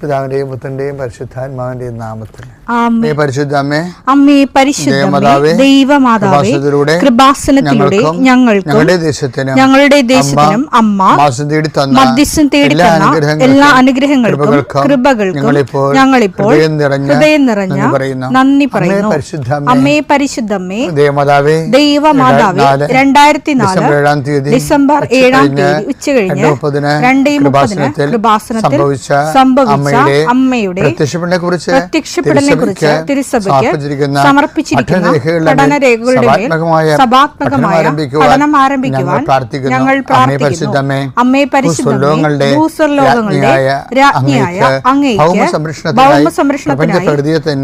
പിതാവിന്റെയും പുത്രന്റെയും പരിശുദ്ധാത്മാവിന്റെയും നാമത്തിൽ പരിശുദ്ധ അമ്മേ, ദൈവമാതാവേ, കൃപാസനത്തിലൂടെ ഞങ്ങൾക്കും ഞങ്ങളുടെ ദേശത്തിനും അമ്മ മധ്യസ്ഥം തേടി തന്ന എല്ലാ അനുഗ്രഹങ്ങൾക്കും കൃപകൾക്കും ഞങ്ങളിപ്പോൾ ഹൃദയം നിറഞ്ഞ നന്ദി പറയുന്നു. അമ്മേ പരിശുദ്ധമ്മേ, ദൈവമാതാവേ, 2004 ഡിസംബർ 7 ഉച്ചകഴിഞ്ഞ് 2:30 കൃപാസനത്തിൽ സംഭവിച്ച അമ്മയുടെ പ്രത്യക്ഷപ്പെടലിനെ കുറിച്ച് തിരുസഭയ്ക്ക് സമർപ്പിച്ചിരിക്കുന്ന പഠനരേഖകളുടെ മേൽ സഭാത്മകമായ പഠനം ആരംഭിക്കുവാൻ ഞങ്ങൾ പ്രാർത്ഥിക്കുന്നു. അമ്മേ പരിശുദ്ധമേ, ഭൂസ്വർലോകങ്ങളുടെ രാജ്ഞിയായ അങ്ങേയ്ക്ക് ഭൗമസംരക്ഷണത്തിനായി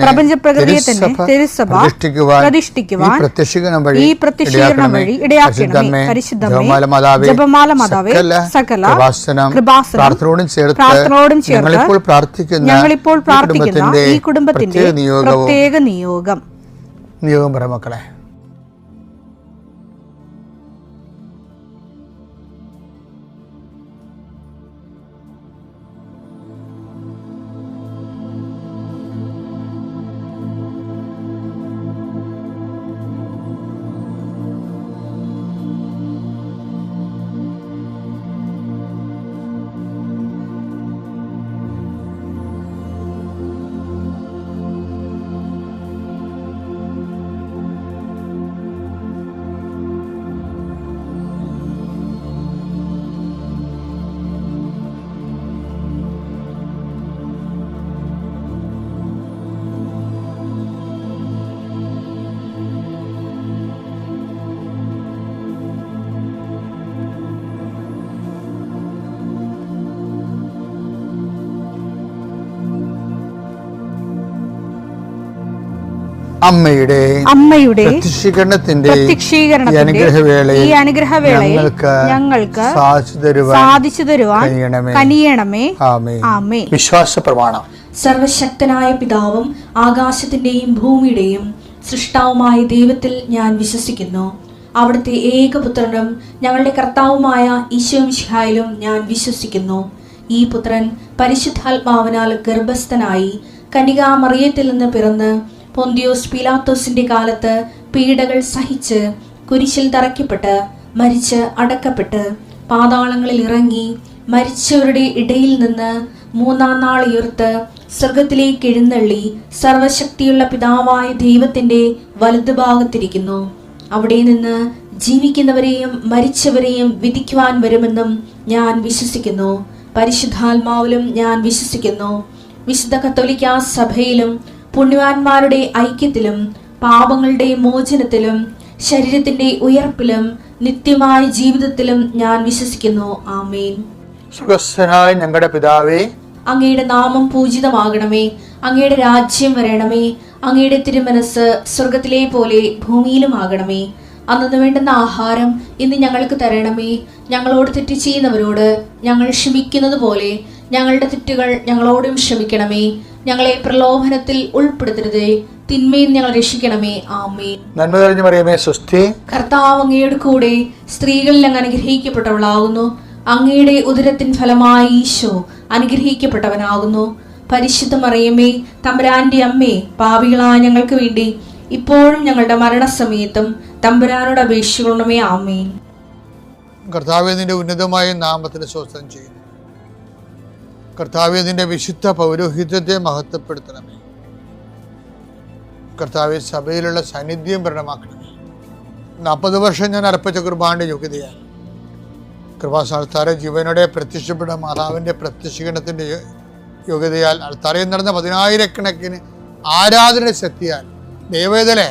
പ്രപഞ്ചപ്രകൃതിയെ തന്നെ തിരുസഭ പ്രതിഷ്ഠിക്കുവാൻ ഈ പ്രത്യക്ഷീകരണം വഴി ഇടയാക്കണമേ. പരിശുദ്ധമേ, ജപമാല മാതാവേ, സകല കൃപാസനം പ്രാർത്ഥനയോടും ചേർത്ത് ഞങ്ങളിപ്പോൾ പ്രാർത്ഥിക്കുന്ന ഈ കുടുംബത്തിന്റെ പ്രത്യേക നിയോഗം മക്കളെ. അമ്മയുടെ പ്രത്യക്ഷീകരണത്തിന്റെ ഈ അനുഗ്രഹവേളയിൽ ഞങ്ങൾക്ക് സാധിച്ചു തരുവാൻ കനിയണമേ. ആമേൻ. വിശ്വാസ പ്രമാണം. സർവശക്തനായ പിതാവും ആകാശത്തിന്റെയും ഭൂമിയുടെയും സൃഷ്ടാവുമായ ദൈവത്തിൽ ഞാൻ വിശ്വസിക്കുന്നു. അവിടുത്തെ ഏകപുത്രനും ഞങ്ങളുടെ കർത്താവുമായ ഈശോ മിശിഹായിലും ഞാൻ വിശ്വസിക്കുന്നു. ഈ പുത്രൻ പരിശുദ്ധാത്മാവിനാൽ ഗർഭസ്ഥനായി കന്യകാമറിയത്തിൽ നിന്ന് പിറന്ന് പൊന്തിയോസ് പീലാത്തോസിന്റെ കാലത്ത് പീഡകൾ സഹിച്ച് കുരിശിൽ തറയ്ക്കപ്പെട്ട് മരിച്ച് അടക്കപ്പെട്ട് പാതാളങ്ങളിൽ ഇറങ്ങി മരിച്ചവരുടെ ഇടയിൽ നിന്ന് 3-ാം നാൾ ഉയർത്ത് സ്വർഗത്തിലേക്ക് എഴുന്നള്ളി സർവശക്തിയുള്ള പിതാവായ ദൈവത്തിന്റെ വലതുഭാഗത്തിരിക്കുന്നു. അവിടെ നിന്ന് ജീവിക്കുന്നവരെയും മരിച്ചവരെയും വിധിക്കുവാൻ വരുമെന്നും ഞാൻ വിശ്വസിക്കുന്നു. പരിശുദ്ധാത്മാവിലും ഞാൻ വിശ്വസിക്കുന്നു. വിശുദ്ധ കത്തോലിക്കാ സഭയിലും പുണ്യവാന്മാരുടെ ഐക്യത്തിലും പാപങ്ങളുടെ മോചനത്തിലും ശരീരത്തിന്റെ ഉയർപ്പിലും നിത്യമായ ജീവിതത്തിലും ഞാൻ വിശ്വസിക്കുന്നു. ആമേൻ. സുഖസ്ഥനായ ഞങ്ങളുടെ പിതാവേ, അങ്ങയുടെ നാമം പൂജിതമാകണമേ. അങ്ങയുടെ രാജ്യം വരണമേ. അങ്ങയുടെ തിരുമനസ് സ്വർഗത്തിലെ പോലെ ഭൂമിയിലും ആകണമേ. അന്നു വേണ്ടുന്ന ആഹാരം ഇന്ന് ഞങ്ങൾക്ക് തരണമേ. ഞങ്ങളോട് തെറ്റ് ചെയ്യുന്നവരോട് ഞങ്ങൾ ക്ഷമിക്കുന്നത് പോലെ ഞങ്ങളുടെ തെറ്റുകൾ ഞങ്ങളോടും ക്ഷമിക്കണമേ. ഞങ്ങളെ പ്രലോഭനത്തിൽ ഉൾപ്പെടുത്തരുതേ, തിന്മയിൽ ഞങ്ങൾ രക്ഷിക്കണമേ. ആമേൻ. നന്മ നിറഞ്ഞ മറിയമേ, സ്വസ്തി. കർത്താവ് അങ്ങയുടെ കൂടെ സ്ത്രീകളിൽ അങ്ങ് അനുഗ്രഹിക്കപ്പെട്ടവളാകുന്നു. അങ്ങയുടെ ഉദരത്തിൻ ഫലമായി ഈശോ അനുഗ്രഹിക്കപ്പെട്ടവനാകുന്നു. പരിശുദ്ധ മറിയമേ, തമ്പുരാന്റെ അമ്മേ, പാപികളായ ഞങ്ങൾക്ക് വേണ്ടി ഇപ്പോഴും ഞങ്ങളുടെ മരണസമയത്തും തമ്പുരാനോട് അപേക്ഷിക്കണമേ. ആമേൻ. കർത്താവേ, നിന്റെ ഉന്നതമായ നാമത്തിന് സ്തോത്രം ചെയ്യുന്നു. കർത്താവേ, നിന്റെ വിശുദ്ധ പൗരോഹിത്യത്തെ മഹത്വപ്പെടുത്തണമേ. കർത്താവെ, സഭയിലുള്ള സാന്നിധ്യം പ്രകടമാക്കണമേ. 40 വർഷം ഞാൻ അർപ്പിച്ച കുർബാനയുടെ യോഗ്യതയാണ്. കൃപാസ്ഥാനത്താരെ ജീവനോടെ പ്രത്യക്ഷപ്പെട്ട മാതാവിൻ്റെ പ്രത്യക്ഷീകരണത്തിൻ്റെ യോഗ്യതയാൽ അൾത്താരയിൽ നടന്ന 10,000-കണക്കിന് ആരാധന ശക്തിയാൽ ദൈവവേദനെ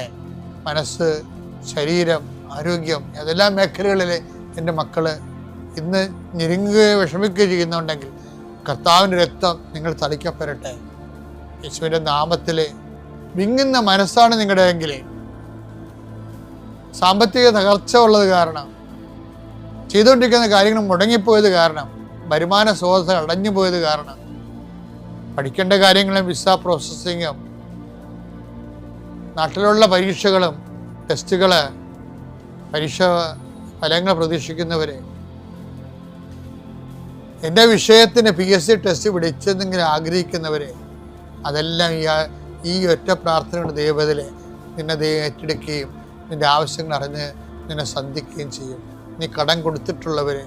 മനസ്സ്, ശരീരം, ആരോഗ്യം ഏതെല്ലാം മേഖലകളിൽ എൻ്റെ മക്കൾ ഇന്ന് ഞെരുങ്ങുകയോ വിഷമിക്കുകയോ ചെയ്യുന്നുണ്ടെങ്കിൽ കർത്താവിൻ്റെ രക്തം നിങ്ങൾ തളിക്കപ്പെടട്ടെ. യേശുവിൻ്റെ നാമത്തിൽ വിങ്ങുന്ന മനസ്സാണ് നിങ്ങളുടെ എങ്കിൽ സാമ്പത്തിക തകർച്ച ഉള്ളത് കാരണം, ചെയ്തുകൊണ്ടിരിക്കുന്ന കാര്യങ്ങൾ മുടങ്ങിപ്പോയത് കാരണം, വരുമാന സ്രോതസ് അടഞ്ഞു പോയത് കാരണം, പഠിക്കേണ്ട കാര്യങ്ങളും വിസ പ്രോസസ്സിങ്ങും നാട്ടിലുള്ള പരീക്ഷകളും ടെസ്റ്റുകൾ പരീക്ഷ ഫലങ്ങൾ പ്രതീക്ഷിക്കുന്നവരെ എൻ്റെ വിഷയത്തിന് PSC ടെസ്റ്റ് പിടിച്ചെന്നെങ്കിലും ആഗ്രഹിക്കുന്നവരെ, അതെല്ലാം ഈ ഒറ്റ പ്രാർത്ഥനയുടെ ദൈവത്തിലെ നിന്നെ ഏറ്റെടുക്കുകയും നിൻ്റെ ആവശ്യങ്ങൾ അറിഞ്ഞ് നിന്നെ സന്ധിക്കുകയും ചെയ്യും. നീ കടം കൊടുത്തിട്ടുള്ളവർ,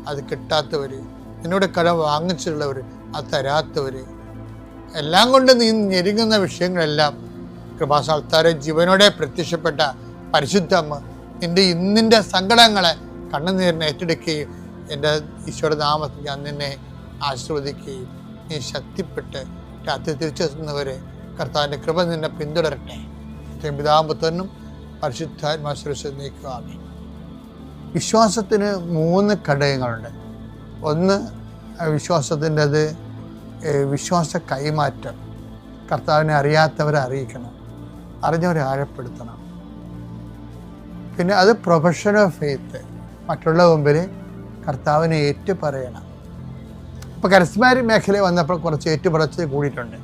അത് കിട്ടാത്തവർ, നിന്നോട് കടം വാങ്ങിച്ചിട്ടുള്ളവർ, അത് തരാത്തവർ, എല്ലാം കൊണ്ട് നീ ഞെരുങ്ങുന്ന വിഷയങ്ങളെല്ലാം കൃപാസാൽത്താരെ ജീവനോടെ പ്രത്യക്ഷപ്പെട്ട പരിശുദ്ധ അമ്മ നിൻ്റെ ഇന്നിൻ്റെ സങ്കടങ്ങളെ കണ്ണുനീരിനെ ഏറ്റെടുക്കുകയും എൻ്റെ ഈശോയുടെ നാമത്തിൽ ഞാൻ നിന്നെ ആശീർവദിക്കുകയും നീ ശക്തിപ്പെട്ട് രാത്രി തിരിച്ചെത്തുന്നവരെ കർത്താവിൻ്റെ കൃപ നിന്നെ പിന്തുടരട്ടെ. പിതാമ്പുത്രനും പരിശുദ്ധാത്മാശ്രയിച്ച് നീക്കുവാമേ. വിശ്വാസത്തിന് 3 ഘടകങ്ങളുണ്ട്. ഒന്ന് വിശ്വാസത്തിൻ്റെത് വിശ്വാസ കൈമാറ്റം. കർത്താവിനെ അറിയാത്തവരെ അറിയിക്കണം, അറിഞ്ഞവരെ ആഴപ്പെടുത്തണം. പിന്നെ അത് പ്രൊഫഷൻ ഓഫ് ഫെയ്ത്ത്, മറ്റുള്ള മുമ്പിൽ കർത്താവിനെ ഏറ്റു പറയണം. ഇപ്പോൾ കരിസ്മാറ്റിക് മേഖലയിൽ വന്നപ്പോൾ കുറച്ച് ഏറ്റുപറച്ചിൽ കൂടിയിട്ടുണ്ട്.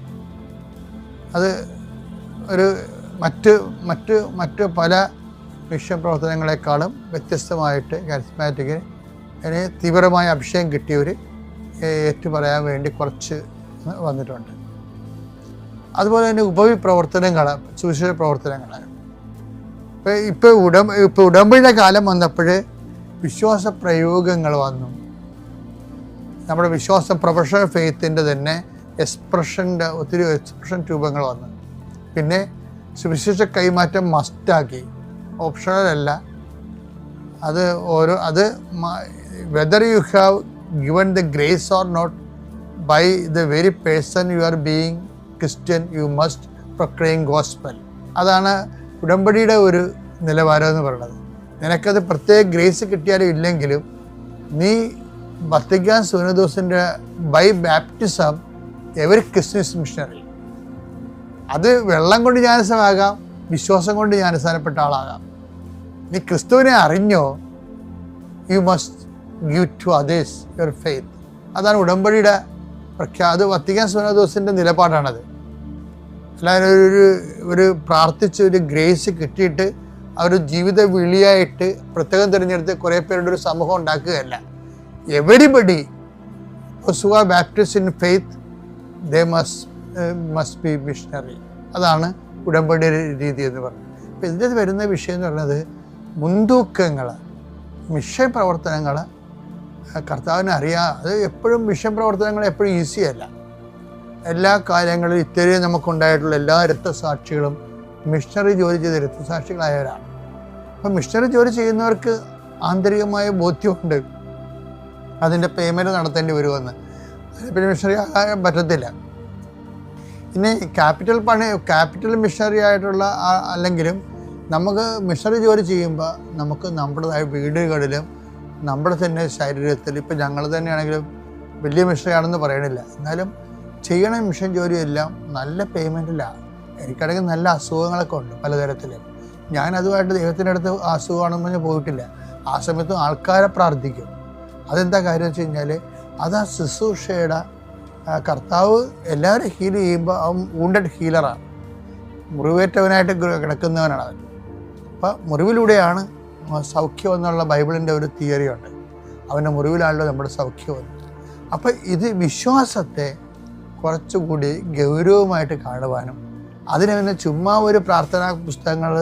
അത് ഒരു മറ്റ് പല മിഷൻ പ്രവർത്തനങ്ങളെക്കാളും വ്യത്യസ്തമായിട്ട് കരിസ്മാറ്റിക്കിന് അതിന് തീവ്രമായ അഭിഷേകം കിട്ടിയവർ ഏറ്റു പറയാൻ വേണ്ടി കുറച്ച് വന്നിട്ടുണ്ട്. അതുപോലെ തന്നെ ഉപവിപ്രവർത്തനങ്ങൾ, സുവിശേഷ പ്രവർത്തനങ്ങൾ. ഇപ്പോൾ ഉടമ്പടിയുടെ കാലം വന്നപ്പോൾ വിശ്വാസ പ്രയോഗങ്ങൾ വന്നു. നമ്മുടെ വിശ്വാസ പ്രൊഫഷണൽ ഫെയ്ത്തിൻ്റെ തന്നെ ഒത്തിരി എക്സ്പ്രഷൻ രൂപങ്ങൾ വന്നു. പിന്നെ സുവിശേഷ കൈമാറ്റം മസ്റ്റാക്കി, ഓപ്ഷണലല്ല. അത് whether you have given the grace or not, by the very person you are being Christian, you must proclaim gospel. അതാണ് ഉടമ്പടിയുടെ ഒരു നിലവാരം എന്ന് പറയുന്നത്. നിനക്കത് പ്രത്യേക ഗ്രേസ് കിട്ടിയാലും ഇല്ലെങ്കിലും നീ വത്തിക്കാൻ സുനദോസിൻ്റെ by baptism every Christian is missionary. അത് വെള്ളം കൊണ്ട് ജ്ഞാനസ്നാനമാകാം, വിശ്വാസം കൊണ്ട് ജ്ഞാനസ്നാനപ്പെട്ട ആളാകാം. നീ ക്രിസ്തുവിനെ അറിഞ്ഞോ, you must give to others your faith. അതാണ് ഉടമ്പടിയുടെ അത് വത്തിക്കാൻ സുനദോസിൻ്റെ നിലപാടാണത്. അല്ലാതെ ഒരു പ്രാർത്ഥിച്ച് ഒരു ഗ്രേസ് കിട്ടിയിട്ട് അവർ ജീവിത വിളിയായിട്ട് പ്രത്യേകം തിരഞ്ഞെടുത്ത് കുറേ പേരുടെ ഒരു സമൂഹം ഉണ്ടാക്കുകയല്ല. Everybody who are baptist in faith they must be missionary. അതാണ് ഉടമ്പടിയുടെ രീതി എന്ന് പറയുന്നത്. അപ്പോൾ ഇതിൻ്റെ വരുന്ന വിഷയം എന്ന് പറയുന്നത് മുൻതൂക്കങ്ങൾ, മിഷൻ പ്രവർത്തനങ്ങൾ കർത്താവിനെ അറിയാം. അത് എപ്പോഴും മിഷൻ പ്രവർത്തനങ്ങൾ എപ്പോഴും ഈസിയല്ല. എല്ലാ കാര്യങ്ങളും ഇത്രയും നമുക്കുണ്ടായിട്ടുള്ള എല്ലാ രക്തസാക്ഷികളും മിഷണറി ജോലി ചെയ്ത രക്തസാക്ഷികളായവരാണ്. അപ്പം മിഷണറി ജോലി ചെയ്യുന്നവർക്ക് ആന്തരികമായ ബോധ്യമുണ്ട് അതിൻ്റെ പേയ്മെൻറ്റ് നടത്തേണ്ടി വരുമെന്ന്. പിന്നെ മിഷണറി ആകാൻ പറ്റത്തില്ല. പിന്നെ ക്യാപിറ്റൽ മിഷണറി ആയിട്ടുള്ള അല്ലെങ്കിലും നമുക്ക് മിഷണറി ജോലി ചെയ്യുമ്പോൾ നമുക്ക് നമ്മുടേതായ വീടുകളിലും നമ്മുടെ തന്നെ ശരീരത്തിൽ, ഇപ്പം ഞങ്ങൾ തന്നെയാണെങ്കിലും വലിയ മിഷണറിയാണെന്ന് പറയണില്ല, എന്നാലും ചെയ്യണ മിഷൻ ജോലിയെല്ലാം നല്ല പേയ്മെൻറ്റിലാണ്. എനിക്കാണെങ്കിൽ നല്ല അസുഖങ്ങളൊക്കെ ഉണ്ട് പലതരത്തിലും. ഞാനതുമായിട്ട് ദൈവത്തിൻ്റെ അടുത്ത് അസുഖമാണെന്ന് പറഞ്ഞ് പോയിട്ടില്ല. ആ സമയത്ത് ആൾക്കാരെ പ്രാർത്ഥിക്കും. അതെന്താ കാര്യം വെച്ച് കഴിഞ്ഞാൽ അത് ആ ശുശ്രൂഷയുടെ കർത്താവ് എല്ലാവരും ഹീൽ ചെയ്യുമ്പോൾ അവൻ വൂണ്ടഡ് ഹീലറാണ്, മുറിവേറ്റവനായിട്ട് കിടക്കുന്നവനാണ് അവൻ. അപ്പം മുറിവിലൂടെയാണ് സൗഖ്യം എന്നുള്ള ബൈബിളിൻ്റെ ഒരു തിയറി ഉണ്ട്. അവൻ്റെ മുറിവിലാണല്ലോ നമ്മുടെ സൗഖ്യം വന്നത്. അപ്പം ഇത് വിശ്വാസത്തെ കുറച്ചുകൂടി ഗൗരവമായിട്ട് കാണുവാനും അതിനെ ചുമ്മാ ഒരു പ്രാർത്ഥനാ പുസ്തകങ്ങൾ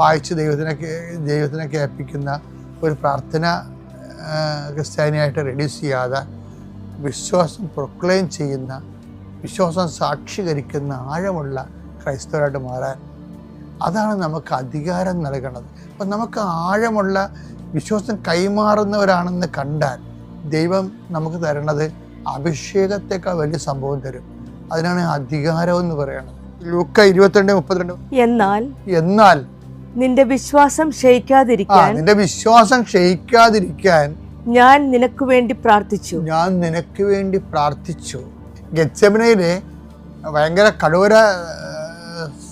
വായിച്ച് ദൈവത്തിനെ കേൾപ്പിക്കുന്ന ഒരു പ്രാർത്ഥന ക്രിസ്ത്യാനിയായിട്ട് റെഡ്യൂസ് ചെയ്യാതെ വിശ്വാസം പ്രൊക്ലെയിം ചെയ്യുന്ന, വിശ്വാസം സാക്ഷീകരിക്കുന്ന ആഴമുള്ള ക്രൈസ്തവരായിട്ട് മാറാൻ അതാണ് നമുക്ക് അധികാരം നൽകണത്. അപ്പം നമുക്ക് ആഴമുള്ള വിശ്വാസം കൈമാറുന്നവരാണെന്ന് കണ്ടാൽ ദൈവം നമുക്ക് തരണത് അഭിഷേകത്തെക്കാൾ വലിയ സംഭവം തരും. അതിനാണ് അധികാരം എന്ന് പറയുന്നത്. ലൂക്ക 22:32. എന്നാൽ നിന്റെ വിശ്വാസം ക്ഷയിക്കാതിരിക്കാൻ ഞാൻ നിനക്ക് വേണ്ടി പ്രാർത്ഥിച്ചു. ഗെത്സെമനയിലെ ഭയങ്കര കഠോര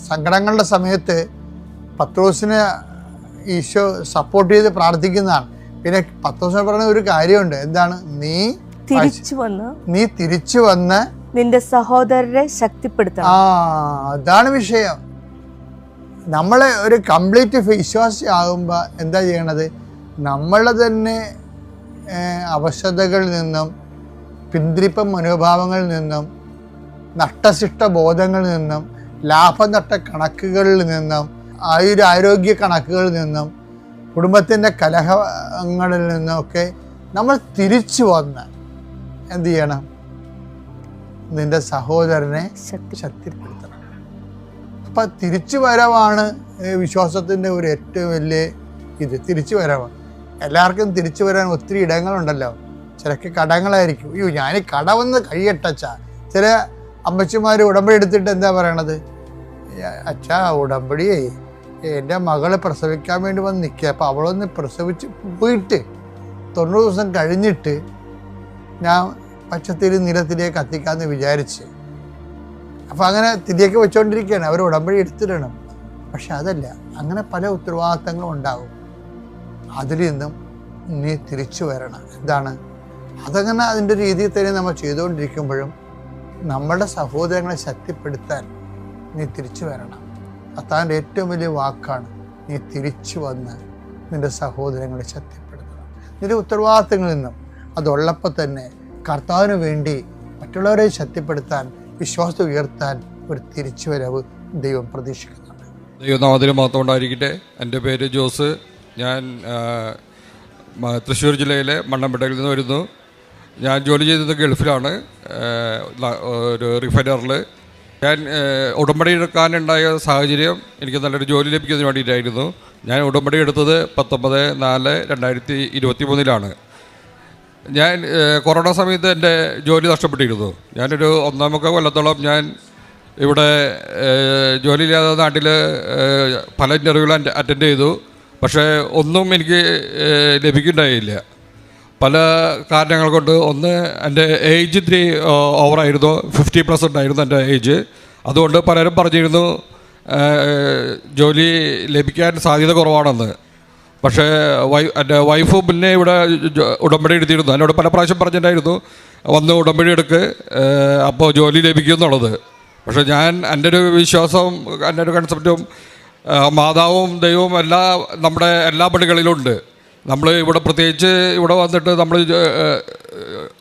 സങ്കടങ്ങളുടെ സമയത്ത് പത്രോസിനെ ഈശോ സപ്പോർട്ട് ചെയ്ത് പ്രാർത്ഥിക്കുന്നതാണ്. പിന്നെ പത്രോസിനെ പറഞ്ഞ ഒരു കാര്യമുണ്ട്, എന്താണ്? നീ തിരിച്ചു വന്ന് നിന്റെ സഹോദരരെ ശക്തിപ്പെടുത്തണം. അതാണ് വിഷയം. നമ്മളെ ഒരു കംപ്ലീറ്റ് വിശ്വാസി ആകുമ്പോൾ എന്താ ചെയ്യണത്? നമ്മളെ തന്നെ അവശതകളിൽ നിന്നും പിന്തിരിപ്പൻ മനോഭാവങ്ങളിൽ നിന്നും, നഷ്ടശിഷ്ട ബോധങ്ങളിൽ നിന്നും, ലാഭനഷ്ട കണക്കുകളിൽ നിന്നും, ആരോഗ്യ കണക്കുകളിൽ നിന്നും, കുടുംബത്തിൻ്റെ കലഹങ്ങളിൽ നിന്നൊക്കെ നമ്മൾ തിരിച്ചു വന്ന് എന്ത് ചെയ്യണം? നിന്റെ സഹോദരനെ ശക്തിപ്പെടുത്തണം. അപ്പം തിരിച്ചു വരവാണ് വിശ്വാസത്തിൻ്റെ ഒരു ഏറ്റവും വലിയ തിരിച്ചു വരവാണ്. എല്ലാവർക്കും തിരിച്ചു വരാൻ ഒത്തിരി ഇടങ്ങളുണ്ടല്ലോ. ചിലക്ക് കടങ്ങളായിരിക്കും. അയ്യോ ഞാൻ കടവന്ന് കഴിയട്ടച്ചാ. ചില അമ്മച്ചിമാർ ഉടമ്പടി എടുത്തിട്ട് എന്താ പറയണത്? അച്ഛാ ഉടമ്പടിയേ എൻ്റെ മകളെ പ്രസവിക്കാൻ വേണ്ടി വന്ന് നിൽക്കുക, അപ്പോൾ അവളൊന്ന് പ്രസവിച്ച് പോയിട്ട് 90 ദിവസം കഴിഞ്ഞിട്ട് ഞാൻ പച്ചത്തിരി നിലത്തിലേക്ക് കത്തിക്കാമെന്ന് വിചാരിച്ച്. അപ്പോൾ അങ്ങനെ തിരിയൊക്കെ വെച്ചുകൊണ്ടിരിക്കുകയാണ്. അവർ ഉടമ്പടി എടുത്തിടണം. പക്ഷെ അതല്ല, അങ്ങനെ പല ഉത്തരവാദിത്തങ്ങളും ഉണ്ടാകും. അതിൽ നിന്നും നീ തിരിച്ചു വരണം. എന്താണ് അതങ്ങനെ അതിൻ്റെ രീതിയിൽ തന്നെ നമ്മൾ ചെയ്തുകൊണ്ടിരിക്കുമ്പോഴും നമ്മളുടെ സഹോദരങ്ങളെ ശക്തിപ്പെടുത്താൻ നീ തിരിച്ചു വരണം. അതാൻ്റെ ഏറ്റവും വലിയ വാക്കാണ്, നീ തിരിച്ചു വന്ന് നിൻ്റെ സഹോദരങ്ങളെ ശക്തിപ്പെടുത്തണം. നിന്റെ ഉത്തരവാദിത്തങ്ങളിൽ നിന്നും അതുള്ളപ്പോൾ തന്നെ കർത്താവിന് വേണ്ടി മറ്റുള്ളവരെ ശക്തിപ്പെടുത്താൻ, വിശ്വാസം ഉയർത്താൻ ഒരു തിരിച്ചുവരവ് ദൈവം പ്രതീക്ഷിക്കുന്നുണ്ട്. ദൈവനാമത്തിന് മാത്രം ഉണ്ടായിരിക്കട്ടെ. എൻ്റെ പേര് ജോസ്. ഞാൻ തൃശ്ശൂർ ജില്ലയിലെ മണ്ണമ്പേട്ടയിൽ നിന്ന് വരുന്നു. ഞാൻ ജോലി ചെയ്തത് ഗൾഫിലാണ്, ഒരു റിഫൈനറിൽ. ഞാൻ ഉടമ്പടി എടുക്കാനുണ്ടായ സാഹചര്യം എനിക്ക് നല്ലൊരു ജോലി ലഭിക്കുന്നതിന് വേണ്ടിയിട്ടായിരുന്നു. ഞാൻ ഉടമ്പടി എടുത്തത് 19/4/2023 ഞാൻ കൊറോണ സമയത്ത് എൻ്റെ ജോലി നഷ്ടപ്പെട്ടിരുന്നു. ഞാനൊരു 1.25 കൊല്ലത്തോളം ഞാൻ ഇവിടെ ജോലിയില്ലാതെ നാട്ടിൽ പല ഇൻ്റർവ്യൂകൾ അറ്റൻഡ് ചെയ്തു. പക്ഷേ ഒന്നും എനിക്ക് ലഭിക്കുന്നുണ്ടായില്ല, പല കാരണങ്ങൾ കൊണ്ട്. ഒന്ന്, എൻ്റെ ഏജ് ഇത്തിരി ഓവറായിരുന്നു, 50+ ഉണ്ടായിരുന്നു എൻ്റെ ഏജ്. അതുകൊണ്ട് പലരും പറഞ്ഞിരുന്നു ജോലി ലഭിക്കാൻ സാധ്യത കുറവാണെന്ന്. പക്ഷേ എൻ്റെ വൈഫ് മുന്നേ ഇവിടെ ഉടമ്പടി എടുത്തിരുന്നു. എന്നോട് പല പ്രാവശ്യം പറഞ്ഞിട്ടുണ്ടായിരുന്നു വന്ന് ഉടമ്പടി എടുക്ക്, അപ്പോൾ ജോലി ലഭിക്കും എന്നുള്ളത്. പക്ഷേ ഞാൻ എൻ്റെ ഒരു വിശ്വാസം, എൻ്റെ ഒരു കൺസെപ്റ്റും മാതാവും ദൈവവും നമ്മുടെ എല്ലാ പള്ളികളിലും ഉണ്ട്. നമ്മൾ ഇവിടെ പ്രത്യേകിച്ച് ഇവിടെ വന്നിട്ട് നമ്മൾ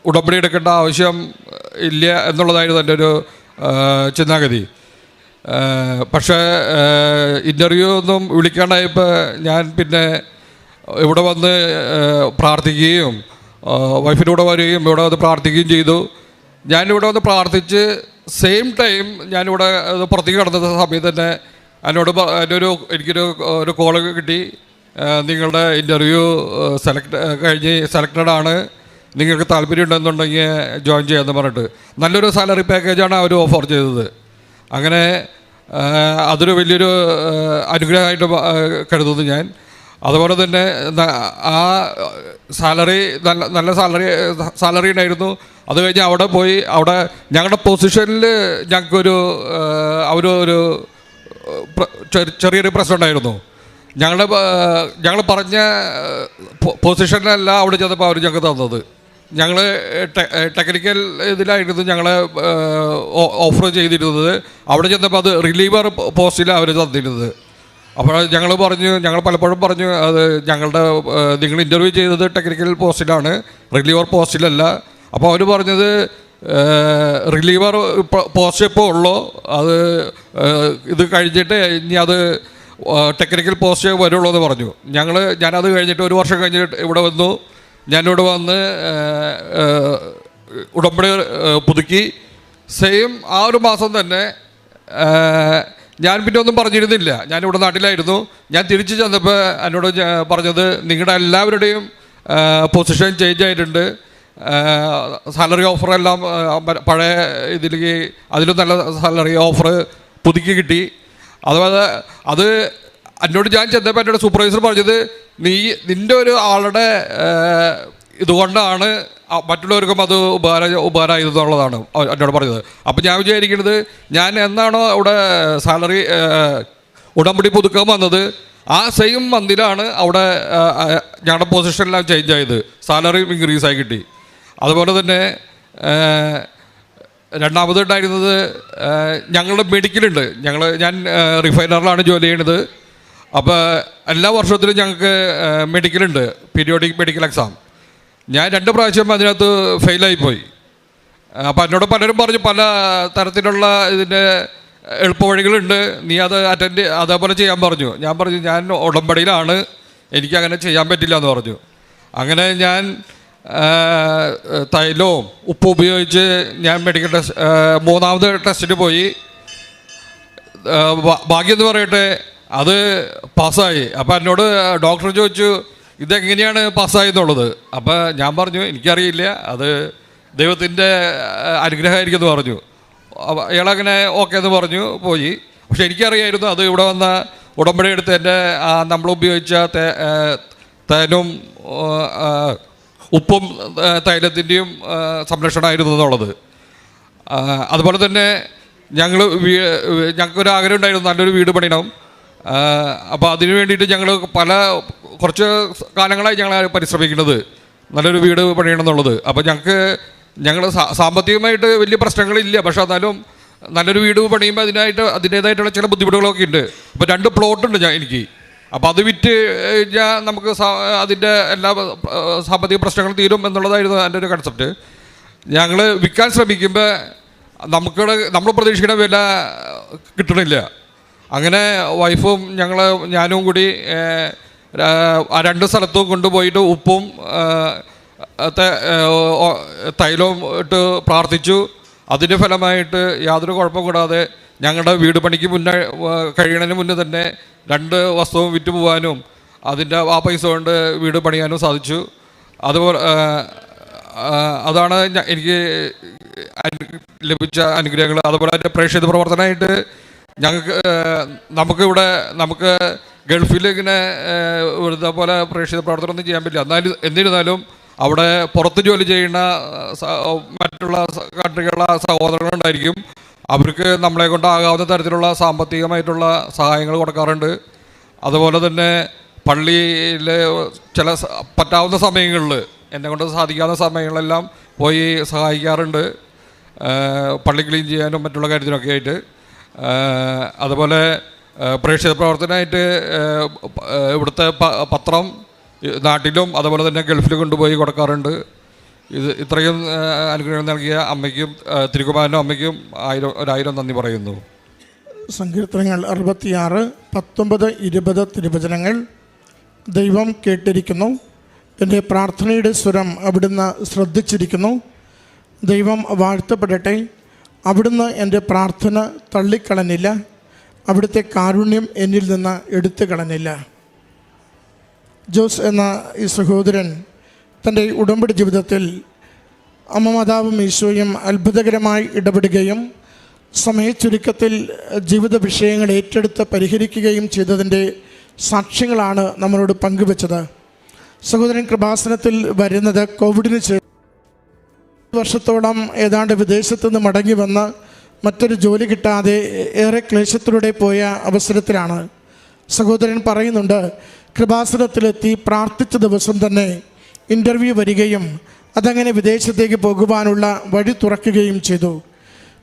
ഉടമ്പടി എടുക്കേണ്ട ആവശ്യം ഇല്ല എന്നുള്ളതായിരുന്നു എൻ്റെ ഒരു ചിന്താഗതി. പക്ഷേ ഇൻ്റർവ്യൂ ഒന്നും വിളിക്കാണ്ടായപ്പോൾ ഞാൻ പിന്നെ ഇവിടെ വന്ന് പ്രാർത്ഥിക്കുകയും വൈഫിൻ്റെ കൂടെ വരികയും ഇവിടെ വന്ന് പ്രാർത്ഥിക്കുകയും ചെയ്തു. ഞാനിവിടെ വന്ന് പ്രാർത്ഥിച്ച് സെയിം ടൈം ഞാനിവിടെ പുറത്തേക്ക് കടന്ന സമയത്ത് തന്നെ എനിക്കൊരു കോള് കിട്ടി. നിങ്ങളുടെ ഇൻ്റർവ്യൂ സെലക്റ്റഡ് ആണ്, നിങ്ങൾക്ക് താല്പര്യം ഉണ്ടെന്നുണ്ടെങ്കിൽ ജോയിൻ ചെയ്യാമെന്ന് പറഞ്ഞിട്ട് നല്ലൊരു സാലറി പാക്കേജാണ് അവർ ഓഫർ ചെയ്തത്. അങ്ങനെ അതൊരു വലിയൊരു അനുഗ്രഹമായിട്ട് കരുതുന്നു ഞാൻ. അതുപോലെ തന്നെ ആ സാലറി നല്ല സാലറി ഉണ്ടായിരുന്നു. അത് കഴിഞ്ഞ് അവിടെ പോയി, അവിടെ ഞങ്ങളുടെ പൊസിഷനിൽ ഞങ്ങൾക്കൊരു അവരൊരു ചെറിയൊരു പ്രശ്നം ഉണ്ടായിരുന്നു. ഞങ്ങൾ പറഞ്ഞ പൊസിഷനിലല്ല അവിടെ ചെന്നപ്പോൾ അവർ ഞങ്ങൾക്ക് തന്നത്. ഞങ്ങൾ ടെക്നിക്കൽ ഇതിലായിരുന്നു ഞങ്ങളെ ഓഫർ ചെയ്തിരുന്നത്. അവിടെ ചെന്നപ്പോൾ അത് റിലീവർ പോസ്റ്റിലാണ് അവർ തന്നിരുന്നത്. അപ്പോൾ ഞങ്ങൾ പലപ്പോഴും പറഞ്ഞു അത് നിങ്ങൾ ഇൻ്റർവ്യൂ ചെയ്തത് ടെക്നിക്കൽ പോസ്റ്റിലാണ്, റിലീവർ പോസ്റ്റിലല്ല. അപ്പോൾ അവർ പറഞ്ഞത് റിലീവർ പോസ്റ്റ് ഇപ്പോൾ ഉള്ളൂ, അത് ഇത് കഴിഞ്ഞിട്ട് ഇനി അത് ടെക്നിക്കൽ പോസ്റ്റ് വരുള്ളൂ എന്ന് പറഞ്ഞു. ഞാനത് കഴിഞ്ഞിട്ട് 1 വർഷം കഴിഞ്ഞിട്ട് ഇവിടെ വന്നു. ഞാനിവിടെ വന്ന് ഉടമ്പടി പുതുക്കി. സെയിം ആ ഒരു മാസം തന്നെ ഞാൻ പിന്നെ ഒന്നും പറഞ്ഞിരുന്നില്ല. ഞാനിവിടെ നാട്ടിലായിരുന്നു. ഞാൻ തിരിച്ചു ചെന്നപ്പോൾ എന്നോട് പറഞ്ഞത് നിങ്ങളുടെ എല്ലാവരുടെയും പൊസിഷൻ ചേഞ്ച് ആയിട്ടുണ്ട്, സാലറി ഓഫറെല്ലാം പഴയ ഇതിലേക്ക് അതിലും നല്ല സാലറി ഓഫർ പുതുക്കി കിട്ടി. അതുപോലെ അത് എന്നോട് ഞാൻ ചെന്നപ്പോൾ എന്നോട് സൂപ്പർവൈസർ പറഞ്ഞത് നിൻ്റെ ഒരു ആളുടെ ഇതുകൊണ്ടാണ് മറ്റുള്ളവർക്കും അത് ഉപകാരമായതെന്നുള്ളതാണ് എന്നോട് പറഞ്ഞത്. അപ്പോൾ ഞാൻ വിചാരിക്കുന്നത് ഞാൻ എന്നാണോ അവിടെ സാലറി ഉടമ്പടി പുതുക്കാൻ വന്നത് ആ സെയിം മന്തിലാണ് അവിടെ ഞങ്ങളുടെ പൊസിഷനെല്ലാം ചേഞ്ച് ആയത്, സാലറി ഇൻക്രീസ് ആയി കിട്ടി. അതുപോലെ തന്നെ രണ്ടാമതുണ്ടായിരുന്നത് ഞങ്ങളുടെ മെഡിക്കലുണ്ട്. ഞാൻ റിഫൈനറിലാണ് ജോലി ചെയ്യുന്നത്. അപ്പോൾ എല്ലാ വർഷത്തിലും ഞങ്ങൾക്ക് മെഡിക്കലുണ്ട്, പീരിയോഡിക് മെഡിക്കൽ എക്സാം. ഞാൻ 2 പ്രാവശ്യം അതിനകത്ത് ഫെയിലായിപ്പോയി. അപ്പോൾ എന്നോട് പലരും പറഞ്ഞു പല തരത്തിലുള്ള ഇതിൻ്റെ എളുപ്പവഴികളുണ്ട്, നീ അത് അതേപോലെ ചെയ്യാൻ പറഞ്ഞു. ഞാൻ പറഞ്ഞു ഞാൻ ഉടമ്പടിയിലാണ്, എനിക്കങ്ങനെ ചെയ്യാൻ പറ്റില്ല എന്ന് പറഞ്ഞു. അങ്ങനെ ഞാൻ തൈലവും ഉപ്പ് ഉപയോഗിച്ച് ഞാൻ മെഡിക്കൽ ടെസ്റ്റ് 3ാമത് ടെസ്റ്റിന് പോയി. ഭാഗ്യം എന്ന് പറയട്ടെ, അത് പാസ്സായി. അപ്പോൾ എന്നോട് ഡോക്ടർ ചോദിച്ചു ഇതെങ്ങനെയാണ് പാസ്സായി എന്നുള്ളത്. അപ്പോൾ ഞാൻ പറഞ്ഞു എനിക്കറിയില്ല, അത് ദൈവത്തിൻ്റെ അനുഗ്രഹമായിരിക്കും എന്ന് പറഞ്ഞു. അയാളങ്ങനെ ഓക്കെ എന്ന് പറഞ്ഞു പോയി. പക്ഷെ എനിക്കറിയായിരുന്നു അത് ഇവിടെ വന്ന ഉടമ്പടി എടുത്ത് എൻ്റെ നമ്മൾ ഉപയോഗിച്ച തേനും ഉപ്പും തൈലത്തിൻ്റെയും സംരക്ഷണമായിരുന്നു എന്നുള്ളത്. അതുപോലെ തന്നെ ഞങ്ങൾക്കൊരു ആഗ്രഹം ഉണ്ടായിരുന്നു നല്ലൊരു വീട് പണിയണം. അപ്പോൾ അതിന് വേണ്ടിയിട്ട് ഞങ്ങൾ കുറച്ച് കാലങ്ങളായി ഞങ്ങൾ പരിശ്രമിക്കുന്നത് നല്ലൊരു വീട് പണിയണം എന്നുള്ളത്. അപ്പോൾ ഞങ്ങൾ സാമ്പത്തികമായിട്ട് വലിയ പ്രശ്നങ്ങളില്ല, പക്ഷെ എന്നാലും നല്ലൊരു വീട് പണിയുമ്പോൾ അതിൻ്റേതായിട്ടുള്ള ചില ബുദ്ധിമുട്ടുകളൊക്കെ ഉണ്ട്. അപ്പോൾ 2 പ്ലോട്ടുണ്ട് എനിക്ക്. അപ്പോൾ അത് വിറ്റ് നമുക്ക് അതിൻ്റെ എല്ലാ സാമ്പത്തിക പ്രശ്നങ്ങളും തീരും എന്നുള്ളതായിരുന്നു എൻ്റെ ഒരു കൺസെപ്റ്റ്. ഞങ്ങൾ വിൽക്കാൻ ശ്രമിക്കുമ്പോൾ നമ്മൾ പ്രതീക്ഷിക്കുന്ന വില കിട്ടണില്ല. അങ്ങനെ വൈഫും ഞാനും കൂടി 2 സ്ഥലത്തും കൊണ്ടുപോയിട്ട് ഉപ്പും തൈലവും ഇട്ട് പ്രാർത്ഥിച്ചു. അതിൻ്റെ ഫലമായിട്ട് യാതൊരു കുഴപ്പം കൂടാതെ ഞങ്ങളുടെ വീട് പണിക്ക് കഴിയണതിന് മുന്നേ തന്നെ 2 വസ്തുവും വിറ്റ് പോകാനും അതിൻ്റെ ആ പൈസ കൊണ്ട് വീട് പണിയാനും സാധിച്ചു. അതുപോലെ അതാണ് എനിക്ക് ലഭിച്ച അനുഗ്രഹങ്ങൾ. അതുപോലെ തന്നെ പ്രേക്ഷിത പ്രവർത്തനമായിട്ട് നമുക്ക് ഗൾഫിൽ ഇങ്ങനെ പോലെ പ്രേക്ഷിത പ്രവർത്തനമൊന്നും ചെയ്യാൻ പറ്റില്ല. എന്നിരുന്നാലും അവിടെ പുറത്ത് ജോലി ചെയ്യുന്ന മറ്റുള്ള കൺട്രികളുടെ സഹോദരങ്ങളുണ്ടായിരിക്കും. അവർക്ക് നമ്മളെ കൊണ്ടാകാവുന്ന തരത്തിലുള്ള സാമ്പത്തികമായിട്ടുള്ള സഹായങ്ങൾ കൊടുക്കാറുണ്ട്. അതുപോലെ തന്നെ പള്ളിയിൽ ചില പറ്റാവുന്ന സമയങ്ങളിൽ എന്നെ കൊണ്ട് സാധിക്കാവുന്ന സമയങ്ങളെല്ലാം പോയി സഹായിക്കാറുണ്ട്, പള്ളി ക്ലീൻ ചെയ്യാനും മറ്റുള്ള കാര്യത്തിനൊക്കെ ആയിട്ട്. അതുപോലെ പ്രേക്ഷിത പ്രവർത്തനമായിട്ട് ഇവിടുത്തെ പത്രം നാട്ടിലും അതുപോലെ തന്നെ ഗൾഫിലും കൊണ്ടുപോയി കൊടുക്കാറുണ്ട്. ഇത്രയും അനുഗ്രഹം നൽകിയ അമ്മയ്ക്കും തിരുക്കുമാരനും അമ്മയ്ക്കും 1000 നന്ദി പറയുന്നു. സങ്കീർത്തനങ്ങൾ 66, 19, 20 തിരുവചനങ്ങൾ. ദൈവം കേട്ടിരിക്കുന്നു, എൻ്റെ പ്രാർത്ഥനയുടെ സ്വരം അവിടുന്ന് ശ്രദ്ധിച്ചിരിക്കുന്നു. ദൈവം വാഴ്ത്തപ്പെടട്ടെ. അവിടുന്ന് എൻ്റെ പ്രാർത്ഥന തള്ളിക്കളഞ്ഞില്ല, അവിടുത്തെ കാരുണ്യം എന്നിൽ നിന്ന് എടുത്തു കളഞ്ഞില്ല. ജോസ് എന്ന ഈ സഹോദരൻ തൻ്റെ ഉടമ്പടി ജീവിതത്തിൽ അമ്മ മാതാവും ഈശോയും അത്ഭുതകരമായി ഇടപെടുകയും സമയച്ചുരുക്കത്തിൽ ജീവിത വിഷയങ്ങൾ ഏറ്റെടുത്ത് പരിഹരിക്കുകയും ചെയ്തതിൻ്റെ സാക്ഷ്യങ്ങളാണ് നമ്മളോട് പങ്കുവച്ചത്. സഹോദരൻ കൃപാസനത്തിൽ വരുന്നത് കോവിഡിന് ശേഷം വർഷത്തോളം ഏതാണ്ട് വിദേശത്തു നിന്ന് മടങ്ങി വന്ന് മറ്റൊരു ജോലി കിട്ടാതെ ഏറെ ക്ലേശത്തിലൂടെ പോയ അവസരത്തിലാണ്. സഹോദരൻ പറയുന്നുണ്ട്, കൃപാസനത്തിലെത്തി പ്രാർത്ഥിച്ച ദിവസം തന്നെ ഇൻ്റർവ്യൂ വരികയും അതങ്ങനെ വിദേശത്തേക്ക് പോകുവാനുള്ള വഴി തുറക്കുകയും ചെയ്തു.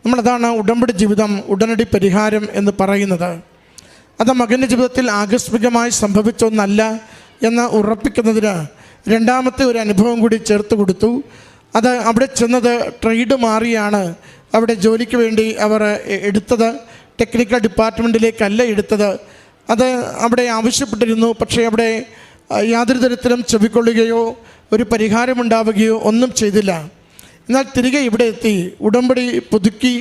നമ്മളതാണ് ഉടമ്പടി ജീവിതം ഉടനടി പരിഹാരം എന്ന് പറയുന്നത്. അത് മകൻ്റെ ജീവിതത്തിൽ ആകസ്മികമായി സംഭവിച്ച ഒന്നല്ല എന്ന് ഉറപ്പിക്കുന്നതിന് രണ്ടാമത്തെ ഒരു അനുഭവം കൂടി ചേർത്ത് കൊടുത്തു. അത് അവിടെ ചെന്നത് ട്രേഡ് മാറിയാണ് അവിടെ ജോലിക്ക് വേണ്ടി അവർ എടുത്തത്. ടെക്നിക്കൽ ഡിപ്പാർട്ട്മെൻറ്റിലേക്കല്ല എടുത്തത്. അത് അവിടെ ആവശ്യപ്പെട്ടിരുന്നു, പക്ഷേ അവിടെ യാതൊരു തരത്തിലും ചെവിക്കൊള്ളുകയോ ഒരു പരിഹാരമുണ്ടാവുകയോ ഒന്നും ചെയ്തില്ല. എന്നാൽ തിരികെ ഇവിടെ എത്തി ഉടമ്പടി പുതുക്കി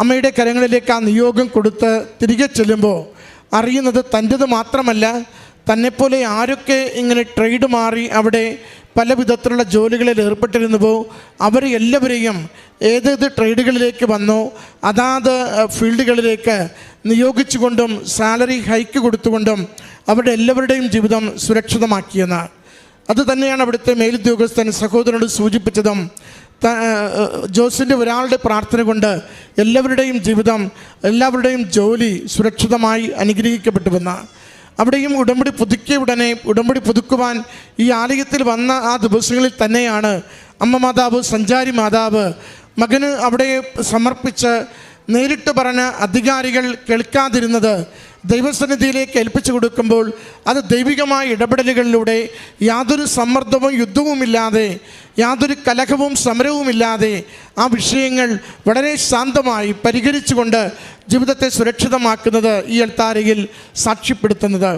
അമ്മയുടെ കരങ്ങളിലേക്ക് ആ നിയോഗം കൊടുത്ത് തിരികെ ചെല്ലുമ്പോൾ അറിയുന്നത് തൻ്റേത് മാത്രമല്ല, തന്നെപ്പോലെ ആരൊക്കെ ഇങ്ങനെ ട്രേഡ് മാറി അവിടെ പല വിധത്തിലുള്ള ജോലികളിൽ ഏർപ്പെട്ടിരുന്നുവോ അവർ എല്ലാവരെയും ഏതേത് ട്രേഡുകളിലേക്ക് വന്നോ അതാത് ഫീൽഡുകളിലേക്ക് നിയോഗിച്ചുകൊണ്ടും സാലറി ഹൈക്ക് കൊടുത്തുകൊണ്ടും അവരുടെ എല്ലാവരുടെയും ജീവിതം സുരക്ഷിതമാക്കിയെന്ന്. അത് തന്നെയാണ് അവിടുത്തെ മേലുദ്യോഗസ്ഥൻ സഹോദരനോട് സൂചിപ്പിച്ചതും. ജോസിൻ്റെ ഒരാളുടെ പ്രാർത്ഥന കൊണ്ട് എല്ലാവരുടെയും ജീവിതം, എല്ലാവരുടെയും ജോലി സുരക്ഷിതമായി അനുഗ്രഹിക്കപ്പെട്ടുവെന്ന്. അവിടെയും ഉടമ്പടി പുതുക്കിയ ഉടനെ ഉടമ്പടി പുതുക്കുവാൻ ഈ ആലയത്തിൽ വന്ന ആ ദിവസങ്ങളിൽ തന്നെയാണ് അമ്മ മാതാവ്, സഞ്ചാരി മാതാവ് മകന് അവിടെ സമർപ്പിച്ച് നേരിട്ട് പറഞ്ഞ അധികാരികൾ കേൾക്കാതിരുന്നത് ദൈവസന്നിധിയിലേക്ക് ഏൽപ്പിച്ചു കൊടുക്കുമ്പോൾ അത് ദൈവികമായ ഇടപെടലുകളിലൂടെ യാതൊരു സമ്മർദ്ദവും യുദ്ധവുമില്ലാതെ, യാതൊരു കലഹവും സമരവുമില്ലാതെ ആ വിഷയങ്ങൾ വളരെ ശാന്തമായി പരിഹരിച്ചുകൊണ്ട് ജീവിതത്തെ സുരക്ഷിതമാക്കുന്നത് ഈ അൾത്താരയിൽ സാക്ഷ്യപ്പെടുത്തുന്നത്.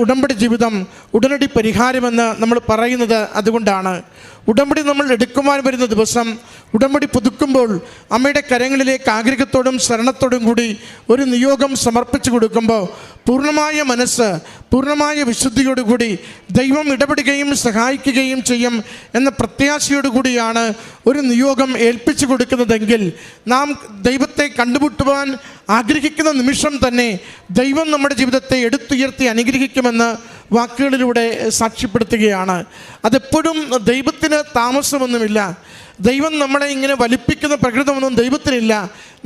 ഉടമ്പടി ജീവിതം ഉടനടി പരിഹാരമെന്ന് നമ്മൾ പറയുന്നത് അതുകൊണ്ടാണ്. ഉടമ്പടി നമ്മൾ എടുക്കുവാൻ വരുന്ന ദിവസം ഉടമ്പടി പുതുക്കുമ്പോൾ അമ്മയുടെ കരങ്ങളിലേക്ക് ആഗ്രഹത്തോടും ശരണത്തോടും കൂടി ഒരു നിയോഗം സമർപ്പിച്ചു കൊടുക്കുമ്പോൾ പൂർണ്ണമായ മനസ്സ്, പൂർണ്ണമായ വിശുദ്ധിയോടുകൂടി ദൈവം ഇടപെടുകയും സഹായിക്കുകയും ചെയ്യും എന്ന പ്രത്യാശയോടുകൂടിയാണ് ഒരു നിയോഗം ഏൽപ്പിച്ചു കൊടുക്കുന്നതെങ്കിൽ നാം ദൈവത്തെ കണ്ടുമുട്ടുവാൻ ആഗ്രഹിക്കുന്ന നിമിഷം തന്നെ ദൈവം നമ്മുടെ ജീവിതത്തെ എടുത്തുയർത്തി അനുഗ്രഹിക്കുമെന്ന് വാക്കുകളിലൂടെ സാക്ഷ്യപ്പെടുത്തുകയാണ്. അതെപ്പോഴും ദൈവത്തിന് താമസമൊന്നുമില്ല. ദൈവം നമ്മളെ ഇങ്ങനെ വലിപ്പിക്കുന്ന പ്രകൃതമൊന്നും ദൈവത്തിനില്ല.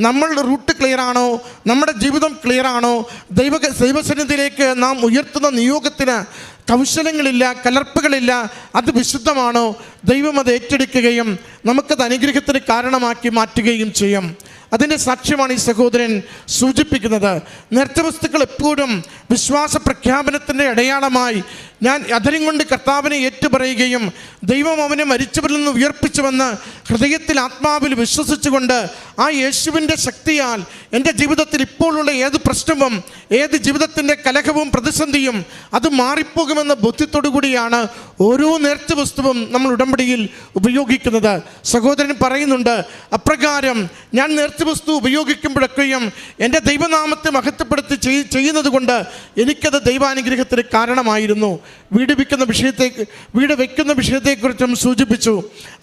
നമ്മൾ റൂട്ട് ക്ലിയറാണോ, നമ്മുടെ ജീവിതം ക്ലിയറാണോ, ദൈവസന്നിധിയിലേക്ക് നാം ഉയർത്തുന്ന നിയോഗത്തിന് കൗശലങ്ങളില്ല, കലർപ്പുകളില്ല, അത് വിശുദ്ധമാണോ, ദൈവം അത് ഏറ്റെടുക്കുകയും നമുക്കത് അനുഗ്രഹത്തിന് കാരണമാക്കി മാറ്റുകയും ചെയ്യും. അതിൻ്റെ സാക്ഷ്യമാണ് ഈ സഹോദരൻ സൂചിപ്പിക്കുന്നത്. നേർച്ചവസ്തുക്കൾ എപ്പോഴും വിശ്വാസ പ്രഖ്യാപനത്തിൻ്റെ അടയാളമായി ഞാൻ അധരം കൊണ്ട് കർത്താവിനെ ഏറ്റുപറയുകയും ദൈവം അവനെ മരിച്ചവരിൽ നിന്ന് ഉയർപ്പിച്ചുവെന്ന് ഹൃദയത്തിൽ ആത്മാവിൽ വിശ്വസിച്ചുകൊണ്ട് ആ യേശുവിൻ്റെ ശക്തിയാൽ എൻ്റെ ജീവിതത്തിൽ ഇപ്പോഴുള്ള ഏത് പ്രശ്നവും, ഏത് ജീവിതത്തിൻ്റെ കലഹവും പ്രതിസന്ധിയും അത് മാറിപ്പോകുമെന്ന ബോധ്യത്തോടു കൂടിയാണ് ഓരോ നേർച്ച വസ്തുവും നമ്മൾ ഉടമ്പടിയിൽ ഉപയോഗിക്കുന്നത്. സഹോദരൻ പറയുന്നുണ്ട്, അപ്രകാരം ഞാൻ നേർച്ച വസ്തു ഉപയോഗിക്കുമ്പോഴൊക്കെയും എൻ്റെ ദൈവനാമത്തെ മഹത്വപ്പെടുത്തി ചെയ്യുന്നത് കൊണ്ട് എനിക്കത് ദൈവാനുഗ്രഹത്തിന് കാരണമായിരുന്നു. വീട് വയ്ക്കുന്ന വിഷയത്തെക്കുറിച്ചും സൂചിപ്പിച്ചു.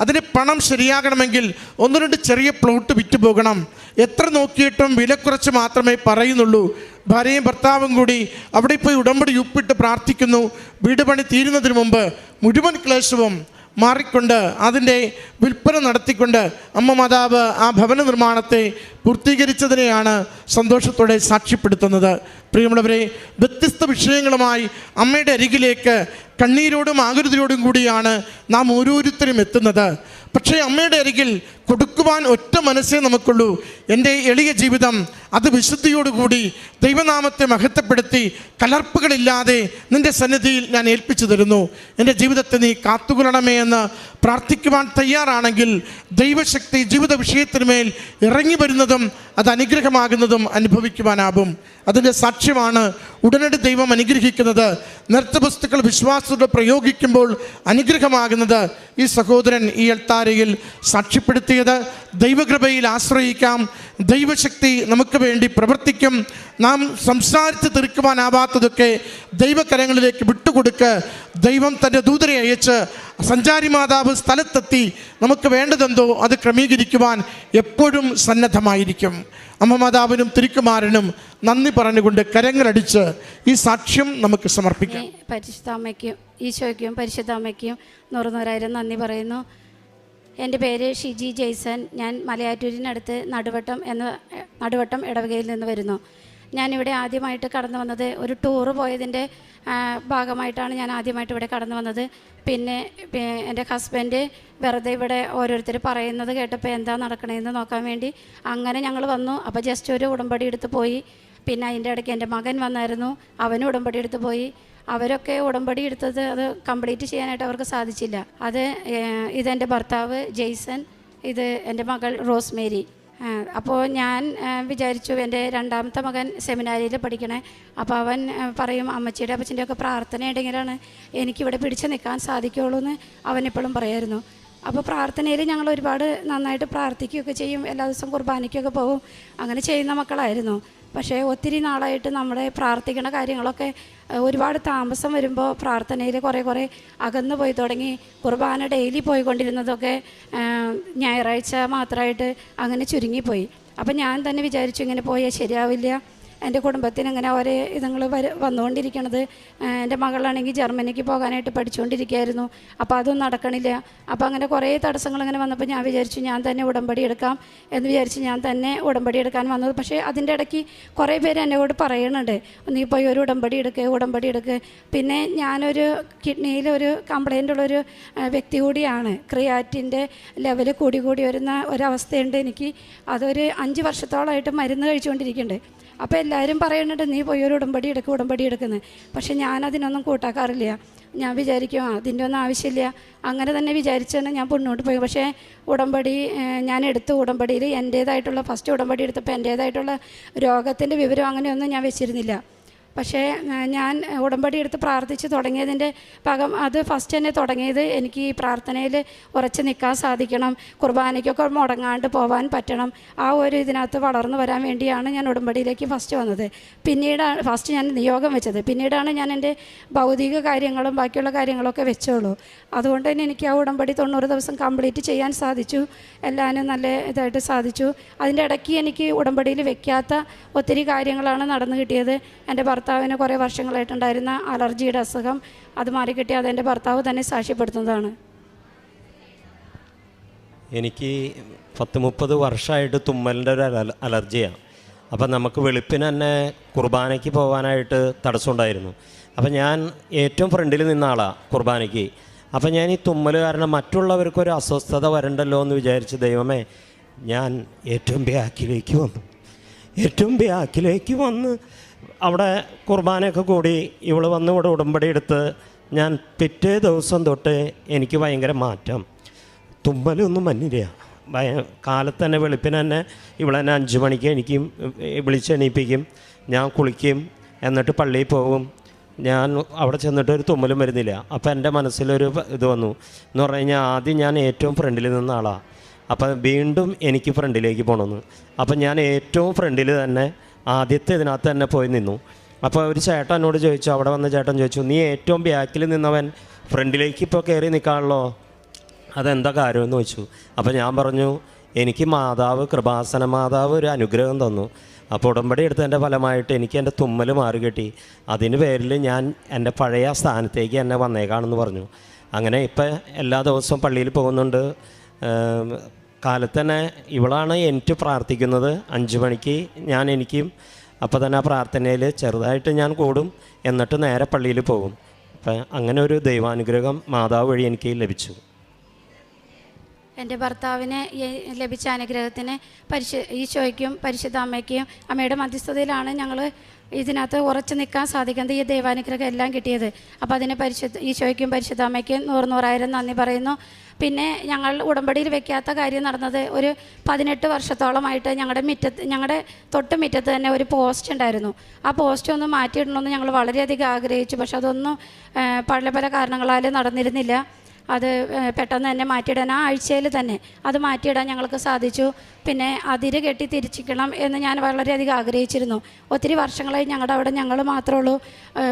അതിന് പണം ശരിയാകണമെങ്കിൽ 1-2 ചെറിയ പ്ലോട്ട് വിറ്റുപോകണം. എത്ര നോക്കിയിട്ടും വില കുറച്ച് മാത്രമേ പറയുന്നുള്ളൂ. ഭാര്യയും ഭർത്താവും കൂടി അവിടെ പോയി ഉടമ്പടി ഒപ്പിട്ട് പ്രാർത്ഥിക്കുന്നു. വീട് പണി തീരുന്നതിന് മുമ്പ് മുഴുവൻ ക്ലേശവും മാറിക്കൊണ്ട് അതിൻ്റെ വിൽപ്പന നടത്തിക്കൊണ്ട് അമ്മ മാതാവ് ആ ഭവന നിർമ്മാണത്തെ പൂർത്തീകരിച്ചതിനെയാണ് സന്തോഷത്തോടെ സാക്ഷ്യപ്പെടുത്തുന്നത്. പ്രിയമുള്ളവരെ, വ്യത്യസ്ത വിഷയങ്ങളുമായി അമ്മയുടെ അരികിലേക്ക് കണ്ണീരോടും ആകുലതയോടും കൂടിയാണ് നാം ഓരോരുത്തരും എത്തുന്നത്. പക്ഷേ അമ്മയുടെ അരികിൽ കൊടുക്കുവാൻ ഒറ്റ മനസ്സേ നമുക്കുള്ളൂ. എൻ്റെ എളിയ ജീവിതം അത് വിശുദ്ധിയോടുകൂടി ദൈവനാമത്തെ മഹത്വപ്പെടുത്തി കലർപ്പുകളില്ലാതെ നിൻ്റെ സന്നിധിയിൽ ഞാൻ ഏൽപ്പിച്ചു തരുന്നു. എൻ്റെ ജീവിതത്തെ നീ കാത്തുകൊള്ളണമേ എന്ന് പ്രാർത്ഥിക്കുവാൻ തയ്യാറാണെങ്കിൽ ദൈവശക്തി ജീവിത വിഷയത്തിന്മേൽ ഇറങ്ങി വരുന്നതും അത് അനുഗ്രഹമാകുന്നതും അനുഭവിക്കുവാനാകും. അതിൻ്റെ സാക്ഷ്യമാണ് ഉടനടി ദൈവം അനുഗ്രഹിക്കുന്നത്. നൃത്തവസ്തുക്കൾ വിശ്വാസത്തോടെ പ്രയോഗിക്കുമ്പോൾ അനുഗ്രഹമാകുന്നത് ഈ സഹോദരൻ ഈ അൾത്താരയിൽ സാക്ഷ്യപ്പെടുത്തിയത്. ദൈവകൃപയിൽ ആശ്രയിക്കാം. ദൈവശക്തി നമുക്ക് വേണ്ടി പ്രവർത്തിക്കും. നാം സംസാരിച്ച് തീർക്കുവാനാവാത്തതൊക്കെ ദൈവകരങ്ങളിലേക്ക് വിട്ടുകൊടുക്ക്. ദൈവം തൻ്റെ ദൂതരെ അയച്ച് സഞ്ചാരി മാതാവ് സ്ഥലത്തെത്തി നമുക്ക് വേണ്ടതെന്തോ അത് ക്രമീകരിക്കുവാൻ എപ്പോഴും സന്നദ്ധമായിരിക്കും. അമ്മ മാതാവിനും തിരുക്കുമാരനും നന്ദി പറഞ്ഞുകൊണ്ട് കരങ്ങളടിച്ച് ഈ സാക്ഷ്യം നമുക്ക് സമർപ്പിക്കാം. പരിശുദ്ധ അമ്മയ്ക്കും ഈശോയ്ക്കും പരിശുദ്ധ അമ്മയ്ക്കും 100,000 നന്ദി പറയുന്നു. എൻ്റെ പേര് ഷിജി ജെയ്സൺ. ഞാൻ മലയാറ്റൂരിനടുത്ത് നടുവട്ടം ഇടവകയിൽ നിന്ന് വരുന്നു. ഞാനിവിടെ ആദ്യമായിട്ട് കടന്നു വന്നത് ഒരു ടൂറ് പോയതിൻ്റെ ഭാഗമായിട്ടാണ് ഞാൻ ആദ്യമായിട്ട് ഇവിടെ കടന്നു വന്നത്. പിന്നെ എൻ്റെ ഹസ്ബൻഡ് വെറുതെ ഇവിടെ ഓരോരുത്തർ പറയുന്നത് കേട്ടപ്പോൾ എന്താ നടക്കണതെന്ന് നോക്കാൻ വേണ്ടി അങ്ങനെ ഞങ്ങൾ വന്നു. അപ്പോൾ ജസ്റ്റ് ഒരു ഉടമ്പടി എടുത്ത് പോയി. പിന്നെ അതിൻ്റെ ഇടയ്ക്ക് എൻ്റെ മകൻ വന്നായിരുന്നു, അവനും ഉടമ്പടി എടുത്ത് പോയി. അവരൊക്കെ ഉടമ്പടി എടുത്തത് അത് കംപ്ലീറ്റ് ചെയ്യാനായിട്ട് അവർക്ക് സാധിച്ചില്ല. ഇതെൻ്റെ ഭർത്താവ് ജെയ്സൺ, ഇത് എൻ്റെ മകൾ റോസ്മേരി. അപ്പോൾ ഞാൻ വിചാരിച്ചു എൻ്റെ രണ്ടാമത്തെ മകൻ സെമിനാരിയിൽ പഠിക്കണേ. അപ്പോൾ അവൻ പറയും അമ്മച്ചിയുടെ അപ്പച്ചൻ്റെ ഒക്കെ പ്രാർത്ഥന ഉണ്ടെങ്കിലാണ് എനിക്കിവിടെ പിടിച്ച് നിൽക്കാൻ സാധിക്കുകയുള്ളൂ എന്ന് അവനെപ്പോഴും പറയായിരുന്നു. അപ്പോൾ പ്രാർത്ഥനയിൽ ഞങ്ങൾ ഒരുപാട് നന്നായിട്ട് പ്രാർത്ഥിക്കുകയൊക്കെ ചെയ്യും. എല്ലാ ദിവസവും കുർബാനയ്ക്കൊക്കെ പോകും. അങ്ങനെ ചെയ്യുന്ന മക്കളായിരുന്നു. പക്ഷേ ഒത്തിരി നാളായിട്ട് നമ്മുടെ പ്രാർത്ഥിക്കുന്ന കാര്യങ്ങളൊക്കെ ഒരുപാട് താമസം വരുമ്പോൾ പ്രാർത്ഥനയിൽ കുറേ അകന്നു പോയി തുടങ്ങി. കുർബാന ഡെയിലി പോയിക്കൊണ്ടിരുന്നതൊക്കെ ഞായറാഴ്ച മാത്രമായിട്ട് അങ്ങനെ ചുരുങ്ങിപ്പോയി. അപ്പം ഞാൻ തന്നെ വിചാരിച്ചു ഇങ്ങനെ പോയാൽ ശരിയാവില്ല. എൻ്റെ കുടുംബത്തിന് ഇങ്ങനെ ഓരോ ഇതുങ്ങൾ വന്നുകൊണ്ടിരിക്കണത്. എൻ്റെ മകളാണെങ്കിൽ ജർമ്മനിക്ക് പോകാനായിട്ട് പഠിച്ചുകൊണ്ടിരിക്കുകയായിരുന്നു. അപ്പോൾ അതും നടക്കണില്ല. അപ്പോൾ അങ്ങനെ കുറേ തടസ്സങ്ങൾ ഇങ്ങനെ വന്നപ്പോൾ ഞാൻ വിചാരിച്ചു ഞാൻ തന്നെ ഉടമ്പടി എടുക്കാം എന്ന് വിചാരിച്ച് ഞാൻ തന്നെ ഉടമ്പടി എടുക്കാൻ വന്നത്. പക്ഷേ അതിൻ്റെ ഇടയ്ക്ക് കുറേ പേര് എന്നോട് പറയുന്നുണ്ട് നീ പോയി ഒരു ഉടമ്പടി എടുക്കുക. പിന്നെ ഞാനൊരു കിഡ്നിയിൽ ഒരു കംപ്ലൈൻ്റ് ഉള്ളൊരു വ്യക്തി കൂടിയാണ്. ക്രിയാറ്റിൻ്റെ ലെവൽ കൂടി വരുന്ന ഒരവസ്ഥയുണ്ട് എനിക്ക്. അതൊരു 5 വർഷത്തോളമായിട്ട് മരുന്ന് കഴിച്ചുകൊണ്ടിരിക്കുന്നുണ്ട്. അപ്പോൾ എല്ലാവരും പറയുന്നുണ്ട് നീ പോയി ഒരു ഉടമ്പടി എടുക്കുന്നത്. പക്ഷെ ഞാനതിനൊന്നും കൂട്ടാക്കാറില്ല. ഞാൻ വിചാരിക്കും അതിൻ്റെ ഒന്നും ആവശ്യമില്ല, അങ്ങനെ തന്നെ വിചാരിച്ചാണ് ഞാൻ മുന്നോട്ട് പോയി. പക്ഷേ ഉടമ്പടി ഞാൻ എടുത്തു. ഉടമ്പടിയിൽ എൻ്റേതായിട്ടുള്ള ഫസ്റ്റ് ഉടമ്പടി എടുത്തപ്പോൾ എൻ്റേതായിട്ടുള്ള രോഗത്തിൻ്റെ വിവരം അങ്ങനെയൊന്നും ഞാൻ വെച്ചിരുന്നില്ല. പക്ഷേ ഞാൻ ഉടമ്പടി എടുത്ത് പ്രാർത്ഥിച്ച് തുടങ്ങിയതിൻ്റെ അത് ഫസ്റ്റ് തന്നെ തുടങ്ങിയത് എനിക്ക് ഈ പ്രാർത്ഥനയിൽ ഉറച്ചു നിൽക്കാൻ സാധിക്കണം, കുർബാനയ്ക്കൊക്കെ മുടങ്ങാണ്ട് പോകാൻ പറ്റണം, ആ ഒരു ഇതിനകത്ത് വളർന്നു വരാൻ വേണ്ടിയാണ് ഞാൻ ഉടമ്പടിയിലേക്ക് ഫസ്റ്റ് വന്നത്. പിന്നീടാണ് ഫസ്റ്റ് ഞാൻ നിയോഗം വെച്ചത്, പിന്നീടാണ് ഞാൻ എൻ്റെ ഭൗതിക കാര്യങ്ങളും ബാക്കിയുള്ള കാര്യങ്ങളൊക്കെ വെച്ചോളൂ. അതുകൊണ്ട് തന്നെ എനിക്ക് ആ ഉടമ്പടി 90 ദിവസം കംപ്ലീറ്റ് ചെയ്യാൻ സാധിച്ചു. എല്ലാവരും നല്ല ഇതായിട്ട് സാധിച്ചു. അതിൻ്റെ ഇടയ്ക്ക് എനിക്ക് ഉടമ്പടിയിൽ വെക്കാത്ത ഒത്തിരി കാര്യങ്ങളാണ് നടന്നു കിട്ടിയത്. എൻ്റെ ഭർത്താവിന് കുറേ വർഷങ്ങളായിട്ടുണ്ടായിരുന്ന അലർജിയുടെ അസുഖം അത് മാറിക്കിട്ടി. അതെൻ്റെ ഭർത്താവ് തന്നെ സാക്ഷ്യപ്പെടുത്തുന്നതാണ്. എനിക്ക് 30 വർഷമായിട്ട് തുമ്മലിൻ്റെ ഒരു അലർജിയാണ്. അപ്പം നമുക്ക് വെളുപ്പിന് തന്നെ കുർബാനയ്ക്ക് പോകാനായിട്ട് തടസ്സമുണ്ടായിരുന്നു. അപ്പം ഞാൻ ഏറ്റവും ഫ്രണ്ടിൽ നിന്ന ആളാണ് കുർബാനയ്ക്ക്. അപ്പം ഞാൻ ഈ തുമ്മൽ കാരണം മറ്റുള്ളവർക്കൊരു അസ്വസ്ഥത വരണ്ടല്ലോ എന്ന് വിചാരിച്ച് ദൈവമേ ഞാൻ ഏറ്റവും ബാക്കിലേക്ക് വന്ന് അവിടെ കുർബാനയൊക്കെ കൂടി ഇവൾ വന്ന് ഇവിടെ ഉടമ്പടി എടുത്ത് ഞാൻ പിറ്റേ ദിവസം തൊട്ട് എനിക്ക് ഭയങ്കര മാറ്റം. തുമ്മലൊന്നും മഞ്ഞില്ല. കാലത്ത് തന്നെ വെളുപ്പിന് തന്നെ ഇവളെന്നെ 5 മണിക്ക് എനിക്ക് വിളിച്ചെണീപ്പിക്കും. ഞാൻ കുളിക്കും, എന്നിട്ട് പള്ളിയിൽ പോകും. ഞാൻ അവിടെ ചെന്നിട്ട് ഒരു തുമ്മലും വരുന്നില്ല. അപ്പോൾ എൻ്റെ മനസ്സിലൊരു ഇത് വന്നു എന്ന് പറഞ്ഞു കഴിഞ്ഞാൽ ആദ്യം ഞാൻ ഏറ്റവും ഫ്രണ്ടിൽ നിന്ന ആളാണ്. അപ്പം വീണ്ടും എനിക്ക് ഫ്രണ്ടിലേക്ക് പോകണമെന്ന്. അപ്പം ഞാൻ ഏറ്റവും ഫ്രണ്ടിൽ തന്നെ ആദ്യത്തെ ഇതിനകത്ത് തന്നെ പോയി നിന്നു. അപ്പോൾ ഒരു ചേട്ടൻ എന്നോട് ചോദിച്ചു, അവിടെ വന്ന ചേട്ടൻ ചോദിച്ചു, നീ ഏറ്റവും ബാക്കിൽ നിന്നവൻ ഫ്രണ്ടിലേക്ക് ഇപ്പോൾ കയറി നിൽക്കാണല്ലോ, അതെന്താ കാര്യമെന്ന് ചോദിച്ചു. അപ്പോൾ ഞാൻ പറഞ്ഞു, എനിക്ക് മാതാവ് കൃപാസന മാതാവ് ഒരു അനുഗ്രഹം തന്നു. അപ്പോൾ ഉടമ്പടി എടുത്തതിൻ്റെ ഫലമായിട്ട് എനിക്ക് എൻ്റെ തുമ്മൽ മാറി കിട്ടി. അതിന് പേരിൽ ഞാൻ എൻ്റെ പഴയ സ്ഥാനത്തേക്ക് എന്നെ വന്നേക്കാണെന്ന് പറഞ്ഞു. അങ്ങനെ ഇപ്പം എല്ലാ ദിവസവും പള്ളിയിൽ പോകുന്നുണ്ട്. കാലത്ത് തന്നെ ഇവളാണ് എനിക്ക് പ്രാർത്ഥിക്കുന്നത് 5 മണിക്ക്. ഞാൻ എനിക്കും അപ്പോൾ തന്നെ ആ പ്രാർത്ഥനയിൽ ചെറുതായിട്ട് ഞാൻ കൂടും, എന്നിട്ട് നേരെ പള്ളിയിൽ പോകും. അപ്പം അങ്ങനെ ഒരു ദൈവാനുഗ്രഹം മാതാവ് വഴി എനിക്ക് ലഭിച്ചു. എൻ്റെ ഭർത്താവിന് ലഭിച്ച അനുഗ്രഹത്തിന് ഈശോയ്ക്കും പരിശുദ്ധ അമ്മയ്ക്കും അമ്മയുടെ മധ്യസ്ഥതയിലാണ് ഞങ്ങൾ ഇതിനകത്ത് ഉറച്ചു നിൽക്കാൻ സാധിക്കുന്നത്. ഈ ദൈവാനുഗ്രഹം എല്ലാം കിട്ടിയത്. അപ്പോൾ അതിന് ഈശോയ്ക്കും പരിശുദ്ധ അമ്മയ്ക്കും 100,000 നന്ദി പറയുന്നു. പിന്നെ ഞങ്ങൾ ഉടമ്പടിയിൽ വെക്കാത്ത കാര്യം നടന്നത്, ഒരു 18 വർഷത്തോളമായിട്ട് ഞങ്ങളുടെ തൊട്ട് മുറ്റത്ത് തന്നെ ഒരു പോസ്റ്റ് ഉണ്ടായിരുന്നു. ആ പോസ്റ്റ് ഒന്ന് മാറ്റിയിടണമെന്ന് ഞങ്ങൾ വളരെയധികം ആഗ്രഹിച്ചു. പക്ഷെ അതൊന്നും പല കാരണങ്ങളാൽ നടന്നിരുന്നില്ല. അത് പെട്ടെന്ന് തന്നെ മാറ്റിയിടാൻ ആ ആഴ്ചയിൽ തന്നെ അത് മാറ്റിയിടാൻ ഞങ്ങൾക്ക് സാധിച്ചു. പിന്നെ അതിര് കെട്ടി തിരിച്ചിക്കണം എന്ന് ഞാൻ വളരെയധികം ആഗ്രഹിച്ചിരുന്നു. ഒത്തിരി വർഷങ്ങളായി ഞങ്ങളുടെ അവിടെ ഞങ്ങൾ മാത്രമേ ഉള്ളൂ.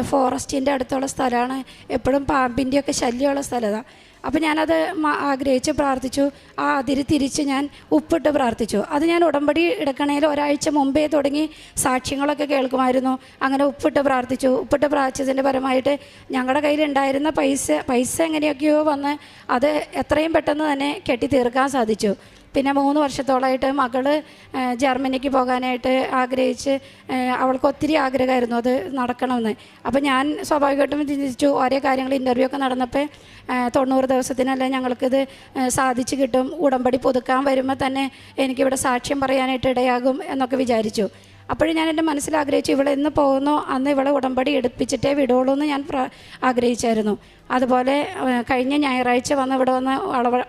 ഫോറസ്റ്റിൻ്റെ അടുത്തുള്ള സ്ഥലമാണ്, എപ്പോഴും പാമ്പിൻ്റെയൊക്കെ ശല്യമുള്ള സ്ഥലമാണ്. അപ്പോൾ ഞാനത് ആഗ്രഹിച്ച് പ്രാർത്ഥിച്ചു. ആ അതിര് തിരിച്ച് ഞാൻ ഉപ്പിട്ട് പ്രാർത്ഥിച്ചു. അത് ഞാൻ ഉടമ്പടി എടുക്കണേൽ ഒരാഴ്ച മുമ്പേ തുടങ്ങി സാക്ഷ്യങ്ങളൊക്കെ കേൾക്കുമായിരുന്നു. അങ്ങനെ ഉപ്പിട്ട് പ്രാർത്ഥിച്ചതിൻ്റെ പരമായിട്ട് ഞങ്ങളുടെ കയ്യിലുണ്ടായിരുന്ന പൈസ എങ്ങനെയൊക്കെയോ വന്ന് അത് എത്രയും പെട്ടെന്ന് തന്നെ കെട്ടി തീർക്കാൻ സാധിച്ചു. പിന്നെ 3 വർഷത്തോളമായിട്ട് മകള് ജർമ്മനിക്ക് പോകാനായിട്ട് ആഗ്രഹിച്ച്, അവൾക്ക് ഒത്തിരി ആഗ്രഹമായിരുന്നു അത് നടക്കണമെന്ന്. അപ്പോൾ ഞാൻ സ്വാഭാവികമായിട്ടും ചിന്തിച്ചു, ഓരോ കാര്യങ്ങൾ ഇൻ്റർവ്യൂ ഒക്കെ നടന്നപ്പോൾ 90 ദിവസത്തിനല്ല ഞങ്ങൾക്കിത് സാധിച്ചു കിട്ടും, ഉടമ്പടി പുതുക്കാൻ വരുമ്പോൾ തന്നെ എനിക്കിവിടെ സാക്ഷ്യം പറയാനായിട്ട് ഇടയാകും എന്നൊക്കെ വിചാരിച്ചു. അപ്പോഴും ഞാൻ എൻ്റെ മനസ്സിലാഗ്രഹിച്ചു, ഇവിടെ എന്ന് പോകുന്നു അന്ന് ഇവളെ ഉടമ്പടി എടുപ്പിച്ചിട്ടേ വിടുള്ളൂ എന്ന് ഞാൻ ആഗ്രഹിച്ചായിരുന്നു. അതുപോലെ കഴിഞ്ഞ ഞായറാഴ്ച ഇവിടെ വന്ന്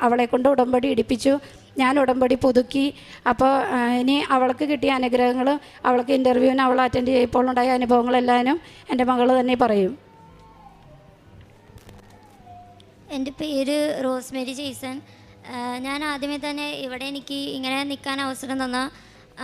അവളെ കൊണ്ട് ഉടമ്പടി എടുപ്പിച്ചു. ഞാൻ ഉടമ്പടി പുതുക്കി. അപ്പോൾ ഇനി അവൾക്ക് കിട്ടിയ അനുഗ്രഹങ്ങൾ, അവൾക്ക് ഇൻ്റർവ്യൂവിന് അവൾ അറ്റൻഡ് ചെയ്യപ്പോൾ ഉണ്ടായ അനുഭവങ്ങളെല്ലാവരും എൻ്റെ മകൾ തന്നെ പറയും. എൻ്റെ പേര് റോസ്മേരി ജെയ്സൺ. ഞാൻ ആദ്യമേ തന്നെ ഇവിടെ എനിക്ക് ഇങ്ങനെ നിൽക്കാൻ അവസരം തന്ന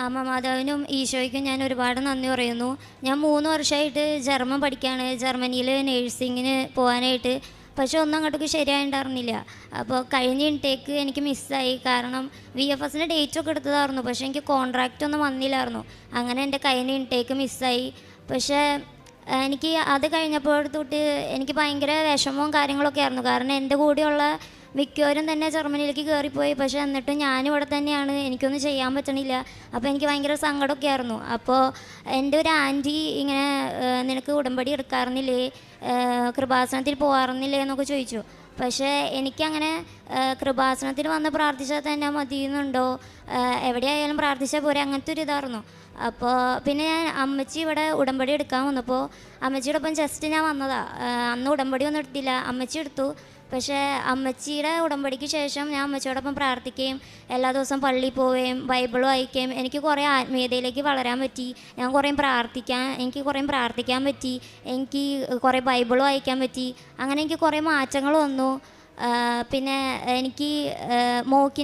അമ്മ മാതാവിനും ഈശോയ്ക്കും ഞാൻ ഒരുപാട് നന്ദി പറയുന്നു. ഞാൻ 3 വർഷമായിട്ട് ജർമ്മൻ പഠിക്കുകയാണ്, ജർമ്മനിയിൽ നേഴ്സിങ്ങിന് പോകാനായിട്ട്. പക്ഷെ ഒന്നും അങ്ങോട്ടേക്ക് ശരിയായിട്ടുണ്ടായിരുന്നില്ല. അപ്പോൾ കഴിഞ്ഞ ഇൻടേക്ക് എനിക്ക് മിസ്സായി. കാരണം VFSൻ്റെ ഡേറ്റൊക്കെ എടുത്തതായിരുന്നു, പക്ഷേ എനിക്ക് കോൺട്രാക്റ്റ് ഒന്നും വന്നില്ലായിരുന്നു. അങ്ങനെ എൻ്റെ കഴിഞ്ഞ ഇൻടേക്ക് മിസ്സായി. പക്ഷേ എനിക്ക് അത് കഴിഞ്ഞപ്പോൾ തൊട്ട് എനിക്ക് ഭയങ്കര വിഷമവും കാര്യങ്ങളൊക്കെ ആയിരുന്നു. കാരണം എൻ്റെ കൂടെയുള്ള മിക്കവരും തന്നെ ജർമ്മനിയിലേക്ക് കയറിപ്പോയി. പക്ഷേ എന്നിട്ടും ഞാനിവിടെ തന്നെയാണ്, എനിക്കൊന്നും ചെയ്യാൻ പറ്റണില്ല. അപ്പോൾ എനിക്ക് ഭയങ്കര സങ്കടമൊക്കെ ആയിരുന്നു. അപ്പോൾ എൻ്റെ ഒരു ആൻറ്റി ഇങ്ങനെ നിനക്ക് ഉടമ്പടി എടുക്കാറുന്നില്ലേ, കൃപാസനത്തിൽ പോകാറുന്നില്ലേ എന്നൊക്കെ ചോദിച്ചു. പക്ഷേ എനിക്കങ്ങനെ കൃപാസനത്തിൽ വന്ന് പ്രാർത്ഥിച്ചാൽ തന്നെ മതിയെന്നുണ്ടോ, എവിടെയായാലും പ്രാർത്ഥിച്ചാൽ പോരെ, അങ്ങനത്തെ ഒരു ഇതായിരുന്നു. അപ്പോൾ പിന്നെ ഞാൻ അമ്മച്ചി ഇവിടെ ഉടമ്പടി എടുക്കാൻ വന്നപ്പോൾ അമ്മച്ചിയുടെ ഒപ്പം ജസ്റ്റ് ഞാൻ വന്നതാണ്. അന്ന് ഉടമ്പടി ഒന്നും എടുത്തില്ല, അമ്മച്ചി എടുത്തു. പക്ഷേ അമ്മച്ചിയുടെ ഉടമ്പടിക്ക് ശേഷം ഞാൻ അമ്മച്ചിയോടൊപ്പം പ്രാർത്ഥിക്കുകയും എല്ലാ ദിവസവും പള്ളിയിൽ പോവുകയും ബൈബിൾ വായിക്കുകയും എനിക്ക് കുറേ ആത്മീയതയിലേക്ക് വളരാൻ പറ്റി. എനിക്ക് കുറേ പ്രാർത്ഥിക്കാൻ പറ്റി, എനിക്ക് കുറേ ബൈബിൾ വായിക്കാൻ പറ്റി. അങ്ങനെ എനിക്ക് കുറേ മാറ്റങ്ങൾ വന്നു. പിന്നെ എനിക്ക് മോക്ക്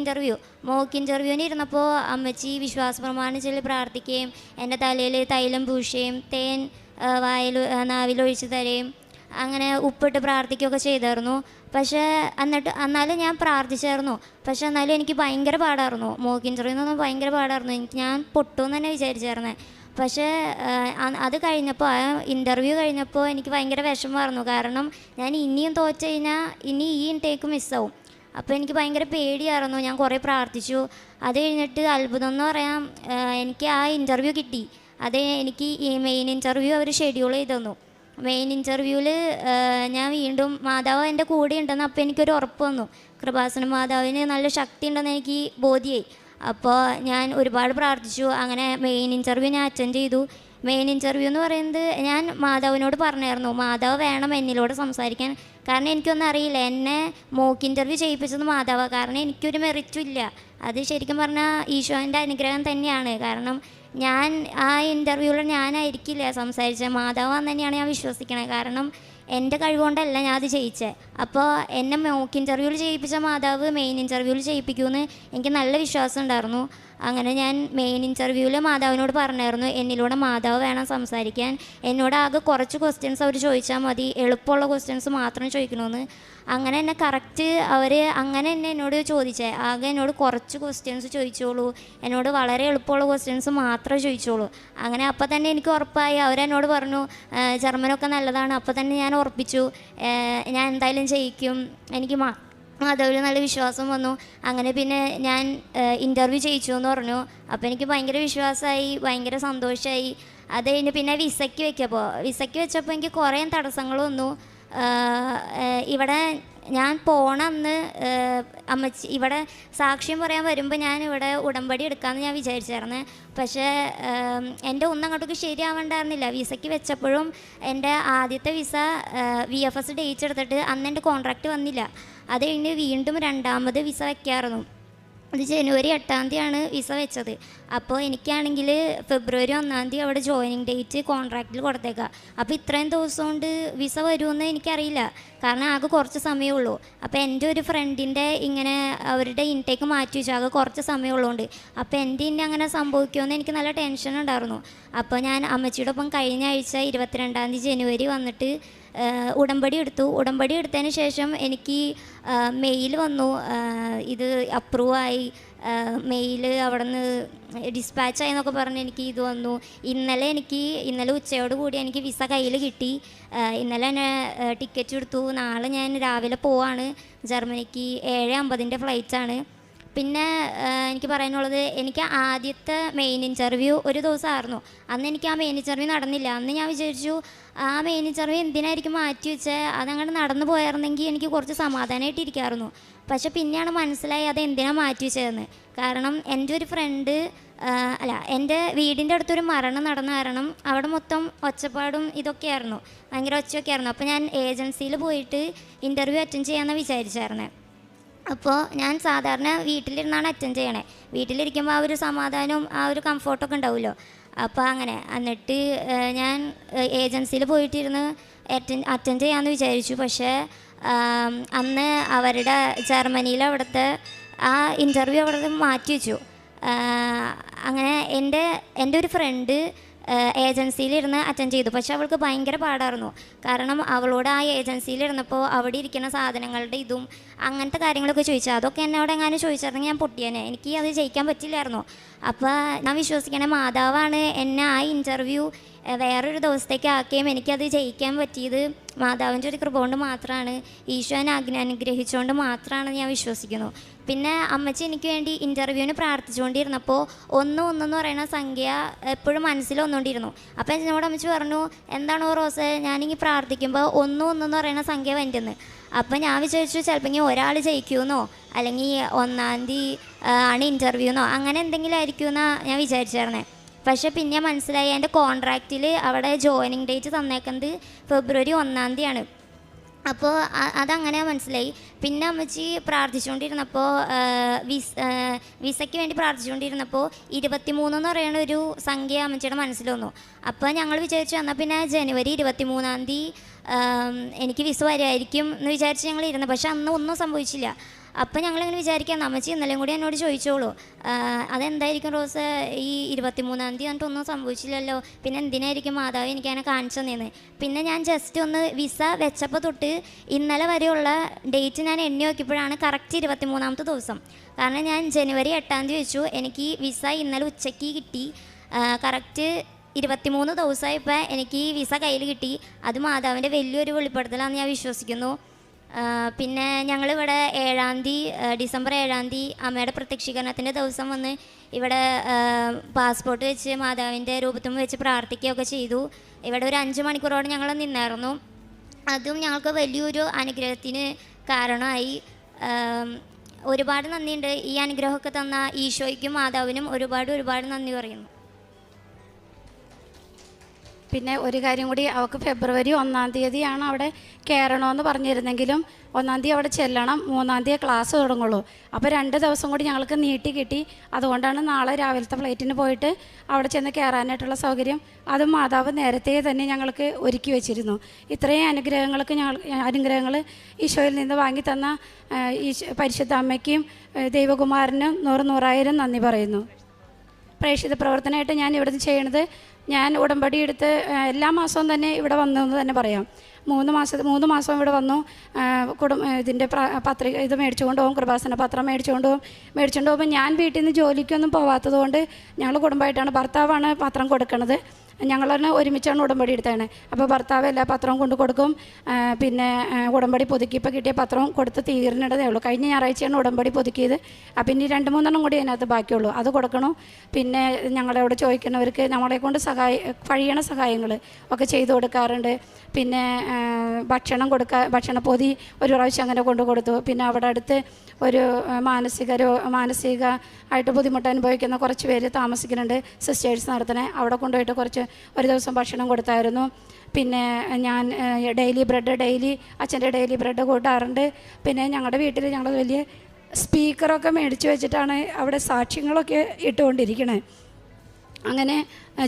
ഇൻ്റർവ്യൂവിന് ഇരുന്നപ്പോൾ അമ്മച്ചി വിശ്വാസ പ്രമാണം ചൊല്ലി പ്രാർത്ഥിക്കുകയും എൻ്റെ തലയിൽ തൈലം പൂശുകയും തേൻ നാവിലൊഴിച്ച് തരുകയും അങ്ങനെ ഉപ്പിട്ട് പ്രാർത്ഥിക്കുകയൊക്കെ ചെയ്തായിരുന്നു. പക്ഷേ എന്നാലും ഞാൻ പ്രാർത്ഥിച്ചായിരുന്നു. പക്ഷെ എന്നാലും എനിക്ക് ഭയങ്കര പാടായിരുന്നു. മോക്ക് ഇൻ്റർവ്യൂന്നൊന്നും ഭയങ്കര പാടായിരുന്നു. ഞാൻ പൊട്ടുമെന്ന് തന്നെ വിചാരിച്ചായിരുന്നേ. പക്ഷേ അത് കഴിഞ്ഞപ്പോൾ, ആ ഇൻ്റർവ്യൂ കഴിഞ്ഞപ്പോൾ എനിക്ക് ഭയങ്കര വിഷമമായിരുന്നു. കാരണം ഞാൻ ഇനിയും തോറ്റ് കഴിഞ്ഞാൽ ഇനി ഈ ഇൻടേക്ക് മിസ്സാവും. അപ്പോൾ എനിക്ക് ഭയങ്കര പേടിയായിരുന്നു. ഞാൻ കുറേ പ്രാർത്ഥിച്ചു. അത് കഴിഞ്ഞിട്ട് അത്ഭുതം എന്ന് പറയാം, എനിക്ക് ആ ഇൻ്റർവ്യൂ കിട്ടി. അത് എനിക്ക് ഈ മെയിൻ ഇൻ്റർവ്യൂ അവർ ഷെഡ്യൂൾ ചെയ്ത് തന്നു. മെയിൻ ഇൻ്റർവ്യൂവിൽ ഞാൻ വീണ്ടും മാതാവ് എൻ്റെ കൂടെ ഉണ്ടെന്ന് അപ്പോൾ എനിക്കൊരു ഉറപ്പ് വന്നു. കൃപാസന മാതാവിന് നല്ല ശക്തി ഉണ്ടെന്ന് എനിക്ക് ബോധ്യമായി. അപ്പോൾ ഞാൻ ഒരുപാട് പ്രാർത്ഥിച്ചു. അങ്ങനെ മെയിൻ ഇൻ്റർവ്യൂ ഞാൻ അറ്റൻഡ് ചെയ്തു. മെയിൻ ഇൻ്റർവ്യൂ എന്ന് പറയുന്നത് ഞാൻ മാതാവിനോട് പറഞ്ഞായിരുന്നു, മാതാവ് വേണം എന്നിലൂടെ സംസാരിക്കാൻ. കാരണം എനിക്കൊന്നും അറിയില്ല. എന്നെ മോക്ക് ഇൻ്റർവ്യൂ ചെയ്യിപ്പിച്ചത് മാതാവാണ്. കാരണം എനിക്കൊരു മെറിറ്റും ഇല്ല. അത് ശരിക്കും പറഞ്ഞാൽ ഈശോൻ്റെ അനുഗ്രഹം തന്നെയാണ്. കാരണം ഞാൻ ആ ഇൻ്റർവ്യൂവിൽ ഞാനായിരിക്കില്ല സംസാരിച്ചത്, മാതാവാന്ന് തന്നെയാണ് ഞാൻ വിശ്വസിക്കണത്. കാരണം എൻ്റെ കഴിവുകൊണ്ടല്ല ഞാൻ അത് ജയിച്ചത്. അപ്പോൾ എന്നെ മോക്ക് ഇൻ്റർവ്യൂവിൽ ചെയ്യിപ്പിച്ച മാതാവ് മെയിൻ ഇൻ്റർവ്യൂവിൽ ചെയ്യിപ്പിക്കുമെന്ന് എനിക്ക് നല്ല വിശ്വാസം ഉണ്ടായിരുന്നു. അങ്ങനെ ഞാൻ മെയിൻ ഇൻ്റർവ്യൂവിൽ മാതാവിനോട് പറഞ്ഞായിരുന്നു, എന്നിലൂടെ മാതാവ് വേണം സംസാരിക്കാൻ. എന്നോട് ആകെ കുറച്ച് ക്വസ്റ്റ്യൻസ് അവർ ചോദിച്ചാൽ മതി, എളുപ്പമുള്ള ക്വസ്റ്റ്യൻസ് മാത്രം ചോദിക്കണമെന്ന്. അങ്ങനെ എന്നെ കറക്റ്റ് അവർ അങ്ങനെ തന്നെ എന്നോട് ചോദിച്ചേ. ആകെ എന്നോട് കുറച്ച് ക്വസ്റ്റ്യൻസ് ചോദിച്ചോളൂ, എന്നോട് വളരെ എളുപ്പമുള്ള ക്വസ്റ്റ്യൻസ് മാത്രമേ ചോദിച്ചോളൂ. അങ്ങനെ അപ്പോൾ തന്നെ എനിക്ക് ഉറപ്പായി. അവരെന്നോട് പറഞ്ഞു ജർമ്മനൊക്കെ നല്ലതാണ്. അപ്പോൾ തന്നെ ഞാൻ ഉറപ്പിച്ചു, ഞാൻ എന്തായാലും ജയിക്കും. എനിക്ക് മാതാവിൽ നല്ല വിശ്വാസം വന്നു. അങ്ങനെ പിന്നെ ഞാൻ ഇൻ്റർവ്യൂ ചെയ്യിച്ചു എന്ന് പറഞ്ഞു. അപ്പോൾ എനിക്ക് ഭയങ്കര വിശ്വാസമായി, ഭയങ്കര സന്തോഷമായി. അത് കഴിഞ്ഞ് പിന്നെ വിസയ്ക്ക് വെച്ചപ്പോൾ എനിക്ക് കുറേ തടസ്സങ്ങൾ വന്നു. ഇവിടെ ഞാൻ അന്ന് അമ്മച്ചി ഇവിടെ സാക്ഷ്യം പറയാൻ വരുമ്പോൾ ഞാൻ ഇവിടെ ഉടമ്പടി എടുക്കാമെന്ന് ഞാൻ വിചാരിച്ചായിരുന്നു. പക്ഷേ എൻ്റെ ഒന്നങ്ങോട്ടേക്ക് ശരിയാവണ്ടായിരുന്നില്ല. വിസയ്ക്ക് വെച്ചപ്പോഴും എൻ്റെ ആദ്യത്തെ വിസ VFS ഡേറ്റ് എടുത്തിട്ട് അന്ന് എൻ്റെ കോൺട്രാക്റ്റ് വന്നില്ല. അത് കഴിഞ്ഞ് വീണ്ടും രണ്ടാമത് വിസ വയ്ക്കായിരുന്നു. അത് ജനുവരി 8-ാം തീയതിയാണ് വിസ വെച്ചത്. അപ്പോൾ എനിക്കാണെങ്കിൽ ഫെബ്രുവരി 1-ാം തീയതി അവിടെ ജോയിനിങ് ഡേറ്റ് കോൺട്രാക്റ്റിൽ കൊടുത്തേക്കാം. അപ്പോൾ ഇത്രയും ദിവസം കൊണ്ട് വിസ വരുമെന്ന് എനിക്കറിയില്ല. കാരണം ആകെ കുറച്ച് സമയമുള്ളൂ. അപ്പോൾ എൻ്റെ ഒരു ഫ്രണ്ടിൻ്റെ ഇങ്ങനെ അവരുടെ ഇൻടേക്ക് മാറ്റി വെച്ചു, ആകെ കുറച്ച് സമയമുള്ളതുകൊണ്ട്. അപ്പോൾ എൻ്റെ ഇനി അങ്ങനെ സംഭവിക്കുമെന്ന് എനിക്ക് നല്ല ടെൻഷൻ ഉണ്ടായിരുന്നു. അപ്പോൾ ഞാൻ അമ്മച്ചിയുടെ ഒപ്പം കഴിഞ്ഞ ആഴ്ച 22-ാം തീയതി ജനുവരി വന്നിട്ട് ഉടമ്പടി എടുത്തതിന് ശേഷം എനിക്ക് മെയിൽ വന്നു, ഇത് അപ്രൂവായി, മെയിൽ അവിടെ നിന്ന് ഡിസ്പാച്ചായി എന്നൊക്കെ പറഞ്ഞ് എനിക്ക് ഇത് വന്നു. ഇന്നലെ ഉച്ചയോട് കൂടി എനിക്ക് വിസ കയ്യിൽ കിട്ടി. ഇന്നലെ തന്നെ ടിക്കറ്റ് എടുത്തു. നാളെ ഞാൻ രാവിലെ പോവാണ് ജർമ്മനിക്ക്. 7:50-ൻ്റെ ഫ്ലൈറ്റാണ്. പിന്നെ എനിക്ക് പറയാനുള്ളത്, എനിക്ക് ആദ്യത്തെ മെയിൻ ഇൻ്റർവ്യൂ ഒരു ദിവസമായിരുന്നു. അന്ന് എനിക്ക് ആ മെയിൻ ഇൻ്റർവ്യൂ നടന്നില്ല. അന്ന് ഞാൻ വിചാരിച്ചു ആ മെയിൻ ഇൻ്റർവ്യൂ എന്തിനായിരിക്കും മാറ്റി വെച്ചത്, അതങ്ങോട്ട് നടന്നു പോയായിരുന്നെങ്കിൽ എനിക്ക് കുറച്ച് സമാധാനമായിട്ടിരിക്കാമായിരുന്നു. പക്ഷെ പിന്നെയാണ് മനസ്സിലായി അത് എന്തിനാണ് മാറ്റി വെച്ചതെന്ന്. കാരണം എൻ്റെ ഒരു ഫ്രണ്ട് എൻ്റെ വീടിൻ്റെ അടുത്തൊരു മരണം നടന്ന കാരണം അവിടെ മൊത്തം ഒച്ചപ്പാടും ഇതൊക്കെയായിരുന്നു, ഭയങ്കര ഒച്ചയൊക്കെയായിരുന്നു. അപ്പോൾ ഞാൻ ഏജൻസിയിൽ പോയിട്ട് ഇൻ്റർവ്യൂ അറ്റൻഡ് ചെയ്യാമെന്ന് വിചാരിച്ചായിരുന്നത്. അപ്പോൾ ഞാൻ സാധാരണ വീട്ടിലിരുന്നാണ് അറ്റൻഡ് ചെയ്യണേ. വീട്ടിലിരിക്കുമ്പോൾ ആ ഒരു സമാധാനവും ആ ഒരു കംഫർട്ടൊക്കെ ഉണ്ടാവുമല്ലോ. അപ്പോൾ അങ്ങനെ എന്നിട്ട് ഞാൻ ഏജൻസിയിൽ പോയിട്ടിരുന്ന് അറ്റൻഡ് ചെയ്യാമെന്ന് വിചാരിച്ചു. പക്ഷേ അന്ന് അവരുടെ ജർമ്മനിയിൽ അവിടുത്തെ ആ ഇൻ്റർവ്യൂ അവിടെ മാറ്റി വെച്ചു. അങ്ങനെ എൻ്റെ ഒരു ഫ്രണ്ട് ഏജൻസിയിലിരുന്ന് അറ്റൻഡ് ചെയ്തു. പക്ഷെ അവൾക്ക് ഭയങ്കര പാടായിരുന്നു. കാരണം അവളോട് ആ ഏജൻസിയിലിരുന്നപ്പോൾ അവിടെ ഇരിക്കുന്ന സാധനങ്ങളുടെ ഇതും അങ്ങനത്തെ കാര്യങ്ങളൊക്കെ ചോദിച്ചാൽ അതൊക്കെ എന്നോട് എങ്ങാനും ചോദിച്ചിരുന്നെങ്കിൽ ഞാൻ പൊട്ടിയേനെ. എനിക്ക് അത് ജയിക്കാൻ പറ്റില്ലായിരുന്നു. അപ്പോൾ ഞാൻ വിശ്വസിക്കണേ മാതാവാണ് എന്നെ ആ ഇൻ്റർവ്യൂ വേറൊരു ദിവസത്തേക്ക് ആക്കുകയും എനിക്കത് ജയിക്കാൻ പറ്റിയത് മാതാവിൻ്റെ ഒരു കൃപ കൊണ്ട് മാത്രമാണ്, ഈശോനെ അനുഗ്രഹിച്ചുകൊണ്ട് മാത്രമാണ് ഞാൻ വിശ്വസിക്കുന്നു. പിന്നെ അമ്മച്ചി എനിക്ക് വേണ്ടി ഇൻ്റർവ്യൂവിന് പ്രാർത്ഥിച്ചുകൊണ്ടിരുന്നപ്പോൾ 1 എന്ന് പറയുന്ന സംഖ്യ എപ്പോഴും മനസ്സിൽ വന്നുകൊണ്ടിരുന്നു. അപ്പോൾ എന്നോട് അമ്മച്ചി പറഞ്ഞു, എന്താണോ റോസ് ഞാനിങ്ങനെ പ്രാർത്ഥിക്കുമ്പോൾ 1 എന്ന് പറയുന്ന സംഖ്യ വേണ്ടെന്ന്. അപ്പം ഞാൻ വിചാരിച്ചു ചിലപ്പോൾ ഇങ്ങനെ ഒരാൾ ജയിക്കുമെന്നോ അല്ലെങ്കിൽ 1-ാം തീയതി ആണ് ഇൻ്റർവ്യൂന്നോ അങ്ങനെ എന്തെങ്കിലും ആയിരിക്കുമെന്നാണ് ഞാൻ വിചാരിച്ചായിരുന്നേ. പക്ഷേ പിന്നെ മനസ്സിലായി എൻ്റെ കോൺട്രാക്റ്റിൽ അവിടെ ജോയിനിങ് ഡേറ്റ് തന്നേക്കുന്നത് ഫെബ്രുവരി 1-ാം തീയതിയാണ്. അപ്പോൾ അതങ്ങനെ മനസ്സിലായി. പിന്നെ അമ്മച്ചി പ്രാർത്ഥിച്ചുകൊണ്ടിരുന്നപ്പോൾ വിസയ്ക്ക് വേണ്ടി പ്രാർത്ഥിച്ചുകൊണ്ടിരുന്നപ്പോൾ 23 എന്ന് പറയുന്ന ഒരു സംഖ്യ അമ്മച്ചിയുടെ മനസ്സിൽ വന്നു. അപ്പോൾ ഞങ്ങൾ വിചാരിച്ചു എന്നാൽ പിന്നെ ജനുവരി 23-ാം തീയതി എനിക്ക് വിസ വരുമായിരിക്കും എന്ന് വിചാരിച്ച് ഞങ്ങൾ ഇരുന്നു. പക്ഷെ അന്ന് ഒന്നും സംഭവിച്ചില്ല. അപ്പം ഞങ്ങളിങ്ങനെ വിചാരിക്കാം അമ്മച്ചി ഇന്നലെയും കൂടി എന്നോട് ചോദിച്ചോളൂ അതെന്തായിരിക്കും റോസ് ഈ 23-ാം തീയതി എന്നിട്ടൊന്നും സംഭവിച്ചില്ലല്ലോ, പിന്നെ എന്തിനായിരിക്കും മാതാവ് എനിക്കങ്ങനെ കാണിച്ചു തന്നേന്ന്. പിന്നെ ഞാൻ ജസ്റ്റ് ഒന്ന് വിസ വെച്ചപ്പോൾ തൊട്ട് ഇന്നലെ വരെയുള്ള ഡേറ്റ് ഞാൻ എണ്ണി നോക്കിയപ്പോഴാണ് കറക്റ്റ് 23-ാമത്തെ ദിവസം. കാരണം ഞാൻ ജനുവരി 8-ാം തീയതി വെച്ചു, എനിക്ക് വിസ ഇന്നലെ ഉച്ചയ്ക്ക് കിട്ടി. കറക്റ്റ് 23 ദിവസമായപ്പോൾ എനിക്ക് വിസ കയ്യിൽ കിട്ടി. അത് മാതാവിൻ്റെ വലിയൊരു വെളിപ്പെടുത്തലാണെന്ന് ഞാൻ വിശ്വസിക്കുന്നു. പിന്നെ ഞങ്ങളിവിടെ 7-ാം തീയതി ഡിസംബർ 7-ാം തീയതി അമ്മയുടെ പ്രത്യക്ഷീകരണത്തിൻ്റെ ദിവസം വന്ന് ഇവിടെ പാസ്പോർട്ട് വെച്ച് മാതാവിൻ്റെ രൂപത്തും വെച്ച് പ്രാർത്ഥിക്കുകയൊക്കെ ചെയ്തു. ഇവിടെ ഒരു 5 മണിക്കൂറോടെ ഞങ്ങൾ നിന്നായിരുന്നു. അതും ഞങ്ങൾക്ക് വലിയൊരു അനുഗ്രഹത്തിന് കാരണമായി. ഒരുപാട് നന്ദിയുണ്ട്. ഈ അനുഗ്രഹമൊക്കെ തന്ന ഈശോയ്ക്കും മാതാവിനും ഒരുപാട് നന്ദി പറയുന്നു. പിന്നെ ഒരു കാര്യം കൂടി, അവൾക്ക് ഫെബ്രുവരി 1-ാം തീയതിയാണ് അവിടെ കയറണമെന്ന് പറഞ്ഞിരുന്നെങ്കിലും 1-ാം തീയതി അവിടെ ചെല്ലണം, 3-ാം തീയതി ക്ലാസ് തുടങ്ങുള്ളൂ. അപ്പോൾ 2 ദിവസം കൂടി ഞങ്ങൾക്ക് നീട്ടി കിട്ടി. അതുകൊണ്ടാണ് നാളെ രാവിലത്തെ ഫ്ലൈറ്റിന് പോയിട്ട് അവിടെ ചെന്ന് കയറാനായിട്ടുള്ള സൗകര്യം അതും മാതാവ് നേരത്തെ തന്നെ ഞങ്ങൾക്ക് ഒരുക്കി വെച്ചിരുന്നു. ഇത്രയും അനുഗ്രഹങ്ങൾ ഈശോയിൽ നിന്ന് വാങ്ങി തന്ന പരിശുദ്ധ അമ്മയ്ക്കും ദൈവകുമാരനും 100,000 നന്ദി പറയുന്നു. പ്രേക്ഷിത പ്രവർത്തനമായിട്ട് ഞാൻ ഇവിടുന്ന് ചെയ്യണത്, ഞാൻ ഉടമ്പടി എടുത്ത് എല്ലാ മാസവും തന്നെ ഇവിടെ വന്നു എന്ന് തന്നെ പറയാം. 3 മാസം ഇവിടെ വന്നു. ഇതിൻ്റെ പത്രിക ഇത് മേടിച്ചുകൊണ്ട് പോകും, കൃപാസന പത്രം മേടിച്ചുകൊണ്ട് പോകുമ്പോൾ ഞാൻ വീട്ടിൽ നിന്ന് ജോലിക്കൊന്നും പോവാത്തത് കൊണ്ട് ഞങ്ങൾ കുടുംബമായിട്ടാണ്, ഭർത്താവാണ് പത്രം കൊടുക്കണത്. ഞങ്ങൾ തന്നെ ഒരുമിച്ചാണ് ഉടമ്പടി എടുത്തതാണ്. അപ്പോൾ ഭർത്താവ് എല്ലാ പത്രവും കൊണ്ട് കൊടുക്കും. പിന്നെ ഉടമ്പടി പുതുക്കി ഇപ്പോൾ കിട്ടിയ പത്രവും കൊടുത്ത് തീർന്നിടതേ ഉള്ളൂ. കഴിഞ്ഞ ഞായറാഴ്ചയാണ് ഉടമ്പടി പുതുക്കിയത്. അപ്പം ഇനി 2-3 കൂടി അതിനകത്ത് ബാക്കിയുള്ളൂ, അത് കൊടുക്കണം. പിന്നെ ഞങ്ങളോട് ചോദിക്കുന്നവർക്ക് നമ്മളെ കൊണ്ട് കഴിയണ സഹായങ്ങൾ ഒക്കെ ചെയ്തു കൊടുക്കാറുണ്ട്. പിന്നെ ഭക്ഷണപ്പൊതി ഒരു പ്രാവശ്യം അങ്ങനെ കൊടുത്തു. പിന്നെ അവിടെ അടുത്ത് ഒരു മാനസികമായിട്ട് ബുദ്ധിമുട്ട് അനുഭവിക്കുന്ന കുറച്ച് പേര് താമസിക്കുന്നുണ്ട്, സിസ്റ്റേഴ്സ് നടത്തണേ. അവിടെ കൊണ്ടുപോയിട്ട് ഒരു ദിവസം ഭക്ഷണം കൊടുത്തായിരുന്നു. പിന്നെ ഞാൻ അച്ഛൻ്റെ ഡെയിലി ബ്രെഡ് കൂട്ടാറുണ്ട്. പിന്നെ ഞങ്ങളുടെ വീട്ടിൽ ഞങ്ങൾ വലിയ സ്പീക്കറൊക്കെ മേടിച്ച് വെച്ചിട്ടാണ് അവിടെ സാക്ഷ്യങ്ങളൊക്കെ ഇട്ടുകൊണ്ടിരിക്കണേ. അങ്ങനെ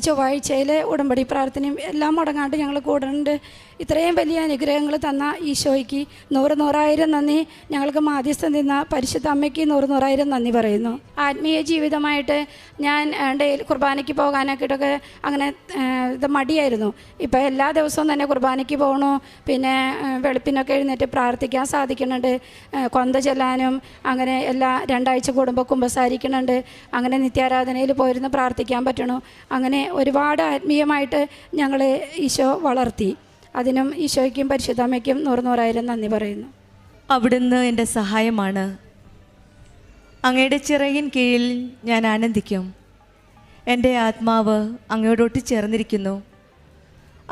ചൊവ്വാഴ്ചയിൽ ഉടമ്പടി പ്രാർത്ഥനയും എല്ലാം മുടങ്ങാണ്ട് ഞങ്ങൾ കൂടുന്നുണ്ട്. ഇത്രയും വലിയ അനുഗ്രഹങ്ങൾ തന്ന ഈശോയ്ക്ക് 100,000 നന്ദി. ഞങ്ങൾക്ക് മാധ്യസ്ഥം തന്ന പരിശുദ്ധ അമ്മയ്ക്ക് 100,000 നന്ദി പറയുന്നു. ആത്മീയ ജീവിതമായിട്ട് ഞാൻ ഡെയിലി കുർബാനയ്ക്ക് പോകാനൊക്കെയിട്ടൊക്കെ അങ്ങനെ ഇത് മടിയായിരുന്നു. ഇപ്പോൾ എല്ലാ ദിവസവും തന്നെ കുർബാനയ്ക്ക് പോകണു. പിന്നെ വെളുപ്പിനൊക്കെ എഴുന്നേറ്റ് പ്രാർത്ഥിക്കാൻ സാധിക്കുന്നുണ്ട്. കൊന്ത ചെല്ലാനും അങ്ങനെ 2 ആഴ്ച കൂടുമ്പോൾ കുമ്പസാരിക്കുന്നുണ്ട്. അങ്ങനെ നിത്യാരാധനയിൽ പോയിരുന്ന് പ്രാർത്ഥിക്കാൻ പറ്റണു. അങ്ങനെ ഒരുപാട് ആത്മീയമായിട്ട് ഞങ്ങളെ ഈശോ വളർത്തി. അതിനും ഈശോയ്ക്കും പരിശുദ്ധമ്മയ്ക്കും 100,000 നന്ദി പറയുന്നു. അവിടുന്ന് എൻ്റെ സഹായമാണ്. അങ്ങയുടെ ചിറകിൻ കീഴിൽ ഞാൻ ആനന്ദിക്കും. എൻ്റെ ആത്മാവ് അങ്ങയോടൊട്ട് ചേർന്നിരിക്കുന്നു.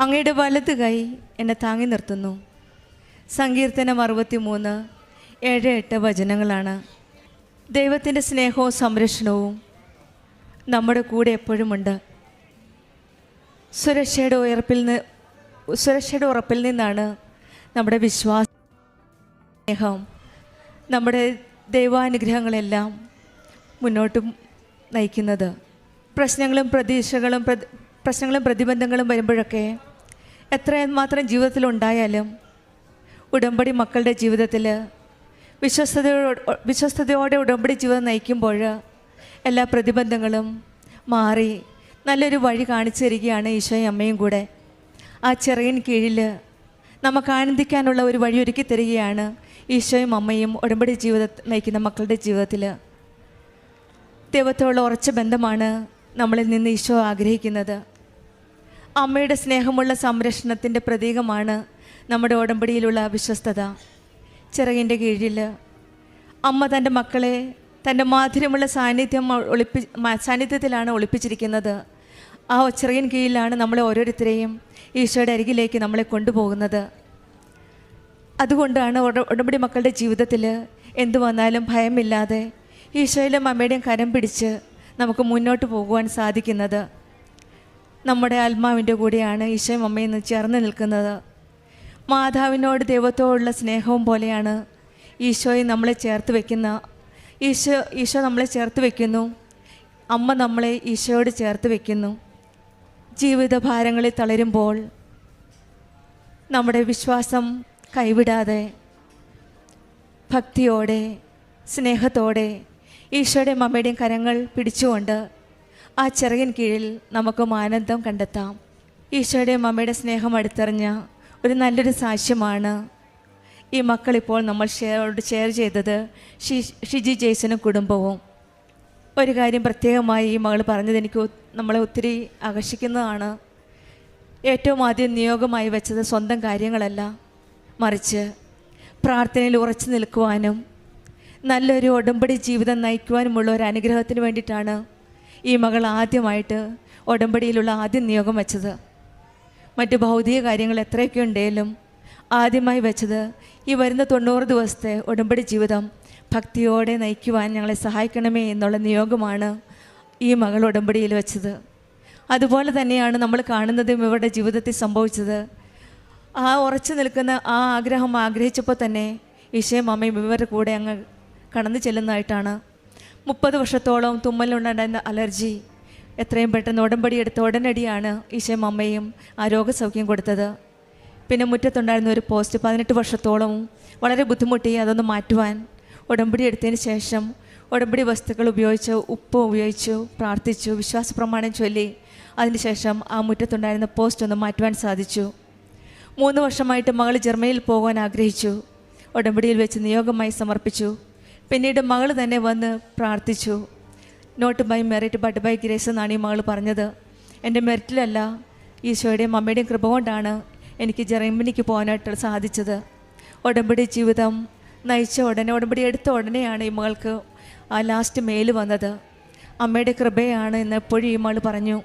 അങ്ങയുടെ വലത് കൈ എന്നെ താങ്ങി നിർത്തുന്നു. സങ്കീർത്തനം 63, 7-8 വചനങ്ങളാണ്. ദൈവത്തിൻ്റെ സ്നേഹവും സംരക്ഷണവും നമ്മുടെ കൂടെ എപ്പോഴുമുണ്ട്. സുരക്ഷയുടെ ഉറപ്പിൽ നിന്നാണ് നമ്മുടെ സ്നേഹം, നമ്മുടെ ദൈവാനുഗ്രഹങ്ങളെല്ലാം മുന്നോട്ട് നയിക്കുന്നത്. പ്രശ്നങ്ങളും പ്രതിബന്ധങ്ങളും വരുമ്പോഴൊക്കെ എത്രമാത്രം ജീവിതത്തിലുണ്ടായാലും ഉടമ്പടി മക്കളുടെ ജീവിതത്തിൽ വിശ്വസ്തയോടെ ഉടമ്പടി ജീവിതം നയിക്കുമ്പോൾ എല്ലാ പ്രതിബന്ധങ്ങളും മാറി നല്ലൊരു വഴി കാണിച്ചു തരികയാണ് ഈശോയും അമ്മയും കൂടെ. ആ ചിറകിൻ കീഴിൽ നമുക്ക് ആനന്ദിക്കാനുള്ള ഒരു വഴി ഒരുക്കി തരികയാണ് ഈശോയും അമ്മയും ഉടമ്പടി ജീവിതം നയിക്കുന്ന മക്കളുടെ ജീവിതത്തിൽ. ദൈവത്തോടുള്ള ഉറച്ച ബന്ധമാണ് നമ്മളിൽ നിന്ന് ഈശോ ആഗ്രഹിക്കുന്നത്. അമ്മയുടെ സ്നേഹമുള്ള സംരക്ഷണത്തിൻ്റെ പ്രതീകമാണ് നമ്മുടെ ഉടമ്പടിയിലുള്ള വിശ്വസ്തത. ചിറകിൻ്റെ കീഴിൽ അമ്മ തൻ്റെ മക്കളെ തൻ്റെ മാധുര്യമുള്ള സാന്നിധ്യത്തിലാണ് ഒളിപ്പിച്ചിരിക്കുന്നത്. ആ ചിറകിൻ കീഴിലാണ് നമ്മളെ ഓരോരുത്തരെയും ഈശോയുടെ അരികിലേക്ക് നമ്മളെ കൊണ്ടുപോകുന്നത്. അതുകൊണ്ടാണ് ഉടമ്പടി മക്കളുടെ ജീവിതത്തിൽ എന്തു വന്നാലും ഭയമില്ലാതെ ഈശോയിലും അമ്മയുടെയും കരം പിടിച്ച് നമുക്ക് മുന്നോട്ട് പോകുവാൻ സാധിക്കുന്നത്. നമ്മുടെ ആത്മാവിൻ്റെ കൂടെയാണ് ഈശോയും അമ്മയും ചേർന്ന് നിൽക്കുന്നത്. മാതാവിനോട് ദൈവത്തോടുള്ള സ്നേഹവും പോലെയാണ് ഈശോയെ നമ്മളെ ചേർത്ത് വയ്ക്കുന്ന ഈശോ നമ്മളെ ചേർത്ത് വയ്ക്കുന്നു. അമ്മ നമ്മളെ ഈശോയോട് ചേർത്ത് വയ്ക്കുന്നു. ജീവിത ഭാരങ്ങളിൽ തളരുമ്പോൾ നമ്മുടെ വിശ്വാസം കൈവിടാതെ ഭക്തിയോടെ സ്നേഹത്തോടെ ഈശോയുടെയും അമ്മയുടെയും കരങ്ങൾ പിടിച്ചുകൊണ്ട് ആ ചിറകിൻ കീഴിൽ നമുക്കും ആനന്ദം കണ്ടെത്താം. ഈശോയുടെയും അമ്മയുടെ സ്നേഹം അടുത്തറിഞ്ഞ ഒരു നല്ലൊരു സാക്ഷ്യമാണ് ഈ മക്കളിപ്പോൾ നമ്മൾ ഷെയർ ചെയ്തത്. ഷിജി ജെയ്സനും കുടുംബവും. ഒരു കാര്യം പ്രത്യേകമായി ഈ മകൾ പറഞ്ഞത് എനിക്ക് നമ്മളെ ഒത്തിരി ആകർഷിക്കുന്നതാണ്. ഏറ്റവും ആദ്യം നിയോഗമായി വെച്ചത് സ്വന്തം കാര്യങ്ങളല്ല, മറിച്ച് പ്രാർത്ഥനയിൽ ഉറച്ചു നിൽക്കുവാനും നല്ലൊരു ഉടമ്പടി ജീവിതം നയിക്കുവാനുമുള്ള ഒരു അനുഗ്രഹത്തിന് വേണ്ടിയിട്ടാണ് ഈ മകൾ ആദ്യമായിട്ട് ഉടമ്പടിയിലുള്ള ആദ്യം നിയോഗം വെച്ചത്. മറ്റ് ഭൗതിക കാര്യങ്ങൾ എത്രയൊക്കെ ഉണ്ടെങ്കിലും ആദ്യമായി വെച്ചത് ഈ വരുന്ന 90 ദിവസത്തെ ഉടമ്പടി ജീവിതം ഭക്തിയോടെ നയിക്കുവാൻ ഞങ്ങളെ സഹായിക്കണമേ എന്നുള്ള നിയോഗമാണ് ഈ മകൾ ഉടമ്പടിയിൽ വെച്ചത്. അതുപോലെ തന്നെയാണ് നമ്മൾ കാണുന്നതും ഇവരുടെ ജീവിതത്തിൽ സംഭവിച്ചത്. ആ ഉറച്ചു നിൽക്കുന്ന ആ ആഗ്രഹം ആഗ്രഹിച്ചപ്പോൾ തന്നെ ഈശോയും അമ്മയും ഇവരുടെ കൂടെ അങ്ങ് കടന്നു ചെല്ലുന്നതായിട്ടാണ്. 30 വർഷത്തോളം തുമ്മലുണ്ടായിരുന്ന അലർജി എത്രയും പെട്ടെന്ന് ഉടമ്പടി എടുത്ത ഉടനടിയാണ് ഈശോയും അമ്മയും ആ രോഗസൗഖ്യം കൊടുത്തത്. പിന്നെ മുറ്റത്തുണ്ടായിരുന്ന ഒരു പോസ്റ്റ് 18 വർഷത്തോളം വളരെ ബുദ്ധിമുട്ടി അതൊന്ന് മാറ്റുവാൻ ഉടമ്പടി എടുത്തതിന് ശേഷം ഉടമ്പടി വസ്തുക്കൾ ഉപയോഗിച്ച് ഉപ്പ് ഉപയോഗിച്ചു പ്രാർത്ഥിച്ചു വിശ്വാസ പ്രമാണം ചൊല്ലി അതിനുശേഷം ആ മുറ്റത്തുണ്ടായിരുന്ന പോസ്റ്റ് ഒന്ന് മാറ്റുവാൻ സാധിച്ചു. 3 വർഷമായിട്ട് മകൾ ജർമ്മനിയിൽ പോകാൻ ആഗ്രഹിച്ചു. ഉടമ്പടിയിൽ വെച്ച് നിയോഗമായി സമർപ്പിച്ചു. പിന്നീട് മകൾ തന്നെ വന്ന് പ്രാർത്ഥിച്ചു. Not by merit but by grace എന്നാണ് ഈ മകൾ പറഞ്ഞത്. എൻ്റെ മെറിറ്റിലല്ല, ഈശോയുടെയും അമ്മയുടെയും കൃപ കൊണ്ടാണ് എനിക്ക് ജർമ്മനിക്ക് പോകാനായിട്ട് സാധിച്ചത്. ഉടമ്പടി ജീവിതം നയിച്ച ഉടനെ ഉടമ്പടി എടുത്ത ഉടനെയാണ് ഈ മകൾക്ക് ആ ലാസ്റ്റ് മെയിൽ വന്നത്. അമ്മയുടെ കൃപയാണ് എന്ന് എപ്പോഴും ഈ മകൾ പറഞ്ഞു.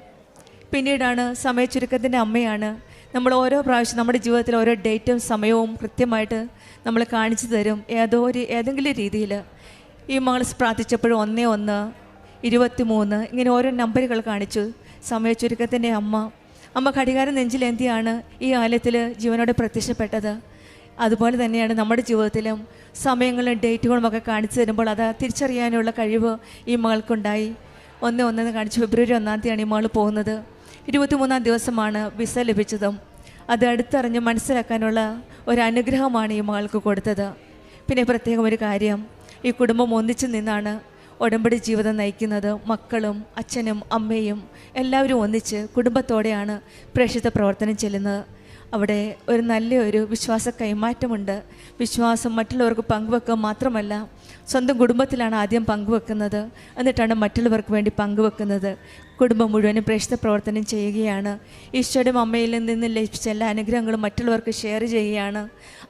പിന്നീടാണ് സമയച്ചുരുക്കത്തിൻ്റെ അമ്മയാണ്. നമ്മൾ ഓരോ പ്രാവശ്യം നമ്മുടെ ജീവിതത്തിൽ ഓരോ ഡേറ്റും സമയവും കൃത്യമായിട്ട് നമ്മൾ കാണിച്ചു തരും. ഏതെങ്കിലും രീതിയിൽ ഈ മകൾ പ്രാർത്ഥിച്ചപ്പോഴും 1-1, 23 ഇങ്ങനെ ഓരോ നമ്പറുകൾ കാണിച്ചു. സമയച്ചുരുക്കത്തിൻ്റെ അമ്മ ഘടികാരം നെഞ്ചിലേന്തിയാണ് ഈ ആലയത്തിൽ ജീവനോടെ പ്രത്യക്ഷപ്പെട്ടത്. അതുപോലെ തന്നെയാണ് നമ്മുടെ ജീവിതത്തിലും സമയങ്ങളും ഡേറ്റുകളും ഒക്കെ കാണിച്ചു തരുമ്പോൾ അത് തിരിച്ചറിയാനുള്ള കഴിവ് ഈ മകൾക്കുണ്ടായി. 1-1 കാണിച്ചു. ഫെബ്രുവരി 1-ാം തീയതിയാണ് ഈ മകൾ പോകുന്നത്. 23-ാം ദിവസമാണ് വിസ ലഭിച്ചതും. അത് അടുത്തറിഞ്ഞ് മനസ്സിലാക്കാനുള്ള ഒരു അനുഗ്രഹമാണ് ഈ മകൾക്ക് കൊടുത്തത്. പിന്നെ പ്രത്യേകം ഒരു കാര്യം, ഈ കുടുംബം ഒന്നിച്ചു നിന്നാണ് ഉടമ്പടി ജീവിതം നയിക്കുന്നത്. മക്കളും അച്ഛനും അമ്മയും എല്ലാവരും ഒന്നിച്ച് കുടുംബത്തോടെയാണ് പ്രേക്ഷിത പ്രവർത്തനം ചെല്ലുന്നത്. അവിടെ ഒരു നല്ലൊരു വിശ്വാസ കൈമാറ്റമുണ്ട്. വിശ്വാസം മറ്റുള്ളവർക്ക് പങ്കുവെക്കുക മാത്രമല്ല, സ്വന്തം കുടുംബത്തിലാണ് ആദ്യം പങ്കുവെക്കുന്നത്, എന്നിട്ടാണ് മറ്റുള്ളവർക്ക് വേണ്ടി പങ്കുവെക്കുന്നത്. കുടുംബം മുഴുവനും പ്രേക്ഷിത പ്രവർത്തനം ചെയ്യുകയാണ്. ഈശോയുടെയും അമ്മയിൽ നിന്ന് ലഭിച്ച എല്ലാ അനുഗ്രഹങ്ങളും മറ്റുള്ളവർക്ക് ഷെയർ ചെയ്യുകയാണ്.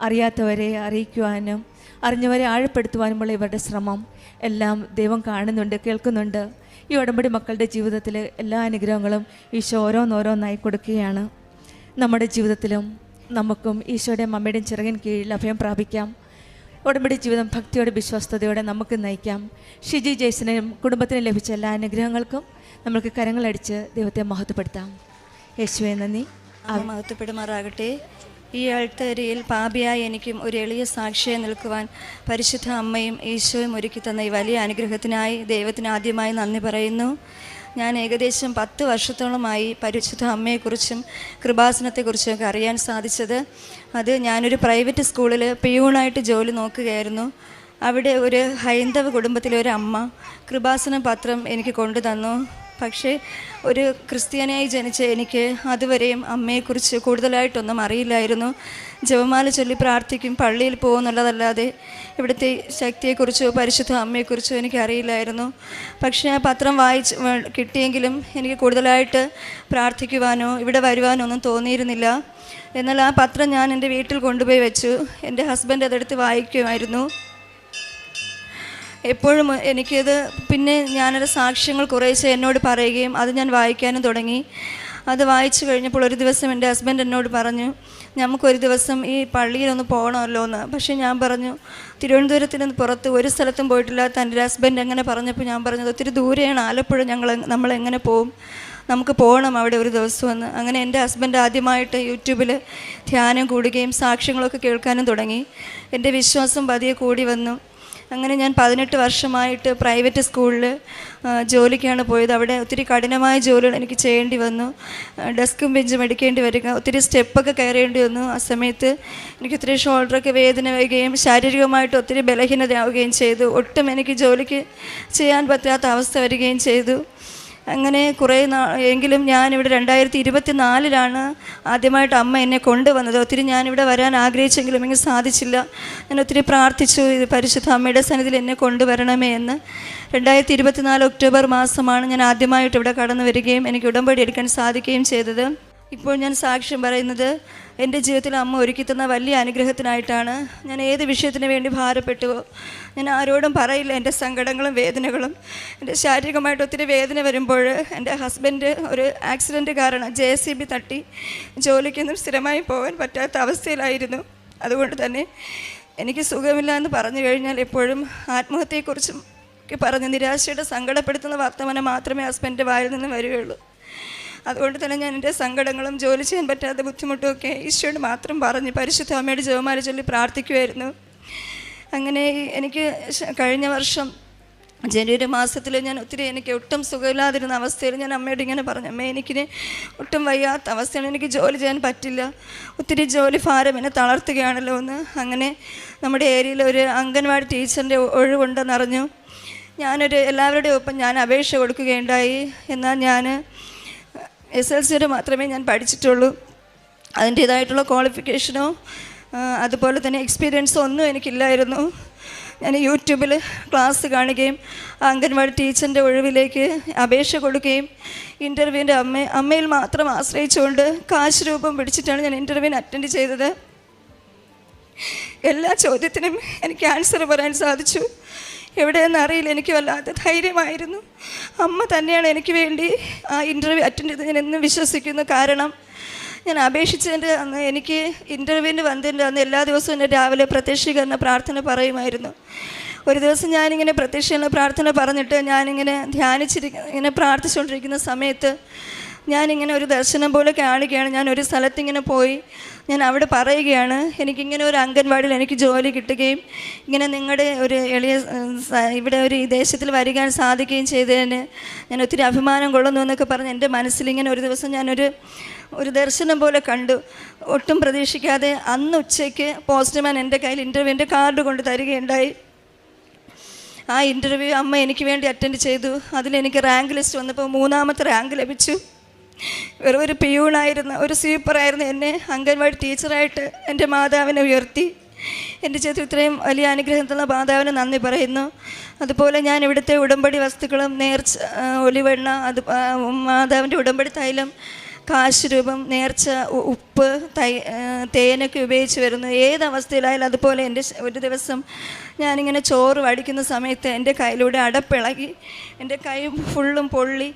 അറിയാത്തവരെ അറിയിക്കുവാനും അറിഞ്ഞവരെ ആഴപ്പെടുത്തുവാനുമുള്ള ഇവരുടെ ശ്രമം എല്ലാം ദൈവം കാണുന്നുണ്ട്, കേൾക്കുന്നുണ്ട്. ഈ ഉടമ്പടി മക്കളുടെ ജീവിതത്തിൽ എല്ലാ അനുഗ്രഹങ്ങളും ഈശോ ഓരോന്നോരോന്നായി കൊടുക്കുകയാണ്. നമ്മുടെ ജീവിതത്തിലും നമുക്കും ഈശോയുടെയും അമ്മയുടെയും ചിറകിൻ കീഴിൽ അഭയം പ്രാപിക്കാം. ഉടമ്പടി ജീവിതം ഭക്തിയോടെ വിശ്വസ്തയോടെ നമുക്ക് നയിക്കാം. ഷിജി ജെയ്സനും കുടുംബത്തിന് ലഭിച്ച എല്ലാ അനുഗ്രഹങ്ങൾക്കും നമുക്ക് കരങ്ങളടിച്ച് ദൈവത്തെ മഹത്വപ്പെടുത്താം. യേശുവേ നന്ദി. മഹത്വപ്പെടുമാറാകട്ടെ. ഈ ആൾത്തരയിൽ പാപിയായി എനിക്കും ഒരു എളിയ സാക്ഷിയായി നിൽക്കുവാൻ പരിശുദ്ധ അമ്മയും ഈശോയും ഒരുക്കി തന്ന ഈ വലിയ അനുഗ്രഹത്തിനായി ദൈവത്തിന് ആദ്യമായി നന്ദി പറയുന്നു. ഞാൻ ഏകദേശം 10 വർഷത്തോളമായി പരിശുദ്ധ അമ്മയെക്കുറിച്ചും കൃപാസനത്തെക്കുറിച്ചുമൊക്കെ അറിയാൻ സാധിച്ചത്. അത് ഞാനൊരു പ്രൈവറ്റ് സ്കൂളിൽ പിയൂണായിട്ട് ജോലി നോക്കുകയായിരുന്നു. അവിടെ ഒരു ഹൈന്ദവ കുടുംബത്തിലെ ഒരു അമ്മ കൃപാസന പത്രം എനിക്ക് കൊണ്ടു തന്നു. പക്ഷേ ഒരു ക്രിസ്ത്യാനിയായി ജനിച്ച എനിക്ക് അതുവരെയും അമ്മയെക്കുറിച്ച് കൂടുതലായിട്ടൊന്നും അറിയില്ലായിരുന്നു. ജപമാല ചൊല്ലി പ്രാർത്ഥിക്കും, പള്ളിയിൽ പോകുന്നുള്ളതല്ലാതെ ഇവിടുത്തെ ശക്തിയെക്കുറിച്ചോ പരിശുദ്ധ അമ്മയെക്കുറിച്ചോ എനിക്കറിയില്ലായിരുന്നു. പക്ഷേ ആ പത്രം കിട്ടിയെങ്കിലും എനിക്ക് കൂടുതലായിട്ട് പ്രാർത്ഥിക്കുവാനോ ഇവിടെ വരുവാനോ ഒന്നും തോന്നിയിരുന്നില്ല. എന്നാൽ ആ പത്രം ഞാൻ എൻ്റെ വീട്ടിൽ കൊണ്ടുപോയി വെച്ചു. എൻ്റെ ഹസ്ബൻഡ് അതെടുത്ത് വായിക്കുമായിരുന്നു. എപ്പോഴും എനിക്കത് പിന്നെ ഞാനൊരു സാക്ഷ്യങ്ങൾ കുറേശ്ശെ എന്നോട് പറയുകയും അത് ഞാൻ വായിക്കാനും തുടങ്ങി. അത് വായിച്ചു കഴിഞ്ഞപ്പോൾ ഒരു ദിവസം എൻ്റെ ഹസ്ബൻഡ് എന്നോട് പറഞ്ഞു, നമുക്കൊരു ദിവസം ഈ പള്ളിയിലൊന്ന് പോകണമല്ലോ എന്ന്. പക്ഷേ ഞാൻ പറഞ്ഞു, തിരുവനന്തപുരത്തിന് പുറത്ത് ഒരു സ്ഥലത്തും പോയിട്ടില്ലാത്ത എൻ്റെ ഹസ്ബൻഡ് അങ്ങനെ പറഞ്ഞപ്പോൾ ഞാൻ പറഞ്ഞത് ഒത്തിരി ദൂരെയാണ് ആലപ്പുഴ, നമ്മളെങ്ങനെ പോവും, നമുക്ക് പോകണം അവിടെ ഒരു ദിവസമെന്ന്. അങ്ങനെ എൻ്റെ ഹസ്ബൻഡ് ആദ്യമായിട്ട് യൂട്യൂബിൽ ധ്യാനം കൂടുകയും സാക്ഷ്യങ്ങളൊക്കെ കേൾക്കാനും തുടങ്ങി. എൻ്റെ വിശ്വാസം പതിയെ കൂടി വന്നു. അങ്ങനെ ഞാൻ 18 വർഷമായിട്ട് പ്രൈവറ്റ് സ്കൂളിൽ ജോലിക്കാണ് പോയത്. അവിടെ ഒത്തിരി കഠിനമായ ജോലികൾ എനിക്ക് ചെയ്യേണ്ടി വന്നു. ഡെസ്കും ബെഞ്ചും എടുക്കേണ്ടി വരിക, ഒത്തിരി സ്റ്റെപ്പൊക്കെ കയറേണ്ടി വന്നു. ആ സമയത്ത് എനിക്ക് ഒത്തിരി ഷോൾഡറൊക്കെ വേദന വരികയും ശാരീരികമായിട്ട് ഒത്തിരി ബലഹീനതയാവുകയും ചെയ്തു. ഒട്ടും എനിക്ക് ജോലിക്ക് ചെയ്യാൻ പറ്റാത്ത അവസ്ഥ വരികയും ചെയ്തു. അങ്ങനെ കുറേ എങ്കിലും ഞാനിവിടെ 2024 ആദ്യമായിട്ട് അമ്മ എന്നെ കൊണ്ടുവന്നത്. ഒത്തിരി ഞാനിവിടെ വരാൻ ആഗ്രഹിച്ചെങ്കിലും എനിക്ക് സാധിച്ചില്ല. ഞാൻ ഒത്തിരി പ്രാർത്ഥിച്ചു, ഇത് പരിശുദ്ധ അമ്മയുടെ സന്നിധിയിൽ എന്നെ കൊണ്ടുവരണമേ എന്ന്. 2024 ഒക്ടോബർ മാസമാണ് ഞാൻ ആദ്യമായിട്ട് ഇവിടെ കടന്നു വരികയും എനിക്ക് ഉടമ്പടി എടുക്കാൻ സാധിക്കുകയും ചെയ്തത്. ഇപ്പോൾ ഞാൻ സാക്ഷ്യം പറയുന്നത് എൻ്റെ ജീവിതത്തിൽ അമ്മ ഒരുക്കി തന്ന വലിയ അനുഗ്രഹത്തിനായിട്ടാണ്. ഞാൻ ഏത് വിഷയത്തിന് വേണ്ടി ഭാരപ്പെട്ടുവോ ഞാൻ ആരോടും പറയില്ല എൻ്റെ സങ്കടങ്ങളും വേദനകളും. എൻ്റെ ശാരീരികമായിട്ട് ഒത്തിരി വേദന വരുമ്പോൾ എൻ്റെ ഹസ്ബൻഡ് ഒരു ആക്സിഡൻറ്റ് കാരണം JCB തട്ടി ജോലിക്കൊന്നും സ്ഥിരമായി പോകാൻ പറ്റാത്ത അവസ്ഥയിലായിരുന്നു. അതുകൊണ്ട് തന്നെ എനിക്ക് സുഖമില്ല എന്ന് പറഞ്ഞു കഴിഞ്ഞാൽ എപ്പോഴും ആത്മഹത്യയെക്കുറിച്ചും പറഞ്ഞ് നിരാശയുടെ സങ്കടപ്പെടുത്തുന്ന വർത്തമാനം മാത്രമേ ഹസ്ബൻഡിൻ്റെ വായിൽ നിന്ന് വരികയുള്ളൂ. അതുകൊണ്ട് തന്നെ ഞാൻ എൻ്റെ സങ്കടങ്ങളും ജോലി ചെയ്യാൻ പറ്റാത്ത ബുദ്ധിമുട്ടുമൊക്കെ ഈശോയോട് മാത്രം പറഞ്ഞ് പരിശുദ്ധ അമ്മയുടെ ജപമാല ചൊല്ലി പ്രാർത്ഥിക്കുമായിരുന്നു. അങ്ങനെ എനിക്ക് കഴിഞ്ഞ വർഷം ജനുവരി മാസത്തിൽ ഞാൻ എനിക്ക് ഒട്ടും സുഖമില്ലാതിരുന്ന അവസ്ഥയിൽ ഞാൻ അമ്മയോട് ഇങ്ങനെ പറഞ്ഞു, അമ്മ എനിക്കിന് ഒട്ടും വയ്യാത്ത അവസ്ഥയാണ്, എനിക്ക് ജോലി ചെയ്യാൻ പറ്റില്ല, ഒത്തിരി ജോലി ഭാരം എന്നെ തളർത്തുകയാണല്ലോ എന്ന്. അങ്ങനെ നമ്മുടെ ഏരിയയിൽ ഒരു അംഗൻവാടി ടീച്ചറിൻ്റെ ഒഴിവുണ്ടെന്നറിഞ്ഞു. എല്ലാവരുടെയും ഒപ്പം ഞാൻ അപേക്ഷ കൊടുക്കുകയുണ്ടായി. എന്നാൽ ഞാൻ SLC വരെ മാത്രമേ ഞാൻ പഠിച്ചിട്ടുള്ളൂ. അതിൻ്റേതായിട്ടുള്ള ക്വാളിഫിക്കേഷനോ അതുപോലെ തന്നെ എക്സ്പീരിയൻസോ ഒന്നും എനിക്കില്ലായിരുന്നു. ഞാൻ യൂട്യൂബിൽ ക്ലാസ് കാണുകയും അംഗൻവാടി ടീച്ചറിൻ്റെ ഒഴിവിലേക്ക് അപേക്ഷ കൊടുക്കുകയും ഇൻ്റർവ്യൂവിൻ്റെ അമ്മയിൽ മാത്രം ആശ്രയിച്ചുകൊണ്ട് കാശ് രൂപം പിടിച്ചിട്ടാണ് ഞാൻ ഇൻ്റർവ്യൂവിന് അറ്റൻഡ് ചെയ്തത്. എല്ലാ ചോദ്യത്തിനും എനിക്ക് ആൻസർ പറയാൻ സാധിച്ചു. എവിടെയെന്ന് അറിയില്ല, എനിക്ക് വല്ലാത്ത ധൈര്യമായിരുന്നു. അമ്മ തന്നെയാണ് എനിക്ക് വേണ്ടി ആ ഇൻ്റർവ്യൂ അറ്റൻഡ് ചെയ്ത് ഞാൻ എന്നും വിശ്വസിക്കുന്നു. കാരണം ഞാൻ അപേക്ഷിച്ചതിൻ്റെ അന്ന് എനിക്ക് ഇൻ്റർവ്യൂവിന് വന്നതിൻ്റെ അന്ന് എല്ലാ ദിവസവും എൻ്റെ രാവിലെ പ്രത്യക്ഷീകരണ പ്രാർത്ഥന പറയുമായിരുന്നു. ഒരു ദിവസം ഞാനിങ്ങനെ പ്രത്യക്ഷീകരണ പ്രാർത്ഥന പറഞ്ഞിട്ട് ഞാനിങ്ങനെ ഇങ്ങനെ പ്രാർത്ഥിച്ചുകൊണ്ടിരിക്കുന്ന സമയത്ത് ഞാനിങ്ങനെ ഒരു ദർശനം പോലെ കാണുകയാണ്. ഞാൻ ഒരു സ്ഥലത്തിങ്ങനെ പോയി ഞാൻ അവിടെ പറയുകയാണ്, എനിക്കിങ്ങനെ ഒരു അംഗൻവാടിയിൽ എനിക്ക് ജോലി കിട്ടുകയും ഇങ്ങനെ നിങ്ങളുടെ ഒരു ഇവിടെ ഒരു ഈ ദേശത്തിൽ വരികാൻ സാധിക്കുകയും ചെയ്തതിന് ഞാൻ ഒത്തിരി അഭിമാനം കൊള്ളുന്നു എന്നൊക്കെ പറഞ്ഞ് എൻ്റെ മനസ്സിലിങ്ങനെ ഒരു ദിവസം ഞാനൊരു ദർശനം പോലെ കണ്ടു. ഒട്ടും പ്രതീക്ഷിക്കാതെ അന്ന് ഉച്ചയ്ക്ക് പോസ്റ്റ്മാൻ എൻ്റെ കയ്യിൽ ഇൻ്റർവ്യൂവിൻ്റെ കാർഡ് കൊണ്ട് തരികയുണ്ടായി. ആ ഇൻ്റർവ്യൂ അമ്മ എനിക്ക് വേണ്ടി അറ്റൻഡ് ചെയ്തു. അതിലെനിക്ക് റാങ്ക് ലിസ്റ്റ് വന്നപ്പോൾ 3ാമത്തെ റാങ്ക് ലഭിച്ചു. വെറും ഒരു പിയൂണായിരുന്ന ഒരു സ്വീപ്പറായിരുന്നു എന്നെ അംഗൻവാടി ടീച്ചറായിട്ട് എൻ്റെ മാതാവിനെ ഉയർത്തി. എൻ്റെ ജീവിതത്തിൽ ഇത്രയും വലിയ അനുഗ്രഹം തന്ന മാതാവിന് നന്ദി പറയുന്നു. അതുപോലെ ഞാൻ ഇവിടുത്തെ ഉടമ്പടി വസ്തുക്കളും നേർച്ച ഒലിവെണ്ണ, മാതാവിൻ്റെ ഉടമ്പടി തൈലം, കാശ് രൂപം, നേർച്ച, ഉപ്പ്, തേനൊക്കെ ഉപയോഗിച്ച് വരുന്നു. ഏതവസ്ഥയിലായാലും അതുപോലെ എൻ്റെ ഒരു ദിവസം ഞാനിങ്ങനെ ചോറ് വടിക്കുന്ന സമയത്ത് എൻ്റെ കയ്യിലൂടെ അടപ്പിളകി എൻ്റെ കൈ ഫുള്ളും പൊള്ളി.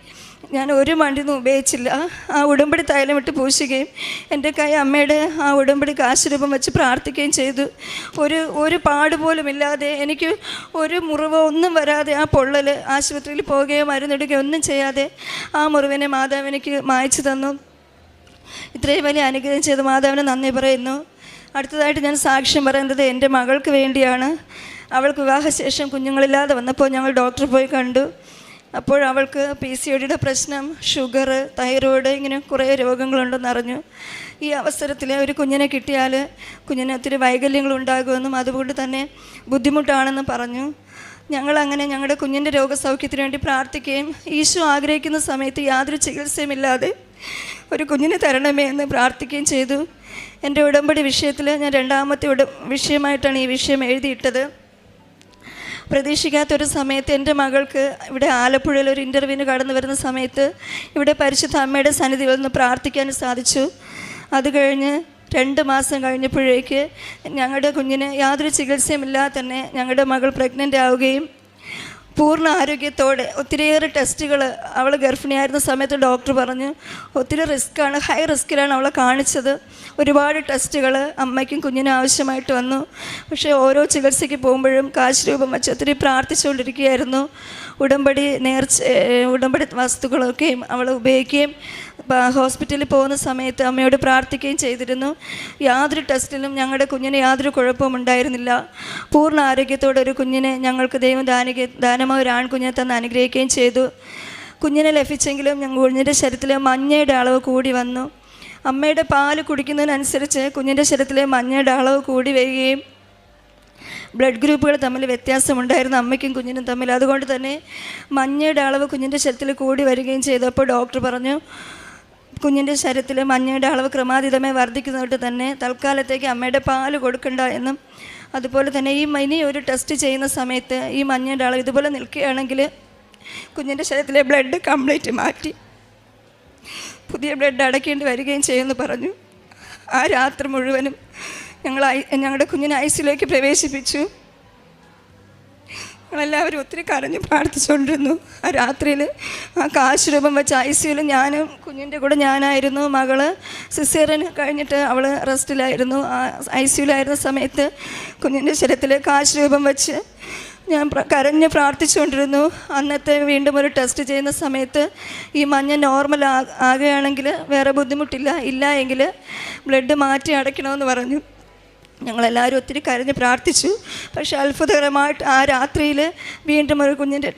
ഞാൻ ഒരു മരുന്നും ഉപയോഗിച്ചില്ല. ആ ഉടമ്പടി തൈലം ഇട്ട് പൂശുകയും എൻ്റെ കൈ അമ്മയുടെ ആ ഉടമ്പടി കാശ് രൂപം വെച്ച് പ്രാർത്ഥിക്കുകയും ചെയ്തു. ഒരു പാടുപോലും ഇല്ലാതെ, എനിക്ക് ഒരു മുറിവോ ഒന്നും വരാതെ ആ പൊള്ളൽ ആശുപത്രിയിൽ പോവുകയോ മരുന്നിടുകയോ ഒന്നും ചെയ്യാതെ ആ മുറിവിനെ മാതാവ് എനിക്ക് മായ്ച്ചു തന്നു. ഇത്രയും വലിയ അനുഗ്രഹം ചെയ്ത് മാതാവിന് നന്ദി പറയുന്നു. അടുത്തതായിട്ട് ഞാൻ സാക്ഷ്യം പറയുന്നത് എൻ്റെ മകൾക്ക് വേണ്ടിയാണ്. അവൾക്ക് വിവാഹശേഷം കുഞ്ഞുങ്ങളില്ലാതെ വന്നപ്പോൾ ഞങ്ങൾ ഡോക്ടറെ പോയി കണ്ടു. അപ്പോൾ അവൾക്ക് PCODയുടെ പ്രശ്നം, ഷുഗർ, തൈറോയ്ഡ്, ഇങ്ങനെ കുറേ രോഗങ്ങളുണ്ടെന്നറിഞ്ഞു. ഈ അവസരത്തിൽ ഒരു കുഞ്ഞിനെ കിട്ടിയാൽ കുഞ്ഞിന് ഒത്തിരി വൈകല്യങ്ങളുണ്ടാകുമെന്നും അതുകൊണ്ട് തന്നെ ബുദ്ധിമുട്ടാണെന്നും പറഞ്ഞു. ഞങ്ങളങ്ങനെ ഞങ്ങളുടെ കുഞ്ഞിൻ്റെ രോഗസൗഖ്യത്തിന് വേണ്ടി പ്രാർത്ഥിക്കുകയും ഈശോ ആഗ്രഹിക്കുന്ന സമയത്ത് യാതൊരു ചികിത്സയുമില്ലാതെ ഒരു കുഞ്ഞിനെ തരണമേ എന്ന് പ്രാർത്ഥിക്കുകയും ചെയ്തു. എൻ്റെ ഉടമ്പടി വിഷയത്തിൽ ഞാൻ രണ്ടാമത്തെ വിഷയമായിട്ടാണ് ഈ വിഷയം എഴുതിയിട്ടത്. പ്രതീക്ഷിക്കാത്തൊരു സമയത്ത് എൻ്റെ മകൾക്ക് ഇവിടെ ആലപ്പുഴയിൽ ഒരു ഇൻ്റർവ്യൂവിന് കടന്നു വരുന്ന സമയത്ത് ഇവിടെ പരിശുദ്ധ അമ്മയുടെ സന്നിധിയിൽ നിന്ന് പ്രാർത്ഥിക്കാൻ സാധിച്ചു. അത് കഴിഞ്ഞ് 2 മാസം കഴിഞ്ഞപ്പോഴേക്ക് ഞങ്ങളുടെ കുഞ്ഞിന് യാതൊരു ചികിത്സയുമില്ലാതെ തന്നെ ഞങ്ങളുടെ മകൾ പ്രഗ്നൻ്റ് ആവുകയും പൂർണ്ണ ആരോഗ്യത്തോടെ ഒത്തിരിയേറെ ടെസ്റ്റുകൾ അവൾ ഗർഭിണിയായിരുന്ന സമയത്ത് ഡോക്ടർ പറഞ്ഞു ഒത്തിരി റിസ്ക്കാണ്, ഹൈ റിസ്ക്കിലാണ് അവളെ കാണിച്ചത്. ഒരുപാട് ടെസ്റ്റുകൾ അമ്മയ്ക്കും കുഞ്ഞിനും ആവശ്യമായിട്ട് വന്നു. പക്ഷേ ഓരോ ചികിത്സയ്ക്ക് പോകുമ്പോഴും കാശ് രൂപം വെച്ച് ഒത്തിരി പ്രാർത്ഥിച്ചുകൊണ്ടിരിക്കുകയായിരുന്നു. ഉടമ്പടി വസ്തുക്കളൊക്കെയും അവൾ ഉപയോഗിക്കുകയും ഹോസ്പിറ്റലിൽ പോകുന്ന സമയത്ത് അമ്മയോട് പ്രാർത്ഥിക്കുകയും ചെയ്തിരുന്നു. യാതൊരു ടെസ്റ്റിലും ഞങ്ങളുടെ കുഞ്ഞിന് യാതൊരു കുഴപ്പവും ഉണ്ടായിരുന്നില്ല. പൂർണ്ണ ആരോഗ്യത്തോടെ ഒരു കുഞ്ഞിനെ ഞങ്ങൾക്ക് ദൈവം ദാനമായ ഒരു ആൺകുഞ്ഞിനെ തന്ന് അനുഗ്രഹിക്കുകയും ചെയ്തു. കുഞ്ഞിനെ ലഭിച്ചെങ്കിലും കുഞ്ഞിൻ്റെ ശരീരത്തിലെ മഞ്ഞയുടെ അളവ് കൂടി വന്നു. അമ്മയുടെ പാല് കുടിക്കുന്നതിനനുസരിച്ച് കുഞ്ഞിൻ്റെ ശരീരത്തിലെ മഞ്ഞയുടെ അളവ് കൂടി വരികയും ബ്ലഡ് ഗ്രൂപ്പുകൾ തമ്മിൽ വ്യത്യാസമുണ്ടായിരുന്നു അമ്മയ്ക്കും കുഞ്ഞിനും തമ്മിൽ. അതുകൊണ്ട് തന്നെ മഞ്ഞയുടെ അളവ് കുഞ്ഞിൻ്റെ ശരീരത്തിൽ കൂടി വരികയും ചെയ്തപ്പോൾ ഡോക്ടർ പറഞ്ഞു കുഞ്ഞിൻ്റെ ശരീരത്തിൽ മഞ്ഞയുടെ അളവ് ക്രമാതീതമായി വർദ്ധിക്കുന്നതുകൊണ്ട് തന്നെ തൽക്കാലത്തേക്ക് അമ്മയുടെ പാല് കൊടുക്കണ്ട എന്നും, അതുപോലെ തന്നെ ഇനി ഒരു ടെസ്റ്റ് ചെയ്യുന്ന സമയത്ത് ഈ മഞ്ഞയുടെ അളവ് ഇതുപോലെ നിൽക്കുകയാണെങ്കിൽ കുഞ്ഞിൻ്റെ ശരീരത്തിലെ ബ്ലഡ് കംപ്ലീറ്റ് മാറ്റി പുതിയ ബ്ലഡ് അടയ്ക്കേണ്ടി വരികയും ചെയ്യുമെന്ന് പറഞ്ഞു. ആ രാത്രി മുഴുവനും ഞങ്ങളുടെ കുഞ്ഞിനെ ഐസിയിലേക്ക് പ്രവേശിപ്പിച്ചു. ഞങ്ങളെല്ലാവരും ഒത്തിരി കരഞ്ഞ് പ്രാർത്ഥിച്ചുകൊണ്ടിരുന്നു. ആ രാത്രിയിൽ ആ കാശ് രൂപം വെച്ച ഐസിയുയിൽ ഞാനും കുഞ്ഞിൻ്റെ കൂടെ ഞാനായിരുന്നു. മകള് സിസേറിയൻ കഴിഞ്ഞിട്ട് അവൾ റെസ്റ്റിലായിരുന്നു. ആ ഐസിയുലായിരുന്ന സമയത്ത് കുഞ്ഞിൻ്റെ ശരീരത്തിൽ കാശ് രൂപം വെച്ച് ഞാൻ കരഞ്ഞ് പ്രാർത്ഥിച്ചുകൊണ്ടിരുന്നു. അന്നത്തെ വീണ്ടും ഒരു ടെസ്റ്റ് ചെയ്യുന്ന സമയത്ത് ഈ മഞ്ഞ നോർമൽ ആകുകയാണെങ്കിൽ വേറെ ബുദ്ധിമുട്ടില്ല, ഇല്ല എങ്കിൽ ബ്ലഡ് മാറ്റി അടയ്ക്കണമെന്ന് പറഞ്ഞു. ഞങ്ങളെല്ലാവരും ഒത്തിരി കരഞ്ഞ് പ്രാർത്ഥിച്ചു. പക്ഷെ അത്ഭുതകരമായിട്ട് ആ രാത്രിയിൽ വീണ്ടും ഒരു കുഞ്ഞിൻ്റെ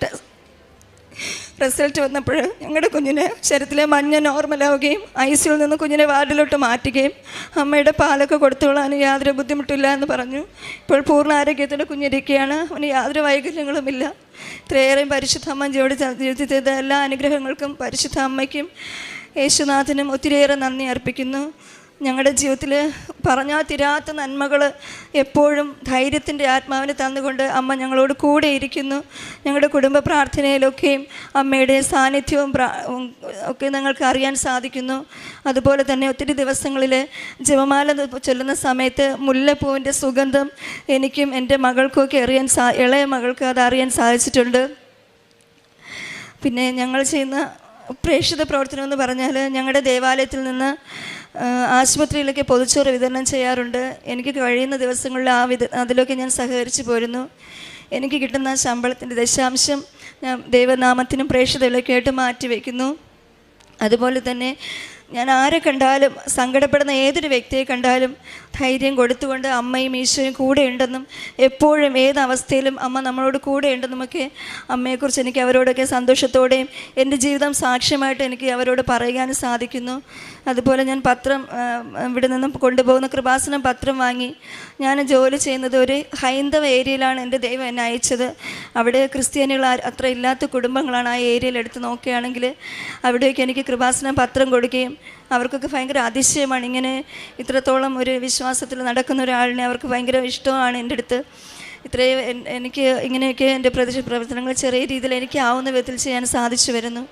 റിസൾട്ട് വന്നപ്പോൾ ഞങ്ങളുടെ കുഞ്ഞിന് ശരീരത്തിലെ മഞ്ഞ നോർമലാവുകയും ഐസിയിൽ നിന്ന് കുഞ്ഞിനെ വാർഡിലോട്ട് മാറ്റുകയും അമ്മയുടെ പാലൊക്കെ കൊടുത്തുകൊള്ളാനും യാതൊരു ബുദ്ധിമുട്ടില്ല എന്ന് പറഞ്ഞു. ഇപ്പോൾ പൂർണ്ണ ആരോഗ്യത്തോടെ കുഞ്ഞിരിക്കുകയാണ്. അവന് യാതൊരു വൈകല്യങ്ങളുമില്ല. ഇത്രയേറെ പരിശുദ്ധ അമ്മ ജീവിതത്തിൽ ചെയ്ത എല്ലാ അനുഗ്രഹങ്ങൾക്കും പരിശുദ്ധ അമ്മയ്ക്കും യേശുനാഥനും ഒത്തിരിയേറെ നന്ദി അർപ്പിക്കുന്നു. ഞങ്ങളുടെ ജീവിതത്തിൽ പറഞ്ഞാൽ തീരാത്ത നന്മകൾ എപ്പോഴും ധൈര്യത്തിൻ്റെ ആത്മാവിനെ തന്നുകൊണ്ട് അമ്മ ഞങ്ങളോട് കൂടെ ഇരിക്കുന്നു. ഞങ്ങളുടെ കുടുംബ പ്രാർത്ഥനയിലൊക്കെയും അമ്മയുടെ സാന്നിധ്യവും ഒക്കെ ഞങ്ങൾക്ക് അറിയാൻ സാധിക്കുന്നു. അതുപോലെ തന്നെ ഒത്തിരി ദിവസങ്ങളിൽ ജപമാല ചൊല്ലുന്ന സമയത്ത് മുല്ലപ്പൂവിൻ്റെ സുഗന്ധം എനിക്കും എൻ്റെ മകൾക്കൊക്കെ ഇളയ മകൾക്ക് അത് അറിയാൻ സാധിച്ചിട്ടുണ്ട്. പിന്നെ ഞങ്ങൾ ചെയ്യുന്ന പ്രേക്ഷിത പ്രവർത്തനം എന്ന് പറഞ്ഞാൽ ഞങ്ങളുടെ ദേവാലയത്തിൽ നിന്ന് ആശുപത്രിയിലൊക്കെ പൊതിച്ചോറ് വിതരണം ചെയ്യാറുണ്ട്. എനിക്ക് കഴിയുന്ന ദിവസങ്ങളിൽ അതിലൊക്കെ ഞാൻ സഹകരിച്ചു പോരുന്നു. എനിക്ക് കിട്ടുന്ന ശമ്പളത്തിൻ്റെ ദശാംശം ഞാൻ ദൈവനാമത്തിനും പ്രേക്ഷിതയിലൊക്കെയായിട്ട് മാറ്റി വയ്ക്കുന്നു. അതുപോലെ തന്നെ ഞാൻ ആരെ കണ്ടാലും സങ്കടപ്പെടുന്ന ഏതൊരു വ്യക്തിയെ കണ്ടാലും ധൈര്യം കൊടുത്തുകൊണ്ട് അമ്മയും ഈശോയും കൂടെ ഉണ്ടെന്നും എപ്പോഴും ഏതവസ്ഥയിലും അമ്മ നമ്മളോട് കൂടെ ഉണ്ടെന്നുമൊക്കെ അമ്മയെക്കുറിച്ച് എനിക്ക് അവരോടൊക്കെ സന്തോഷത്തോടെയും എൻ്റെ ജീവിതം സാക്ഷ്യമായിട്ട് എനിക്ക് അവരോട് പറയാനും സാധിക്കുന്നു. അതുപോലെ ഞാൻ പത്രം ഇവിടെ നിന്നും കൊണ്ടുപോകുന്ന കൃപാസനം പത്രം വാങ്ങി ഞാൻ ജോലി ചെയ്യുന്നത് ഒരു ഹൈന്ദവ ഏരിയയിലാണ് എൻ്റെ ദൈവം എന്നെ അയച്ചത്. അവിടെ ക്രിസ്ത്യാനികൾ അത്ര ഇല്ലാത്ത കുടുംബങ്ങളാണ് ആ ഏരിയയിൽ എടുത്ത് നോക്കുകയാണെങ്കിൽ. അവിടേക്ക് എനിക്ക് കൃപാസനം പത്രം കൊടുക്കുകയും അവർക്കൊക്കെ ഭയങ്കര അതിശയമാണ്. ഇങ്ങനെ ഇത്രത്തോളം ഒരു വിശ്വാസത്തിൽ നടക്കുന്ന ഒരാളിനെ അവർക്ക് ഭയങ്കര ഇഷ്ടമാണ് എൻ്റെ അടുത്ത്. ഇത്രയും എനിക്ക് ഇങ്ങനെയൊക്കെ എൻ്റെ പ്രവർത്തനങ്ങൾ ചെറിയ രീതിയിൽ എനിക്ക് ആവുന്ന വിധത്തിൽ ചെയ്യാൻ സാധിച്ചു വരുന്നു.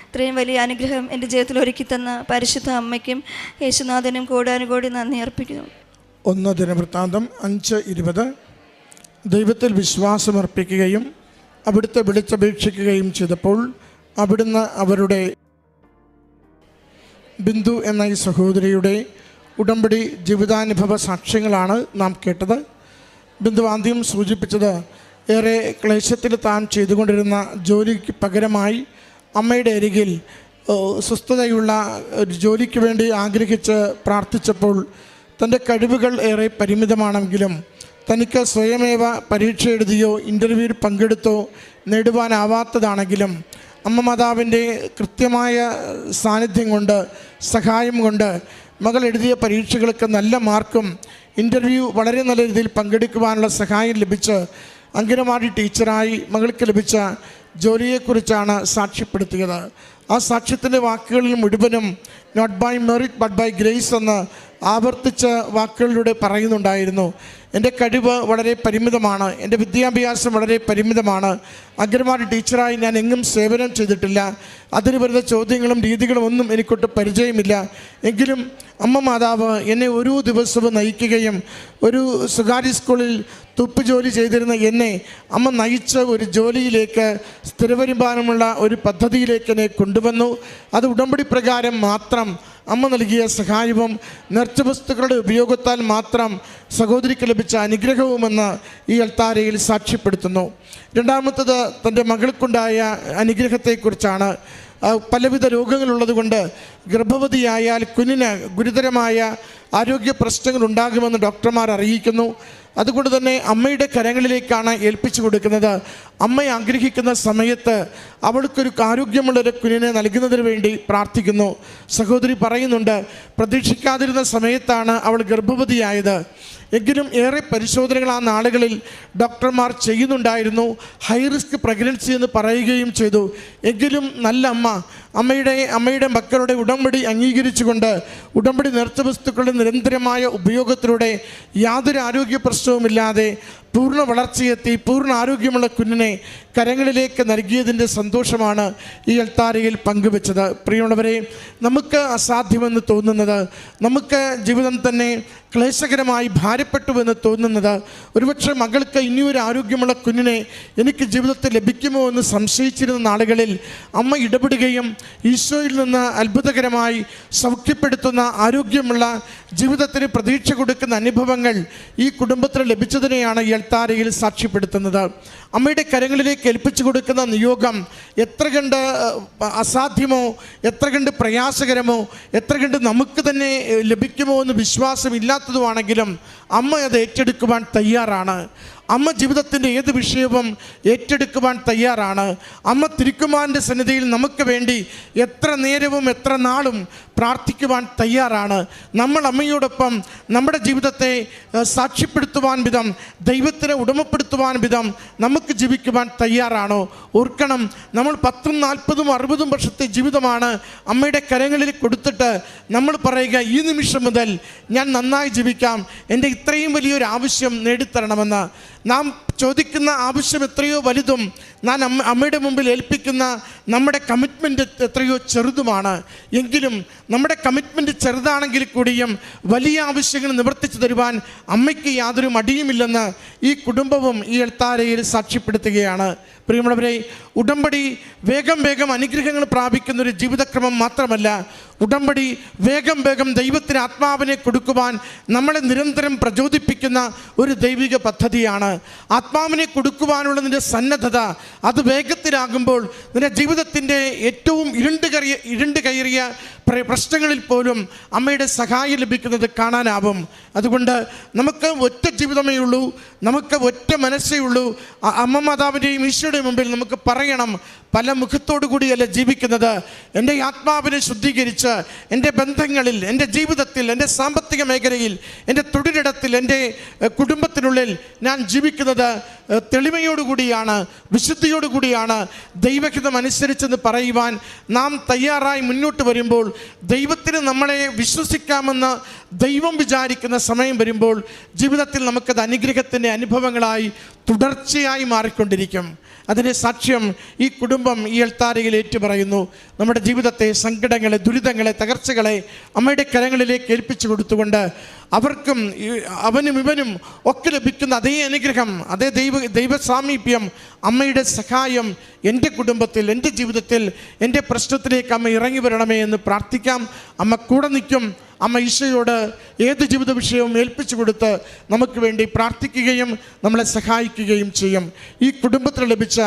ഇത്രയും വലിയ അനുഗ്രഹം എൻ്റെ ജീവിതത്തിൽ ഒരുക്കി തന്ന പരിശുദ്ധ അമ്മയ്ക്കും യേശുനാഥനും കോടാനുകോടി നന്ദി അർപ്പിക്കുന്നു. 1 ദിനവൃത്താന്തം 5:20 ദൈവത്തിൽ വിശ്വാസമർപ്പിക്കുകയും അവിടുത്തെ വിളിച്ചപേക്ഷിക്കുകയും ചെയ്തപ്പോൾ അവിടുന്ന് അവരുടെ ബിന്ദു എന്ന ഈ സഹോദരിയുടെ ഉടമ്പടി ജീവിതാനുഭവ സാക്ഷ്യങ്ങളാണ് നാം കേട്ടത്. ബിന്ദു ആദ്യം സൂചിപ്പിച്ചത് ഏറെ ക്ലേശത്തിൽ താൻ ചെയ്തുകൊണ്ടിരുന്ന ജോലിക്ക് പകരമായി അമ്മയുടെ അരികിൽ സ്വസ്ഥതയുള്ള ഒരു ജോലിക്ക് വേണ്ടി ആഗ്രഹിച്ച് പ്രാർത്ഥിച്ചപ്പോൾ തൻ്റെ കഴിവുകൾ ഏറെ പരിമിതമാണെങ്കിലും തനിക്ക് സ്വയമേവ പരീക്ഷ എഴുതിയോ ഇൻ്റർവ്യൂവിൽ പങ്കെടുത്തോ നേടുവാനാവാത്തതാണെങ്കിലും അമ്മ മാതാവിൻ്റെ കൃത്യമായ സാന്നിധ്യം കൊണ്ട് സഹായം കൊണ്ട് മകൾ എഴുതിയ പരീക്ഷകൾക്ക് നല്ല മാർക്കും ഇൻ്റർവ്യൂ വളരെ നല്ല രീതിയിൽ പങ്കെടുക്കുവാനുള്ള സഹായം ലഭിച്ച് അംഗനവാടി ടീച്ചറായി മകൾക്ക് ലഭിച്ച ജോലിയെക്കുറിച്ചാണ് സാക്ഷ്യപ്പെടുത്തിയത്. ആ സാക്ഷ്യത്തിൻ്റെ വാക്കുകളിൽ മുഴുവനും not by merit but by grace എന്ന് ആവർത്തിച്ച വാക്കുകളിലൂടെ പറയുന്നുണ്ടായിരുന്നു. എൻ്റെ കഴിവ് വളരെ പരിമിതമാണ്, എൻ്റെ വിദ്യാഭ്യാസം വളരെ പരിമിതമാണ്, അംഗനവാടി ടീച്ചറായി ഞാൻ എങ്ങും സേവനം ചെയ്തിട്ടില്ല, അതിന് വരുന്ന ചോദ്യങ്ങളും രീതികളും ഒന്നും എനിക്കൊട്ട് പരിചയമില്ല. എങ്കിലും അമ്മ മാതാവ് എന്നെ ഓരോ ദിവസവും നയിക്കുകയും ഒരു സ്വകാര്യ സ്കൂളിൽ തുപ്പ് ജോലി ചെയ്തിരുന്ന എന്നെ അമ്മ നയിച്ച ഒരു ജോലിയിലേക്ക്, സ്ഥിരവരുമാനമുള്ള ഒരു പദ്ധതിയിലേക്ക് എന്നെ കൊണ്ടുവന്നു. അത് ഉടമ്പടി പ്രകാരം മാത്രം അമ്മ നൽകിയ സഹായവും നേർച്ച വസ്തുക്കളുടെ ഉപയോഗത്താൽ മാത്രം സഹോദരിക്ക് ലഭിച്ച അനുഗ്രഹവുമെന്ന് ഈ അൾത്താരയിൽ സാക്ഷ്യപ്പെടുത്തുന്നു. രണ്ടാമത്തത് തൻ്റെ മകൾക്കുണ്ടായ അനുഗ്രഹത്തെക്കുറിച്ചാണ്. പലവിധ രോഗങ്ങളുള്ളതുകൊണ്ട് ഗർഭവതിയായാൽ കുഞ്ഞിന് ഗുരുതരമായ ആരോഗ്യ പ്രശ്നങ്ങൾ ഉണ്ടാകുമെന്ന് ഡോക്ടർമാർ അറിയിക്കുന്നു. അതുകൊണ്ട് തന്നെ അമ്മയുടെ കരങ്ങളിലേക്കാണ് ഏൽപ്പിച്ചു കൊടുക്കുന്നത്. അമ്മയെ ആഗ്രഹിക്കുന്ന സമയത്ത് അവൾക്കൊരു ആരോഗ്യമുള്ളൊരു കുഞ്ഞിനെ നൽകുന്നതിന് വേണ്ടി പ്രാർത്ഥിക്കുന്നു. സഹോദരി പറയുന്നുണ്ട്, പ്രതീക്ഷിക്കാതിരുന്ന സമയത്താണ് അവൾ ഗർഭവതിയായത്. എങ്കിലും ഏറെ പരിശോധനകൾ ആ നാളുകളിൽ ഡോക്ടർമാർ ചെയ്യുന്നുണ്ടായിരുന്നു. ഹൈ റിസ്ക് പ്രഗ്നൻസി എന്ന് പറയുകയും ചെയ്തു. എങ്കിലും നല്ല അമ്മയുടെ മക്കളുടെ ഉടമ്പടി അംഗീകരിച്ചുകൊണ്ട് ഉടമ്പടി നേർച്ച വസ്തുക്കളുടെ നിരന്തരമായ ഉപയോഗത്തിലൂടെ യാതൊരു ആരോഗ്യ പ്രശ്നവുമില്ലാതെ പൂർണ്ണ വളർച്ചയെത്തി പൂർണ്ണ ആരോഗ്യമുള്ള കുഞ്ഞിനെ കരങ്ങളിലേക്ക് നൽകിയതിൻ്റെ സന്തോഷമാണ് ഈ അൾത്താരയിൽ പങ്കുവെച്ചത്. പ്രിയമുള്ളവരെ, നമുക്ക് അസാധ്യമെന്ന് തോന്നുന്നത്, നമുക്ക് ജീവിതം തന്നെ ക്ലേശകരമായി ഭാരപ്പെട്ടുവെന്ന് തോന്നുന്നത്, ഒരുപക്ഷെ മകൾക്ക് ഇനിയൊരു ആരോഗ്യമുള്ള കുഞ്ഞിനെ എനിക്ക് ജീവിതത്തിൽ ലഭിക്കുമോ എന്ന് സംശയിച്ചിരുന്ന നാളുകളിൽ അമ്മ ഇടപെടുകയും ഈശോയിൽ നിന്ന് അത്ഭുതകരമായി സൗഖ്യപ്പെടുത്തുന്ന ആരോഗ്യമുള്ള ജീവിതത്തിന് പ്രതീക്ഷ കൊടുക്കുന്ന അനുഭവങ്ങൾ ഈ കുടുംബത്തിന് ലഭിച്ചതിനെയാണ് ഈ അൾത്താരയിൽ സാക്ഷ്യപ്പെടുത്തുന്നത്. അമ്മയുടെ കരങ്ങളിലേക്ക് ഏൽപ്പിച്ചു കൊടുക്കുന്ന നിയോഗം എത്ര കണ്ട് അസാധ്യമോ, എത്ര കണ്ട് പ്രയാസകരമോ, എത്ര കണ്ട് നമുക്ക് തന്നെ ലഭിക്കുമോ എന്ന് വിശ്വാസമില്ലാത്തതുമാണെങ്കിലും അമ്മ അത് ഏറ്റെടുക്കുവാൻ തയ്യാറാണ്. അമ്മ ജീവിതത്തിൻ്റെ ഏത് വിഷയവും ഏറ്റെടുക്കുവാൻ തയ്യാറാണ്. അമ്മ തിരുക്കുമാരൻ്റെ സന്നിധിയിൽ നമുക്ക് വേണ്ടി എത്ര നേരവും എത്ര നാളും പ്രാർത്ഥിക്കുവാൻ തയ്യാറാണ്. നമ്മൾ അമ്മയോടൊപ്പം നമ്മുടെ ജീവിതത്തെ സാക്ഷ്യപ്പെടുത്തുവാൻ വിധം, ദൈവത്തിനെ ഉടമപ്പെടുത്തുവാൻ വിധം നമുക്ക് ജീവിക്കുവാൻ തയ്യാറാണോ? ഓർക്കണം, നമ്മൾ 10, 40, 60 വർഷത്തെ ജീവിതമാണ് അമ്മയുടെ കരങ്ങളിൽ കൊടുത്തിട്ട് നമ്മൾ പറയുക, ഈ നിമിഷം മുതൽ ഞാൻ നന്നായി ജീവിക്കാം, എൻ്റെ ഇത്രയും വലിയൊരു ആവശ്യം നേടിത്തരണമെന്ന്. നാം ചോദിക്കുന്ന ആവശ്യം എത്രയോ വലുതും ഞാൻ അമ്മയുടെ മുമ്പിൽ ഏൽപ്പിക്കുന്ന നമ്മുടെ കമ്മിറ്റ്മെൻറ്റ് എത്രയോ ചെറുതുമാണ്. എങ്കിലും നമ്മുടെ കമ്മിറ്റ്മെൻറ്റ് ചെറുതാണെങ്കിൽ കൂടിയും വലിയ ആവശ്യങ്ങൾ നിവർത്തിച്ചു തരുവാൻ അമ്മയ്ക്ക് യാതൊരു മടിയുമില്ലെന്ന് ഈ കുടുംബവും ഈ അൾത്താരയിൽ സാക്ഷ്യപ്പെടുത്തുകയാണ്. പ്രിയമുള്ളവരെ, ഉടമ്പടി വേഗം അനുഗ്രഹങ്ങൾ പ്രാപിക്കുന്നൊരു ജീവിതക്രമം മാത്രമല്ല, ഉടമ്പടി വേഗം ദൈവത്തിന് ആത്മാവിനെ കൊടുക്കുവാൻ നമ്മളെ നിരന്തരം പ്രചോദിപ്പിക്കുന്ന ഒരു ദൈവിക പദ്ധതിയാണ്. ആത്മാവിനെ കൊടുക്കുവാനുള്ള നിൻ്റെ സന്നദ്ധത അത് വേഗത്തിലാകുമ്പോൾ നിന്റെ ജീവിതത്തിൻ്റെ ഏറ്റവും ഇരുണ്ട് കയറിയ പ്രശ്നങ്ങളിൽ പോലും അമ്മയുടെ സഹായം ലഭിക്കുന്നത് കാണാനാവും. അതുകൊണ്ട് നമുക്ക് ഒറ്റ ജീവിതമേ ഉള്ളൂ, നമുക്ക് ഒറ്റ മനസ്സേ ഉള്ളൂ. അമ്മ മാതാവിൻ്റെയും ഈശോയുടെയും മുമ്പിൽ നമുക്ക് പറയണം, പല മുഖത്തോടു കൂടിയല്ല ജീവിക്കുന്നത്. എൻ്റെ ആത്മാവിനെ ശുദ്ധീകരിച്ച് എൻ്റെ ബന്ധങ്ങളിൽ, എൻ്റെ ജീവിതത്തിൽ, എൻ്റെ സാമ്പത്തിക മേഖലയിൽ, എൻ്റെ തൊഴിലിടത്തിൽ, എൻ്റെ കുടുംബത്തിനുള്ളിൽ ഞാൻ ജീവിക്കുന്നത് തെളിമയോടുകൂടിയാണ്, വിശുദ്ധിയോടുകൂടിയാണ്, ദൈവഹിതം അനുസരിച്ചെന്ന് പറയുവാൻ നാം തയ്യാറായി മുന്നോട്ട് വരുമ്പോൾ, ദൈവത്തിന് നമ്മളെ വിശ്വസിക്കാമെന്ന് ദൈവം വിചാരിക്കുന്ന സമയം വരുമ്പോൾ ജീവിതത്തിൽ നമുക്കത് അനുഗ്രഹത്തിൻ്റെ അനുഭവങ്ങളായി തുടർച്ചയായി മാറിക്കൊണ്ടിരിക്കും. അതിന് സാക്ഷ്യം ഈ കുടുംബം ഈ അൾത്താരയിൽ ഏറ്റുപറയുന്നു. നമ്മുടെ ജീവിതത്തെ, സങ്കടങ്ങളെ, ദുരിതങ്ങളെ, തകർച്ചകളെ അമ്മയുടെ കരങ്ങളിലേക്ക് ഏൽപ്പിച്ചു കൊടുത്തുകൊണ്ട് അവർക്കും അവനും ഇവനും ഒക്കെ ലഭിക്കുന്ന അതേ അനുഗ്രഹം, അതേ ദൈവ സാമീപ്യം, അമ്മയുടെ സഹായം എൻ്റെ കുടുംബത്തിൽ, എൻ്റെ ജീവിതത്തിൽ, എൻ്റെ പ്രശ്നത്തിലേക്ക് അമ്മ ഇറങ്ങി വരണമേ എന്ന് പ്രാർത്ഥിക്കാം. അമ്മ കൂടെ നിൽക്കും. അമ്മ ഈശോയോട് ഏത് ജീവിത വിഷയവും ഏൽപ്പിച്ചു കൊടുത്ത് നമുക്ക് വേണ്ടി പ്രാർത്ഥിക്കുകയും നമ്മളെ സഹായിക്കുകയും ചെയ്യും. ഈ കുടുംബത്തിൽ ലഭിച്ച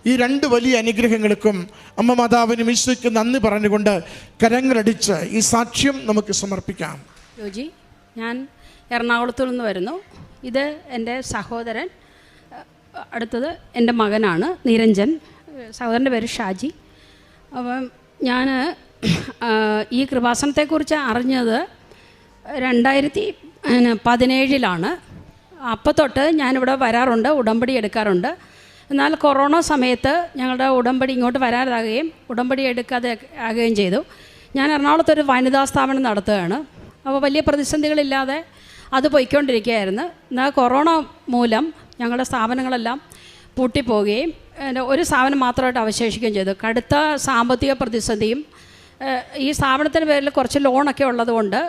ഈ 2 വലിയ അനുഗ്രഹങ്ങൾക്കും അമ്മ മാതാവിനും ഈശോയ്ക്ക് നന്ദി പറഞ്ഞുകൊണ്ട് കരങ്ങളടിച്ച് ഈ സാക്ഷ്യം നമുക്ക് സമർപ്പിക്കാം. ജോജി, ഞാൻ എറണാകുളത്തു നിന്ന് വരുന്നു. ഇത് എൻ്റെ സഹോദരൻ, അടുത്തത് എൻ്റെ മകനാണ് നിരഞ്ജൻ, സഹോദരൻ്റെ പേര് ഷാജി. അപ്പം ഞാൻ ഈ കൃപാസനത്തെക്കുറിച്ച് അറിഞ്ഞത് 2017 അപ്പോൾ തൊട്ട് ഞാനിവിടെ വരാറുണ്ട്, ഉടമ്പടി എടുക്കാറുണ്ട്. എന്നാൽ കൊറോണ സമയത്ത് ഞങ്ങളുടെ ഉടമ്പടി ഇങ്ങോട്ട് വരാതാകുകയും ഉടമ്പടി എടുക്കാതെ ആകുകയും ചെയ്തു. ഞാൻ എറണാകുളത്തൊരു വനിതാ സ്ഥാപനം നടത്തുകയാണ്. അപ്പോൾ വലിയ പ്രതിസന്ധികളില്ലാതെ അത് പോയിക്കൊണ്ടിരിക്കുകയായിരുന്നു. എന്നാൽ കൊറോണ മൂലം ഞങ്ങളുടെ സ്ഥാപനങ്ങളെല്ലാം പൂട്ടിപ്പോവുകയും ഒരു സ്ഥാപനം മാത്രമായിട്ട് അവശേഷിക്കുകയും ചെയ്തു. കടുത്ത സാമ്പത്തിക പ്രതിസന്ധിയും ഈ സ്ഥാപനത്തിൻ്റെ പേരിൽ കുറച്ച് ലോണൊക്കെ ഉള്ളതുകൊണ്ട്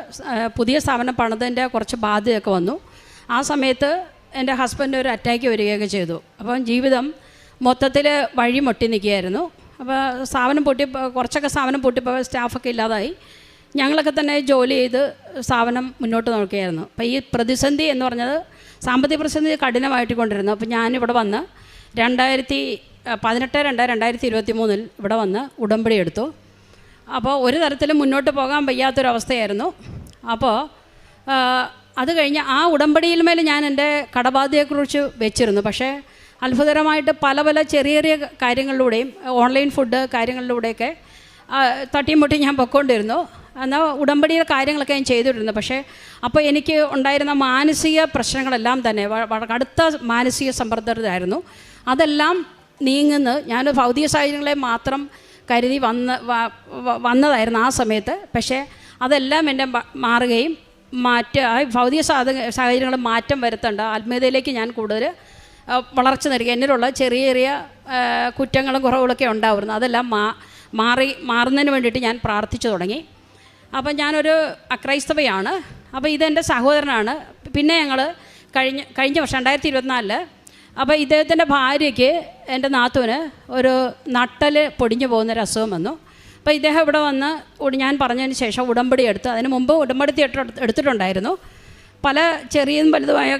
പുതിയ സ്ഥാപനം പണിതിൻ്റെ കുറച്ച് ബാധ്യതയൊക്കെ വന്നു. ആ സമയത്ത് എൻ്റെ ഹസ്ബൻഡ് ഒരു അറ്റാക്ക് വരികയൊക്കെ ചെയ്തു. അപ്പം ജീവിതം മൊത്തത്തിൽ വഴിമുട്ടി നിൽക്കുകയായിരുന്നു. അപ്പോൾ സ്ഥാപനം കുറച്ചൊക്കെ സ്ഥാപനം പൂട്ടിപ്പോൾ സ്റ്റാഫൊക്കെ ഇല്ലാതായി. ഞങ്ങളൊക്കെ തന്നെ ജോലി ചെയ്ത് സ്ഥാപനം മുന്നോട്ട് നോക്കുകയായിരുന്നു. അപ്പോൾ ഈ പ്രതിസന്ധി എന്ന് പറഞ്ഞത് സാമ്പത്തിക പ്രതിസന്ധി കഠിനമായിട്ട് കൊണ്ടിരുന്നു. അപ്പോൾ ഞാനിവിടെ വന്ന് 2018-2023 ഇവിടെ വന്ന് ഉടമ്പടി എടുത്തു. അപ്പോൾ ഒരു തരത്തിലും മുന്നോട്ട് പോകാൻ വയ്യാത്തൊരവസ്ഥയായിരുന്നു. അപ്പോൾ അത് കഴിഞ്ഞ് ആ ഉടമ്പടിയിൽ മേൽ ഞാൻ എൻ്റെ കടബാധ്യതയെക്കുറിച്ച് വെച്ചിരുന്നു. പക്ഷേ അത്ഭുതകരമായിട്ട് പല പല ചെറിയ ചെറിയ കാര്യങ്ങളിലൂടെയും ഓൺലൈൻ ഫുഡ് കാര്യങ്ങളിലൂടെയൊക്കെ തട്ടിയും മുട്ടിയും ഞാൻ പൊയ്ക്കൊണ്ടിരുന്നു. എന്നാൽ ഉടമ്പടിയുടെ കാര്യങ്ങളൊക്കെ ഞാൻ ചെയ്തുകൊണ്ടിരുന്നു. പക്ഷേ അപ്പോൾ എനിക്ക് ഉണ്ടായിരുന്ന മാനസിക പ്രശ്നങ്ങളെല്ലാം തന്നെ കടുത്ത മാനസിക സമ്മർദ്ദമായിരുന്നു. അതെല്ലാം നീങ്ങുന്നു. ഞാൻ ഭൗതിക സാഹചര്യങ്ങളെ മാത്രം കരുതി വന്നതായിരുന്നു ആ സമയത്ത്. പക്ഷേ അതെല്ലാം എൻ്റെ മാറുകയും ഭൗതിക സാഹചര്യങ്ങൾ മാറ്റം വരുത്തേണ്ട ആത്മീയതയിലേക്ക് ഞാൻ കൂടുതൽ വളർച്ച നൽകി. എന്നിലുള്ള ചെറിയ ചെറിയ കുറ്റങ്ങളും കുറവുകളൊക്കെ ഉണ്ടാവുന്നു. അതെല്ലാം മാറുന്നതിന് വേണ്ടിയിട്ട് ഞാൻ പ്രാർത്ഥിച്ചു തുടങ്ങി. അപ്പം ഞാനൊരു അക്രൈസ്തവയാണ്. അപ്പോൾ ഇതെൻ്റെ സഹോദരനാണ്. പിന്നെ ഞങ്ങൾ കഴിഞ്ഞ വർഷം 2024 അപ്പോൾ ഇദ്ദേഹത്തിൻ്റെ ഭാര്യയ്ക്ക് എൻ്റെ നാത്തൂന് ഒരു നട്ടൽ പൊടിഞ്ഞു പോകുന്നൊരു അസുഖം വന്നു. അപ്പോൾ ഇദ്ദേഹം ഇവിടെ വന്ന് ഞാൻ പറഞ്ഞതിന് ശേഷം ഉടമ്പടി എടുത്ത്, അതിന് മുമ്പ് ഉടമ്പടി എടുത്തിട്ടുണ്ടായിരുന്നു. പല ചെറിയതും വലുതുമായ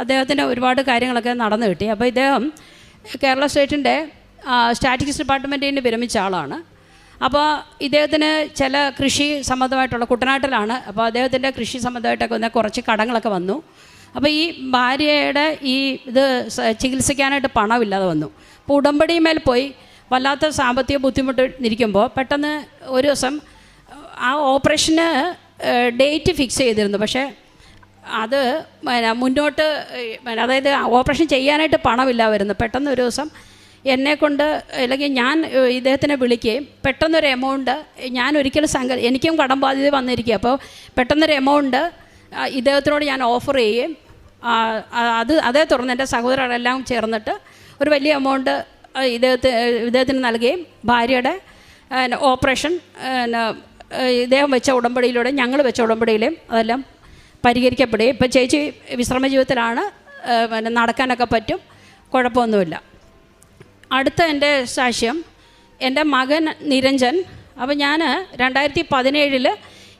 അദ്ദേഹത്തിൻ്റെ ഒരുപാട് കാര്യങ്ങളൊക്കെ നടന്നു കിട്ടി. അപ്പോൾ ഇദ്ദേഹം കേരള സ്റ്റേറ്റിൻ്റെ സ്റ്റാറ്റിസ്റ്റിക്സ് ഡിപ്പാർട്ട്മെൻറ്റിന് വിരമിച്ച ആളാണ്. അപ്പോൾ ഇദ്ദേഹത്തിന് ചില കൃഷി സംബന്ധമായിട്ടുള്ള കുട്ടനാട്ടിലാണ്. അപ്പോൾ അദ്ദേഹത്തിൻ്റെ കൃഷി സംബന്ധമായിട്ടൊക്കെ വന്ന കുറച്ച് കടങ്ങളൊക്കെ വന്നു. അപ്പോൾ ഈ ഭാര്യയുടെ ഇത് ചികിത്സിക്കാനായിട്ട് പണമില്ലാതെ വന്നു. അപ്പോൾ ഉടമ്പടിമേൽ പോയി വല്ലാത്ത സാമ്പത്തിക ബുദ്ധിമുട്ട് ഇരിക്കുമ്പോൾ പെട്ടെന്ന് ഒരു ദിവസം ആ ഓപ്പറേഷന് ഡേറ്റ് ഫിക്സ് ചെയ്തിരുന്നു. പക്ഷേ അത് മുന്നോട്ട് അതായത് ഓപ്പറേഷൻ ചെയ്യാനായിട്ട് പണമില്ല വരുന്നു. പെട്ടെന്ന് ഒരു ദിവസം എന്നെക്കൊണ്ട് അല്ലെങ്കിൽ ഞാൻ ഇദ്ദേഹത്തിനെ വിളിക്കുകയും പെട്ടെന്നൊരു എമൗണ്ട് ഞാൻ ഒരിക്കലും എനിക്കും കടം ബാധ്യത വന്നിരിക്കുക. അപ്പോൾ പെട്ടെന്നൊരു എമൗണ്ട് ഇദ്ദേഹത്തിനോട് ഞാൻ ഓഫർ ചെയ്യുകയും അതേ തുടർന്ന് എൻ്റെ സഹോദരരെല്ലാം ചേർന്നിട്ട് ഒരു വലിയ എമൗണ്ട് ഇദ്ദേഹത്തിന് നൽകുകയും ഭാര്യയുടെ ഓപ്പറേഷൻ ഇദ്ദേഹം വെച്ച ഉടമ്പടിയിലൂടെ ഞങ്ങൾ വെച്ച ഉടമ്പടിയിലും അതെല്ലാം പരിഹരിക്കപ്പെടുകയും ഇപ്പം ചേച്ചി വിശ്രമ ജീവിതത്തിലാണ്. നടക്കാനൊക്കെ പറ്റും, കുഴപ്പമൊന്നുമില്ല. അടുത്ത എൻ്റെ സാക്ഷ്യം എൻ്റെ മകൻ നിരഞ്ജൻ. അപ്പോൾ ഞാൻ 2017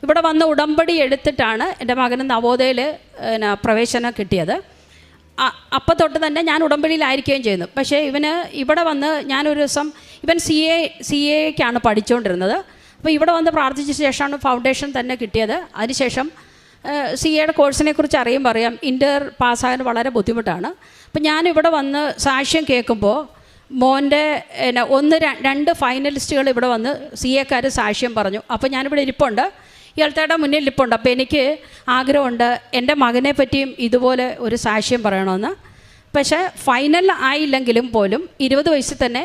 ഇവിടെ വന്ന് ഉടമ്പടി എടുത്തിട്ടാണ് എൻ്റെ മകന് നവോദയയിൽ പ്രവേശനം കിട്ടിയത്. അപ്പം തൊട്ട് തന്നെ ഞാൻ ഉടമ്പടിയിലായിരിക്കുകയും ചെയ്യുന്നു. പക്ഷേ ഇവന് ഇവിടെ വന്ന് ഞാനൊരു ദിവസം ഇവൻ CA-ക്കാണ് പഠിച്ചുകൊണ്ടിരുന്നത്. അപ്പോൾ ഇവിടെ വന്ന് പ്രാർത്ഥിച്ച ശേഷമാണ് ഫൗണ്ടേഷൻ തന്നെ കിട്ടിയത്. അതിനുശേഷം CA-യുടെ കോഴ്സിനെ കുറിച്ച് അറിയാം ഇൻ്റർ പാസ്സാകാൻ വളരെ ബുദ്ധിമുട്ടാണ്. അപ്പം ഞാനിവിടെ വന്ന് സാക്ഷ്യം കേൾക്കുമ്പോൾ മോൻ്റെ 1-2 ഫൈനലിസ്റ്റുകൾ ഇവിടെ വന്ന് CA-ക്കാർ സാക്ഷ്യം പറഞ്ഞു. അപ്പോൾ ഞാനിവിടെ ഇരിപ്പുണ്ട്, ഇയാളുടെ മുന്നിൽ ഇരിപ്പുണ്ട്. അപ്പോൾ എനിക്ക് ആഗ്രഹമുണ്ട് എൻ്റെ മകനെ പറ്റിയും ഇതുപോലെ ഒരു സാക്ഷ്യം പറയണമെന്ന്. പക്ഷേ ഫൈനൽ ആയില്ലെങ്കിലും പോലും 20 വയസ്സിൽ തന്നെ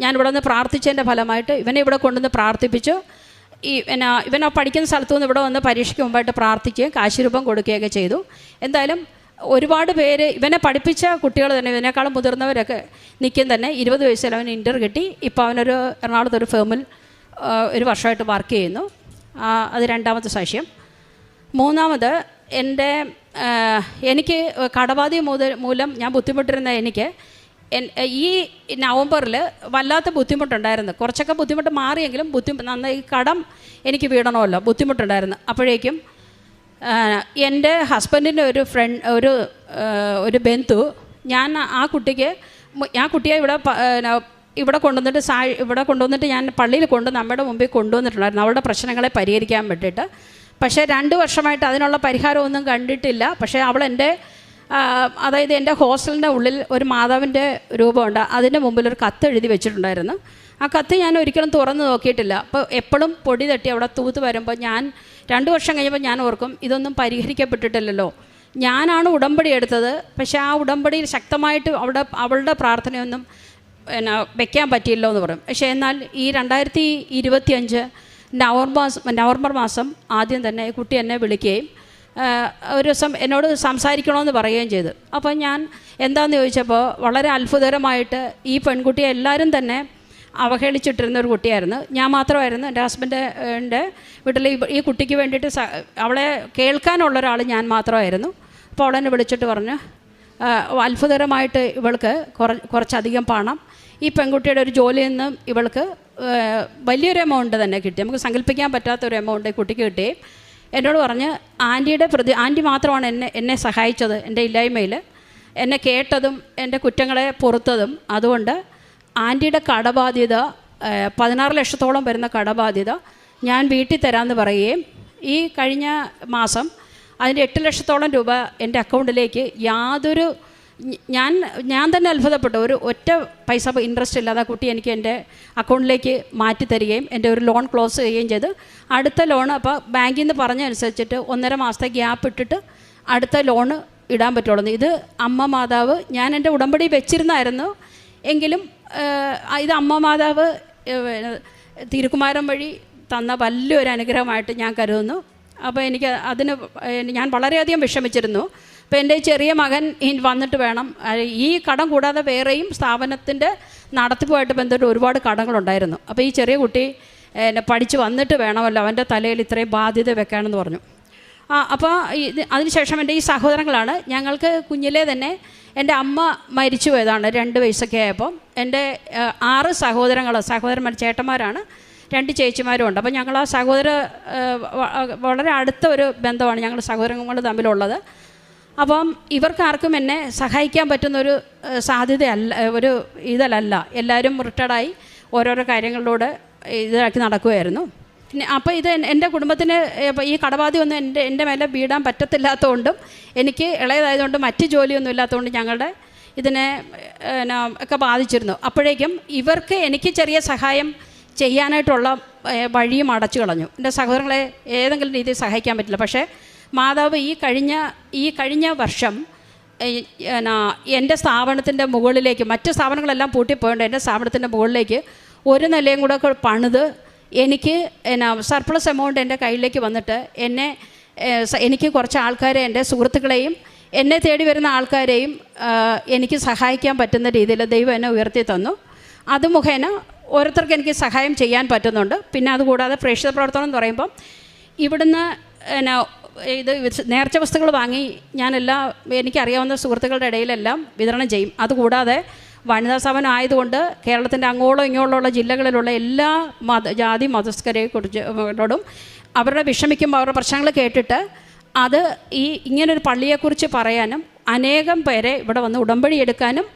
ഞാനിവിടെ നിന്ന് പ്രാർത്ഥിച്ചതിൻ്റെ ഫലമായിട്ട് ഇവനെ ഇവിടെ കൊണ്ടുവന്ന് പ്രാർത്ഥിപ്പിച്ചു. ഇവൻ പഠിക്കുന്ന സ്ഥലത്തു നിന്ന് ഇവിടെ വന്ന് പരീക്ഷയ്ക്ക് മുമ്പായിട്ട് പ്രാർത്ഥിക്കുകയും കാശുരൂപം കൊടുക്കുകയൊക്കെ ചെയ്തു. എന്തായാലും ഒരുപാട് പേര് ഇവനെ പഠിപ്പിച്ച കുട്ടികൾ തന്നെ ഇവനേക്കാളും മുതിർന്നവരൊക്കെ നിൽക്കും തന്നെ 20 വയസ്സിൽ അവന് ഇൻ്റർ കിട്ടി. ഇപ്പോൾ അവനൊരു എറണാകുളത്തൊരു ഫേമിൽ 1 വർഷമായിട്ട് വർക്ക് ചെയ്യുന്നു. അത് രണ്ടാമത്തെ സാക്ഷ്യം. മൂന്നാമത് എനിക്ക് കടബാധ്യത മൂലം ഞാൻ ബുദ്ധിമുട്ടിരുന്ന എനിക്ക് ഈ നവംബറിൽ വല്ലാത്ത ബുദ്ധിമുട്ടുണ്ടായിരുന്നു. കുറച്ചൊക്കെ ബുദ്ധിമുട്ട് മാറിയെങ്കിലും നന്നായി കടം എനിക്ക് വീടണമല്ലോ, ബുദ്ധിമുട്ടുണ്ടായിരുന്നു. അപ്പോഴേക്കും എൻ്റെ ഹസ്ബൻഡിൻ്റെ ഒരു ഒരു ബന്ധു ആ കുട്ടിയെ ഇവിടെ കൊണ്ടുവന്നിട്ട് ഞാൻ പള്ളിയിൽ നമ്മുടെ മുമ്പിൽ കൊണ്ടുവന്നിട്ടുണ്ടായിരുന്നു അവളുടെ പ്രശ്നങ്ങളെ പരിഹരിക്കാൻ വേണ്ടിയിട്ട്. പക്ഷേ 2 വർഷമായിട്ട് അതിനുള്ള പരിഹാരമൊന്നും കണ്ടിട്ടില്ല. പക്ഷേ അവൾ അതായത് എൻ്റെ ഹോസ്റ്റലിൻ്റെ ഉള്ളിൽ ഒരു മാതാവിൻ്റെ രൂപമുണ്ട്, അതിൻ്റെ മുമ്പിൽ ഒരു കത്ത് എഴുതി വെച്ചിട്ടുണ്ടായിരുന്നു. ആ കത്ത് ഞാൻ ഒരിക്കലും തുറന്ന് നോക്കിയിട്ടില്ല. അപ്പോൾ എപ്പോഴും പൊടി തട്ടി അവിടെ തൂത്ത് വരുമ്പോൾ 2 വർഷം കഴിയുമ്പോൾ ഞാൻ ഓർക്കും ഇതൊന്നും പരിഹരിക്കപ്പെട്ടിട്ടില്ലല്ലോ, ഞാനാണ് ഉടമ്പടി എടുത്തത്. പക്ഷേ ആ ഉടമ്പടിയിൽ ശക്തമായിട്ട് അവളുടെ പ്രാർത്ഥനയൊന്നും വെക്കാൻ പറ്റിയില്ലോ എന്ന് പറയും. പക്ഷേ എന്നാൽ ഈ 2025 നവംബർ മാസം ആദ്യം തന്നെ കുട്ടി എന്നെ വിളിക്കുകയും ഒരു ദിവസം എന്നോട് സംസാരിക്കണമെന്ന് പറയുകയും ചെയ്തു. അപ്പോൾ ഞാൻ എന്താണെന്ന് ചോദിച്ചപ്പോൾ വളരെ അത്ഭുതകരമായിട്ട് ഈ പെൺകുട്ടിയെ എല്ലാവരും തന്നെ അവഹേളിച്ചിട്ടിരുന്ന ഒരു കുട്ടിയായിരുന്നു. ഞാൻ മാത്രമായിരുന്നു. എൻ്റെ ഹസ്ബൻഡിൻ്റെ വീട്ടിൽ ഈ കുട്ടിക്ക് വേണ്ടിയിട്ട് അവളെ കേൾക്കാനുള്ള ഒരാൾ ഞാൻ മാത്രമായിരുന്നു. അപ്പോൾ അവളെന്നെ വിളിച്ചിട്ട് പറഞ്ഞു, അത്ഭുതകരമായിട്ട് ഇവൾക്ക് കുറച്ചധികം പണം ഈ പെൺകുട്ടിയുടെ ഒരു ജോലിയിൽ നിന്ന് ഇവൾക്ക് വലിയൊരു എമൗണ്ട് തന്നെ കിട്ടി. നമുക്ക് സങ്കല്പിക്കാൻ പറ്റാത്തൊരു എമൗണ്ട് കുട്ടിക്ക് കിട്ടി. എന്നോട് പറഞ്ഞ് ആൻറ്റി മാത്രമാണ് എന്നെ സഹായിച്ചത് എൻ്റെ ഇല്ലായ്മയിൽ, എന്നെ കേട്ടതും എൻ്റെ കുറ്റങ്ങളെ പൊറുത്തതും. അതുകൊണ്ട് ആൻറ്റിയുടെ കടബാധ്യത 16 ലക്ഷത്തോളം വരുന്ന കടബാധ്യത ഞാൻ വീട്ടിൽ തരാമെന്ന് പറയുകയും ഈ കഴിഞ്ഞ മാസം അതിൻ്റെ 8 ലക്ഷത്തോളം രൂപ എൻ്റെ അക്കൗണ്ടിലേക്ക് യാതൊരു ഞാൻ തന്നെ അത്ഭുതപ്പെട്ടു. ഒറ്റ പൈസ ഇൻട്രസ്റ്റ് ഇല്ലാതെ കുട്ടി എനിക്ക് എൻ്റെ അക്കൗണ്ടിലേക്ക് മാറ്റി തരികയും എൻ്റെ ഒരു ലോൺ ക്ലോസ് ചെയ്യുകയും ചെയ്ത് അടുത്ത ലോൺ അപ്പോൾ ബാങ്കിൽ നിന്ന് പറഞ്ഞനുസരിച്ചിട്ട് 1.5 മാസത്തെ ഗ്യാപ്പ് ഇട്ടിട്ട് അടുത്ത ലോണ് ഇടാൻ പറ്റുള്ളൂ. ഇത് അമ്മ മാതാവ് ഞാൻ എൻ്റെ ഉടമ്പടി വെച്ചിരുന്നായിരുന്നു. എങ്കിലും ഇത് അമ്മ മാതാവ് തിരുക്കുമാരൻ വഴി തന്ന വലിയൊരു അനുഗ്രഹമായിട്ട് ഞാൻ കരുതുന്നു. അപ്പോൾ ഞാൻ വളരെയധികം വിഷമിച്ചിരുന്നു. അപ്പോൾ എൻ്റെ ചെറിയ മകൻ വന്നിട്ട് വേണം, ഈ കടം കൂടാതെ വേറെയും സ്ഥാപനത്തിൻ്റെ നടത്തിപ്പുമായിട്ട് ബന്ധപ്പെട്ട് ഒരുപാട് കടങ്ങളുണ്ടായിരുന്നു. അപ്പോൾ ഈ ചെറിയ കുട്ടി പഠിച്ച് വന്നിട്ട് വേണമല്ലോ അവൻ്റെ തലയിൽ ഇത്രയും ബാധ്യത വെക്കാനെന്ന് പറഞ്ഞു. അപ്പോൾ അതിനുശേഷം എൻ്റെ ഈ സഹോദരങ്ങളാണ്. ഞങ്ങൾക്ക് കുഞ്ഞിലേ തന്നെ എൻ്റെ അമ്മ മരിച്ചു പോയതാണ് 2 വയസ്സൊക്കെ ആയപ്പോൾ. എൻ്റെ 6 സഹോദരന്മാർ ചേട്ടന്മാരാണ്, 2 ചേച്ചിമാരും ഉണ്ട്. അപ്പോൾ ഞങ്ങൾ ആ വളരെ അടുത്ത ഒരു ബന്ധമാണ് ഞങ്ങൾ സഹോദരങ്ങൾ തമ്മിലുള്ളത്. അപ്പം ഇവർക്കാർക്കും എന്നെ സഹായിക്കാൻ പറ്റുന്നൊരു സാധ്യതയല്ല, ഒരു ഇതിലല്ല. എല്ലാവരും റിട്ടയർഡായി ഓരോരോ കാര്യങ്ങളിലൂടെ ഇതാക്കി നടക്കുകയായിരുന്നു. പിന്നെ അപ്പോൾ ഇത് എൻ്റെ കുടുംബത്തിന് ഈ കടബാധ്യമൊന്നും എൻ്റെ മേലെ വീടാൻ പറ്റത്തില്ലാത്തതുകൊണ്ടും എനിക്ക് ഇളയതായതുകൊണ്ടും മറ്റ് ജോലിയൊന്നും ഇല്ലാത്തതുകൊണ്ട് ഞങ്ങളുടെ ഇതിനെ ഒക്കെ ബാധിച്ചിരുന്നു. അപ്പോഴേക്കും ഇവർക്ക് എനിക്ക് ചെറിയ സഹായം ചെയ്യാനായിട്ടുള്ള വഴിയും അടച്ചു കളഞ്ഞു. എൻ്റെ സഹോദരങ്ങളെ ഏതെങ്കിലും രീതിയിൽ സഹായിക്കാൻ പറ്റില്ല. പക്ഷേ മാതാവ് ഈ കഴിഞ്ഞ വർഷം എൻ്റെ സ്ഥാപനത്തിൻ്റെ മുകളിലേക്ക്, മറ്റ് സ്ഥാപനങ്ങളെല്ലാം പൂട്ടിപ്പോയുണ്ട്, എൻ്റെ സ്ഥാപനത്തിൻ്റെ മുകളിലേക്ക് ഒരു നിലയും കൂടെ പണിത് എനിക്ക് സർപ്ലസ് എമൗണ്ട് എൻ്റെ കയ്യിലേക്ക് വന്നിട്ട് എനിക്ക് കുറച്ച് ആൾക്കാരെ, എൻ്റെ സുഹൃത്തുക്കളെയും എന്നെ തേടി വരുന്ന ആൾക്കാരെയും എനിക്ക് സഹായിക്കാൻ പറ്റുന്ന രീതിയിൽ ദൈവം എന്നെ ഉയർത്തി തന്നു. അത് മുഖേന ഓരോരുത്തർക്ക് എനിക്ക് സഹായം ചെയ്യാൻ പറ്റുന്നുണ്ട്. പിന്നെ അതുകൂടാതെ പ്രേക്ഷിത പ്രവർത്തനം എന്ന് പറയുമ്പം ഇവിടുന്ന് ഇത് നേർച്ച വസ്തുക്കൾ വാങ്ങി എനിക്കറിയാവുന്ന സുഹൃത്തുക്കളുടെ ഇടയിലെല്ലാം വിതരണം ചെയ്യും. അതുകൂടാതെ വനിതാ സ്ഥാപനം ആയതുകൊണ്ട് കേരളത്തിൻ്റെ അങ്ങോളം ഇങ്ങോളമുള്ള ജില്ലകളിലുള്ള എല്ലാ ജാതി മതസ്ഥരെക്കുറിച്ചോടും അവരുടെ വിഷമിക്കുമ്പോൾ അവരുടെ പ്രശ്നങ്ങൾ കേട്ടിട്ട് ഇങ്ങനൊരു പള്ളിയെക്കുറിച്ച് പറയാനും അനേകം പേരെ ഇവിടെ വന്ന് ഉടമ്പടി എടുക്കാനും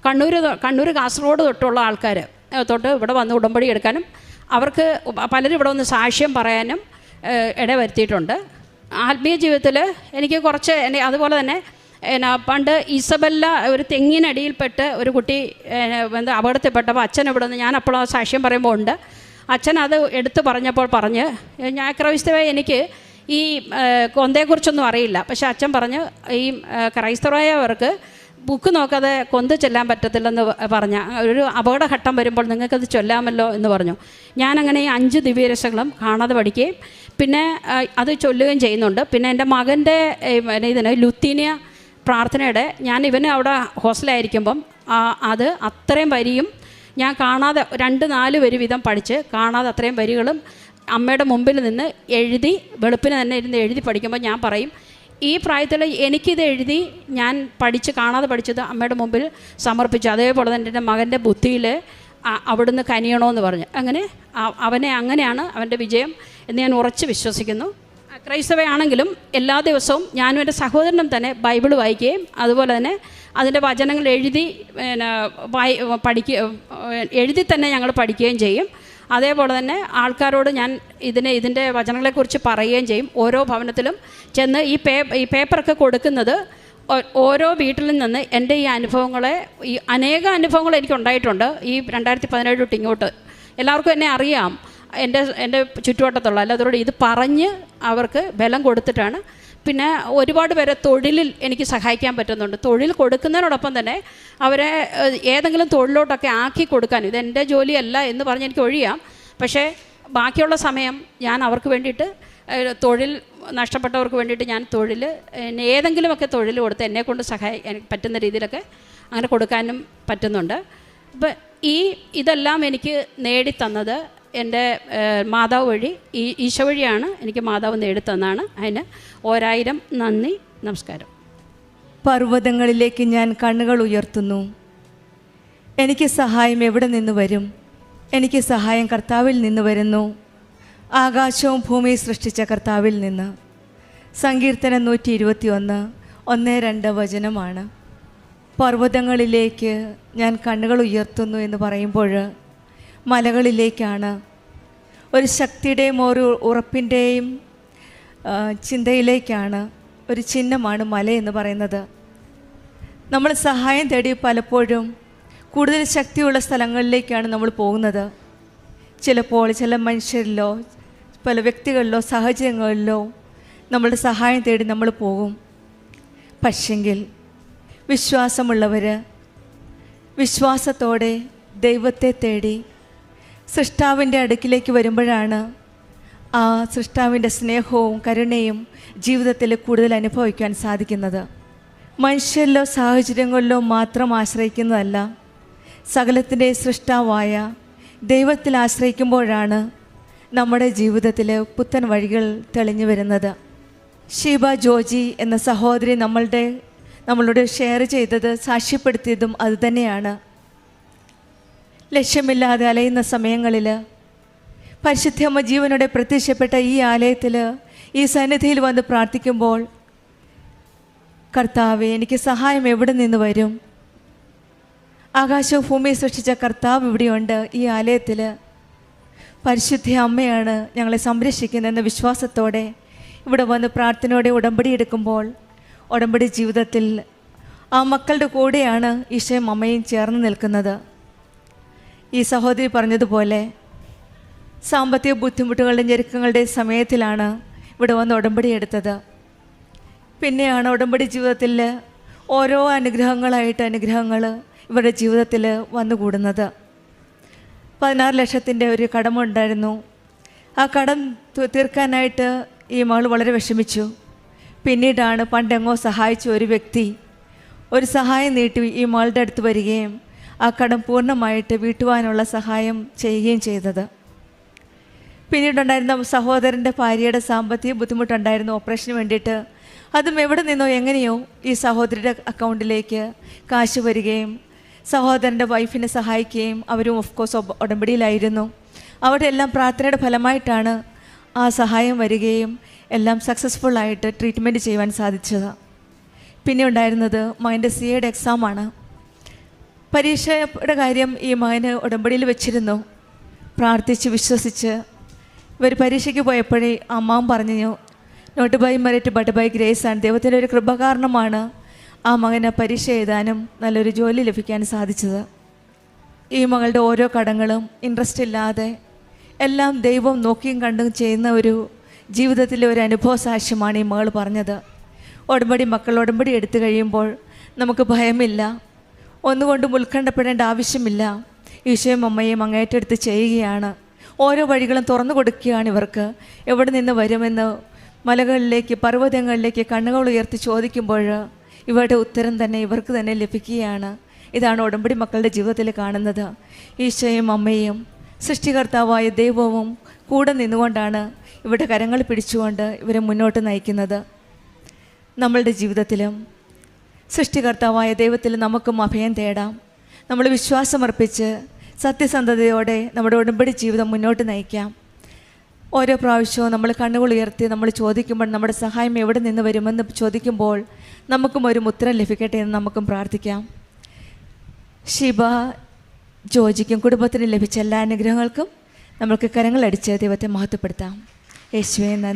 കണ്ണൂർ കാസർഗോഡ് തൊട്ടുള്ള ആൾക്കാർ ഇവിടെ വന്ന് ഉടമ്പടി എടുക്കാനും അവർക്ക് പലരും ഇവിടെ വന്ന് സാക്ഷ്യം പറയാനും ഇടവരുത്തിയിട്ടുണ്ട്. ആത്മീയ ജീവിതത്തിൽ എനിക്ക് കുറച്ച് അതുപോലെ തന്നെ പണ്ട് ഇസബല്ല ഒരു തെങ്ങിനടിയിൽപ്പെട്ട് ഒരു കുട്ടി അപകടത്തിൽപ്പെട്ടപ്പോൾ അച്ഛൻ ഇവിടെ നിന്ന് ഞാൻ അപ്പോൾ സാക്ഷ്യം പറയുമ്പോൾ ഉണ്ട്. അച്ഛൻ അത് എടുത്തു പറഞ്ഞ് ഞാൻ ക്രൈസ്തവ എനിക്ക് ഈ കൊന്തയെക്കുറിച്ചൊന്നും അറിയില്ല. പക്ഷേ അച്ഛൻ പറഞ്ഞ് ഈ ക്രൈസ്തവരായവർക്ക് ബുക്ക് നോക്കാതെ കൊന്ത് ചെല്ലാൻ പറ്റത്തില്ലെന്ന് പറഞ്ഞ ഒരു അപകടഘട്ടം വരുമ്പോൾ നിങ്ങൾക്കത് ചൊല്ലാമല്ലോ എന്ന് പറഞ്ഞു. ഞാനങ്ങനെ ഈ 5 ദിവ്യരക്ഷകളും കാണാതെ പഠിക്കുകയും പിന്നെ അത് ചൊല്ലുകയും ചെയ്യുന്നുണ്ട്. പിന്നെ എൻ്റെ മകൻ്റെ ലുത്തീനിയ പ്രാർത്ഥനയുടെ ഇവന് അവിടെ ഹോസ്റ്റലായിരിക്കുമ്പം അത് അത്രയും വരിയും ഞാൻ കാണാതെ 2-4 വരി വീതം പഠിച്ച് കാണാതെ അത്രയും വരികളും അമ്മയുടെ മുമ്പിൽ നിന്ന് എഴുതി വെളുപ്പിന് തന്നെ ഇരുന്ന് എഴുതി പഠിക്കുമ്പോൾ ഞാൻ പറയും, ഈ പ്രായത്തിൽ എനിക്കിത് എഴുതി ഞാൻ കാണാതെ പഠിച്ചത് അമ്മയുടെ മുമ്പിൽ സമർപ്പിച്ചു. അതേപോലെ തന്നെ എൻ്റെ മകൻ്റെ ബുദ്ധിയിൽ അവിടുന്ന് കനിയണമെന്ന് പറഞ്ഞു. അങ്ങനെയാണ് അവൻ്റെ വിജയം എന്ന് ഞാൻ ഉറച്ച് വിശ്വസിക്കുന്നു. ക്രൈസ്തവയാണെങ്കിലും എല്ലാ ദിവസവും ഞാനും എൻ്റെ സഹോദരനും തന്നെ ബൈബിൾ വായിക്കുകയും അതുപോലെ തന്നെ അതിൻ്റെ വചനങ്ങൾ എഴുതി തന്നെ ഞങ്ങൾ പഠിക്കുകയും ചെയ്യും. അതേപോലെ തന്നെ ആൾക്കാരോട് ഞാൻ ഇതിൻ്റെ വചനങ്ങളെക്കുറിച്ച് പറയുകയും ചെയ്യും. ഓരോ ഭവനത്തിലും ചെന്ന് ഈ പേപ്പറൊക്കെ കൊടുക്കുന്നത് ഓരോ വീട്ടിൽ നിന്ന് എൻ്റെ ഈ അനുഭവങ്ങളെ അനേക അനുഭവങ്ങൾ എനിക്കുണ്ടായിട്ടുണ്ട്. ഈ 2017 തൊട്ട് ഇങ്ങോട്ട് എല്ലാവർക്കും എന്നെ അറിയാം, എൻ്റെ ചുറ്റുവട്ടത്തുള്ള എല്ലാവരോടും ഇത് പറഞ്ഞ് അവർക്ക് ബലം കൊടുത്തിട്ടാണ്. പിന്നെ ഒരുപാട് പേരെ തൊഴിലിൽ എനിക്ക് സഹായിക്കാൻ പറ്റുന്നുണ്ട്. തൊഴിൽ കൊടുക്കുന്നതിനോടൊപ്പം തന്നെ അവരെ ഏതെങ്കിലും തൊഴിലോട്ടൊക്കെ ആക്കി കൊടുക്കാൻ, ഇതെൻ്റെ ജോലിയല്ല എന്ന് പറഞ്ഞ് എനിക്ക് ഒഴിയാം, പക്ഷേ ബാക്കിയുള്ള സമയം ഞാൻ അവർക്ക് വേണ്ടിയിട്ട്, തൊഴിൽ നഷ്ടപ്പെട്ടവർക്ക് വേണ്ടിയിട്ട് ഞാൻ ഏതെങ്കിലുമൊക്കെ തൊഴിൽ കൊടുത്ത് എന്നെക്കൊണ്ട് എനിക്ക് പറ്റുന്ന രീതിയിലൊക്കെ അങ്ങനെ കൊടുക്കാനും പറ്റുന്നുണ്ട്. അപ്പം ഇതെല്ലാം എനിക്ക് നേടിത്തന്നത് എൻ്റെ മാതാവ് വഴി, ഈശോ വഴിയാണ് എനിക്ക് മാതാവ് നേടിത്തന്നാണ്. അതിന് 1000 നന്ദി, നമസ്കാരം. പർവ്വതങ്ങളിലേക്ക് ഞാൻ കണ്ണുകൾ ഉയർത്തുന്നു. എനിക്ക് സഹായം എവിടെ നിന്ന് വരും? എനിക്ക് സഹായം കർത്താവിൽ നിന്ന് വരുന്നു, ആകാശവും ഭൂമിയും സൃഷ്ടിച്ച കർത്താവിൽ നിന്ന്. സങ്കീർത്തനം 121, 1-2 വചനമാണ്. പർവ്വതങ്ങളിലേക്ക് ഞാൻ കണ്ണുകൾ ഉയർത്തുന്നു എന്ന് പറയുമ്പോൾ മലകളിലേക്കാണ്. ഒരു ശക്തിയുടെയും ഒരു ഉറപ്പിൻ്റെയും ചിന്തയിലേക്കാണ്. ഒരു ചിഹ്നമാണ് മല എന്ന് പറയുന്നത്. നമ്മൾ സഹായം തേടി പലപ്പോഴും കൂടുതൽ ശക്തിയുള്ള സ്ഥലങ്ങളിലേക്കാണ് നമ്മൾ പോകുന്നത്. ചിലപ്പോൾ ചില മനുഷ്യരിലോ പല വ്യക്തികളിലോ സാഹചര്യങ്ങളിലോ നമ്മളുടെ സഹായം തേടി നമ്മൾ പോകും. പക്ഷെങ്കിൽ വിശ്വാസമുള്ളവർ വിശ്വാസത്തോടെ ദൈവത്തെ തേടി സൃഷ്ടാവിൻ്റെ അടുക്കിലേക്ക് വരുമ്പോഴാണ് ആ സൃഷ്ടാവിൻ്റെ സ്നേഹവും കരുണയും ജീവിതത്തിൽ കൂടുതൽ അനുഭവിക്കാൻ സാധിക്കുന്നത്. മനുഷ്യരിലോ സാഹചര്യങ്ങളിലോ മാത്രം ആശ്രയിക്കുന്നതല്ല, സകലത്തിൻ്റെ സൃഷ്ടാവായ ദൈവത്തിൽ ആശ്രയിക്കുമ്പോഴാണ് നമ്മുടെ ജീവിതത്തിൽ പുത്തൻ വഴികൾ തെളിഞ്ഞു വരുന്നത്. ഷീബ ജോജി എന്ന സഹോദരി നമ്മളോട് ഷെയർ ചെയ്തത്, സാക്ഷ്യപ്പെടുത്തിയതും അതുതന്നെയാണ്. ലക്ഷ്യമില്ലാതെ അലയുന്ന സമയങ്ങളിൽ പരിശുദ്ധമ്മ ജീവനോടെ പ്രത്യക്ഷപ്പെട്ട ഈ ആലയത്തിൽ, ഈ സന്നിധിയിൽ വന്ന് പ്രാർത്ഥിക്കുമ്പോൾ, കർത്താവേ എനിക്ക് സഹായം എവിടെ നിന്ന് വരും? ആകാശവും ഭൂമിയെ സൃഷ്ടിച്ച കർത്താവ് ഇവിടെയുണ്ട്. ഈ ആലയത്തിൽ പരിശുദ്ധ അമ്മയാണ് ഞങ്ങളെ സംരക്ഷിക്കുന്നതെന്ന വിശ്വാസത്തോടെ ഇവിടെ വന്ന് പ്രാർത്ഥനയോടെ ഉടമ്പടി എടുക്കുമ്പോൾ, ഉടമ്പടി ജീവിതത്തിൽ ആ മക്കളുടെ കൂടെയാണ് ഈശോയും അമ്മയും ചേർന്ന് നിൽക്കുന്നത്. ഈ സഹോദരി പറഞ്ഞതുപോലെ സാമ്പത്തിക ബുദ്ധിമുട്ടുകളുടെ ഞെരുക്കങ്ങളുടെ സമയത്തിലാണ് ഇവിടെ വന്ന് ഉടമ്പടി എടുത്തത്. പിന്നെയാണ് ഉടമ്പടി ജീവിതത്തിൽ ഓരോ അനുഗ്രഹങ്ങൾ ഇവരുടെ ജീവിതത്തിൽ വന്നുകൂടുന്നത്. 16 ലക്ഷത്തിൻ്റെ ഒരു കടമുണ്ടായിരുന്നു. ആ കടം തീർക്കാനായിട്ട് ഈ മകൾ വളരെ വിഷമിച്ചു. പിന്നീടാണ് പണ്ടെങ്ങോ സഹായിച്ച ഒരു വ്യക്തി ഒരു സഹായം നീട്ടി ഈ മകളുടെ അടുത്ത് വരികയും ആ കടം പൂർണ്ണമായിട്ട് വീട്ടുവാനുള്ള സഹായം ചെയ്യുകയും ചെയ്തത്. പിന്നീടുണ്ടായിരുന്ന സഹോദരൻ്റെ ഭാര്യയുടെ സാമ്പത്തിക ബുദ്ധിമുട്ടുണ്ടായിരുന്നു ഓപ്പറേഷന് വേണ്ടിയിട്ട്. അതും എവിടെ നിന്നോ എങ്ങനെയോ ഈ സഹോദരിയുടെ അക്കൗണ്ടിലേക്ക് കാശ് വരികയും സഹോദരൻ്റെ വൈഫിനെ സഹായിക്കുകയും അവരും ഓഫ് കോഴ്സ് ഉടമ്പടിയിലായിരുന്നു. അവിടെ എല്ലാം പ്രാർത്ഥനയുടെ ഫലമായിട്ടാണ് ആ സഹായം വരികയും എല്ലാം സക്സസ്ഫുള്ളായിട്ട് ട്രീറ്റ്മെൻറ്റ് ചെയ്യുവാൻ സാധിച്ചത്. പിന്നെ ഉണ്ടായിരുന്നത് മകൻ്റെ CA എക്സാമാണ്. പരീക്ഷയുടെ കാര്യം ഈ മകന് ഉടമ്പടിയിൽ വെച്ചിരുന്നു. പ്രാർത്ഥിച്ച് വിശ്വസിച്ച് ഇവർ പരീക്ഷയ്ക്ക് പോയപ്പോഴേ അമ്മാവൻ പറഞ്ഞു, not by merit but by grace ആണ്. ദൈവത്തിൻ്റെ ഒരു കൃപ കാരണമാണ് ആ മകന് പരീക്ഷ എഴുതാനും നല്ലൊരു ജോലി ലഭിക്കാൻ സാധിച്ചത്. ഈ മകളുടെ ഓരോ കടങ്ങളും ഇൻട്രസ്റ്റ് ഇല്ലാതെ എല്ലാം ദൈവം നോക്കിയും കണ്ടും ചെയ്യുന്ന ഒരു ജീവിതത്തിലെ ഒരു അനുഭവ സാക്ഷ്യമാണ് ഈ മകൾ പറഞ്ഞത്. മക്കൾ ഉടമ്പടി എടുത്തു കഴിയുമ്പോൾ നമുക്ക് ഭയമില്ല, ഒന്നുകൊണ്ടും ഉത്കണ്ഠപ്പെടേണ്ട ആവശ്യമില്ല. ഈശോയും അമ്മയും അങ്ങേറ്റെടുത്ത് ചെയ്യുകയാണ്. ഓരോ വഴികളും തുറന്നു കൊടുക്കുകയാണ് ഇവർക്ക്. എവിടെ നിന്ന് വരുമെന്ന് മലകളിലേക്ക് പർവ്വതങ്ങളിലേക്ക് കണ്ണുകൾ ഉയർത്തി ചോദിക്കുമ്പോൾ ഇവരുടെ ഉത്തരം തന്നെ ഇവർക്ക് തന്നെ ലഭിക്കുകയാണ്. ഇതാണ് ഉടമ്പടി മക്കളുടെ ജീവിതത്തിൽ കാണുന്നത്. ഈശോയും അമ്മയും സൃഷ്ടികർത്താവായ ദൈവവും കൂടെ നിന്നുകൊണ്ടാണ് ഇവരുടെ കരങ്ങൾ പിടിച്ചുകൊണ്ട് ഇവരെ മുന്നോട്ട് നയിക്കുന്നത്. നമ്മളുടെ ജീവിതത്തിലും സൃഷ്ടികർത്താവായ ദൈവത്തിൽ നമുക്കും അഭയം തേടാം. നമ്മൾ വിശ്വാസമർപ്പിച്ച് സത്യസന്ധതയോടെ നമ്മുടെ ഉടമ്പടി ജീവിതം മുന്നോട്ട് നയിക്കാം. ഓരോ പ്രാവശ്യവും നമ്മൾ കണ്ണുകൾ ഉയർത്തി നമ്മൾ ചോദിക്കുമ്പോൾ നമ്മുടെ സഹായം എവിടെ നിന്ന് വരുമെന്ന് ചോദിക്കുമ്പോൾ നമുക്കും ഒരു ഉത്തരം ലഭിക്കട്ടെ എന്ന് നമുക്കും പ്രാർത്ഥിക്കാം. ഷീബ ജോജിക്കും കുടുംബത്തിനും ലഭിച്ച എല്ലാ അനുഗ്രഹങ്ങൾക്കും നമ്മൾക്ക് കരങ്ങളടിച്ച് ദൈവത്തെ മഹത്വപ്പെടുത്താം. യേശുവേ നന്ദി.